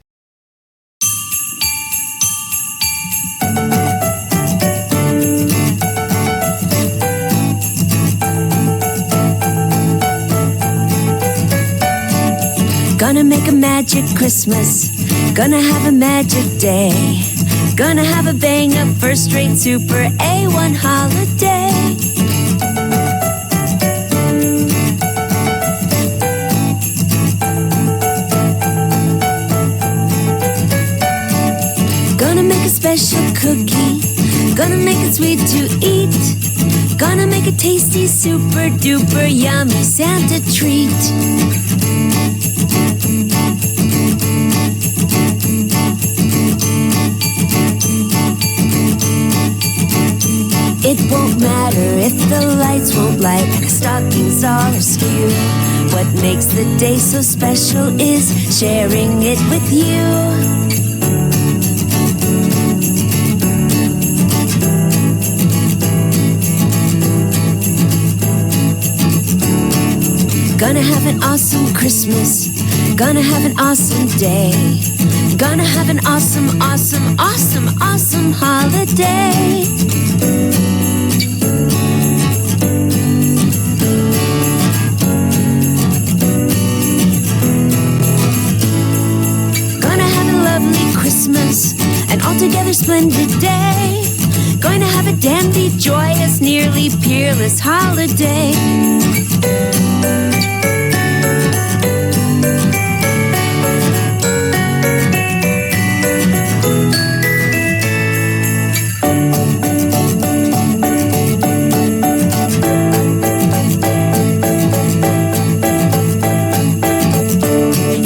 Gonna make a magic Christmas. Gonna have a magic day. Gonna have a bang up first rate super A1 holiday. Gonna make a special cookie. Gonna make it sweet to eat. Gonna make a tasty super duper yummy Santa treat. It won't matter if the lights won't light and the stockings are askew. What makes the day so special is sharing it with you. Gonna have an awesome Christmas. Gonna have an awesome day. Gonna have an awesome, awesome, awesome, awesome holiday. Gonna have a lovely Christmas, an altogether splendid day. Going to have a dandy, joyous, nearly peerless holiday.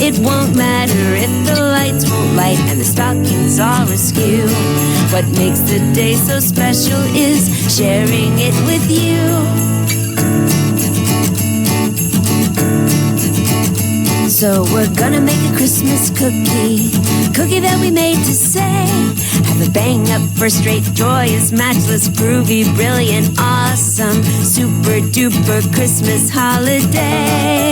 It won't matter if the lights won't light and the stockings are askew. What makes the day so special is sharing it with you. So we're gonna make a Christmas cookie that we made to say, have a bang up, first rate, joyous, matchless, groovy, brilliant, awesome, super duper Christmas holiday.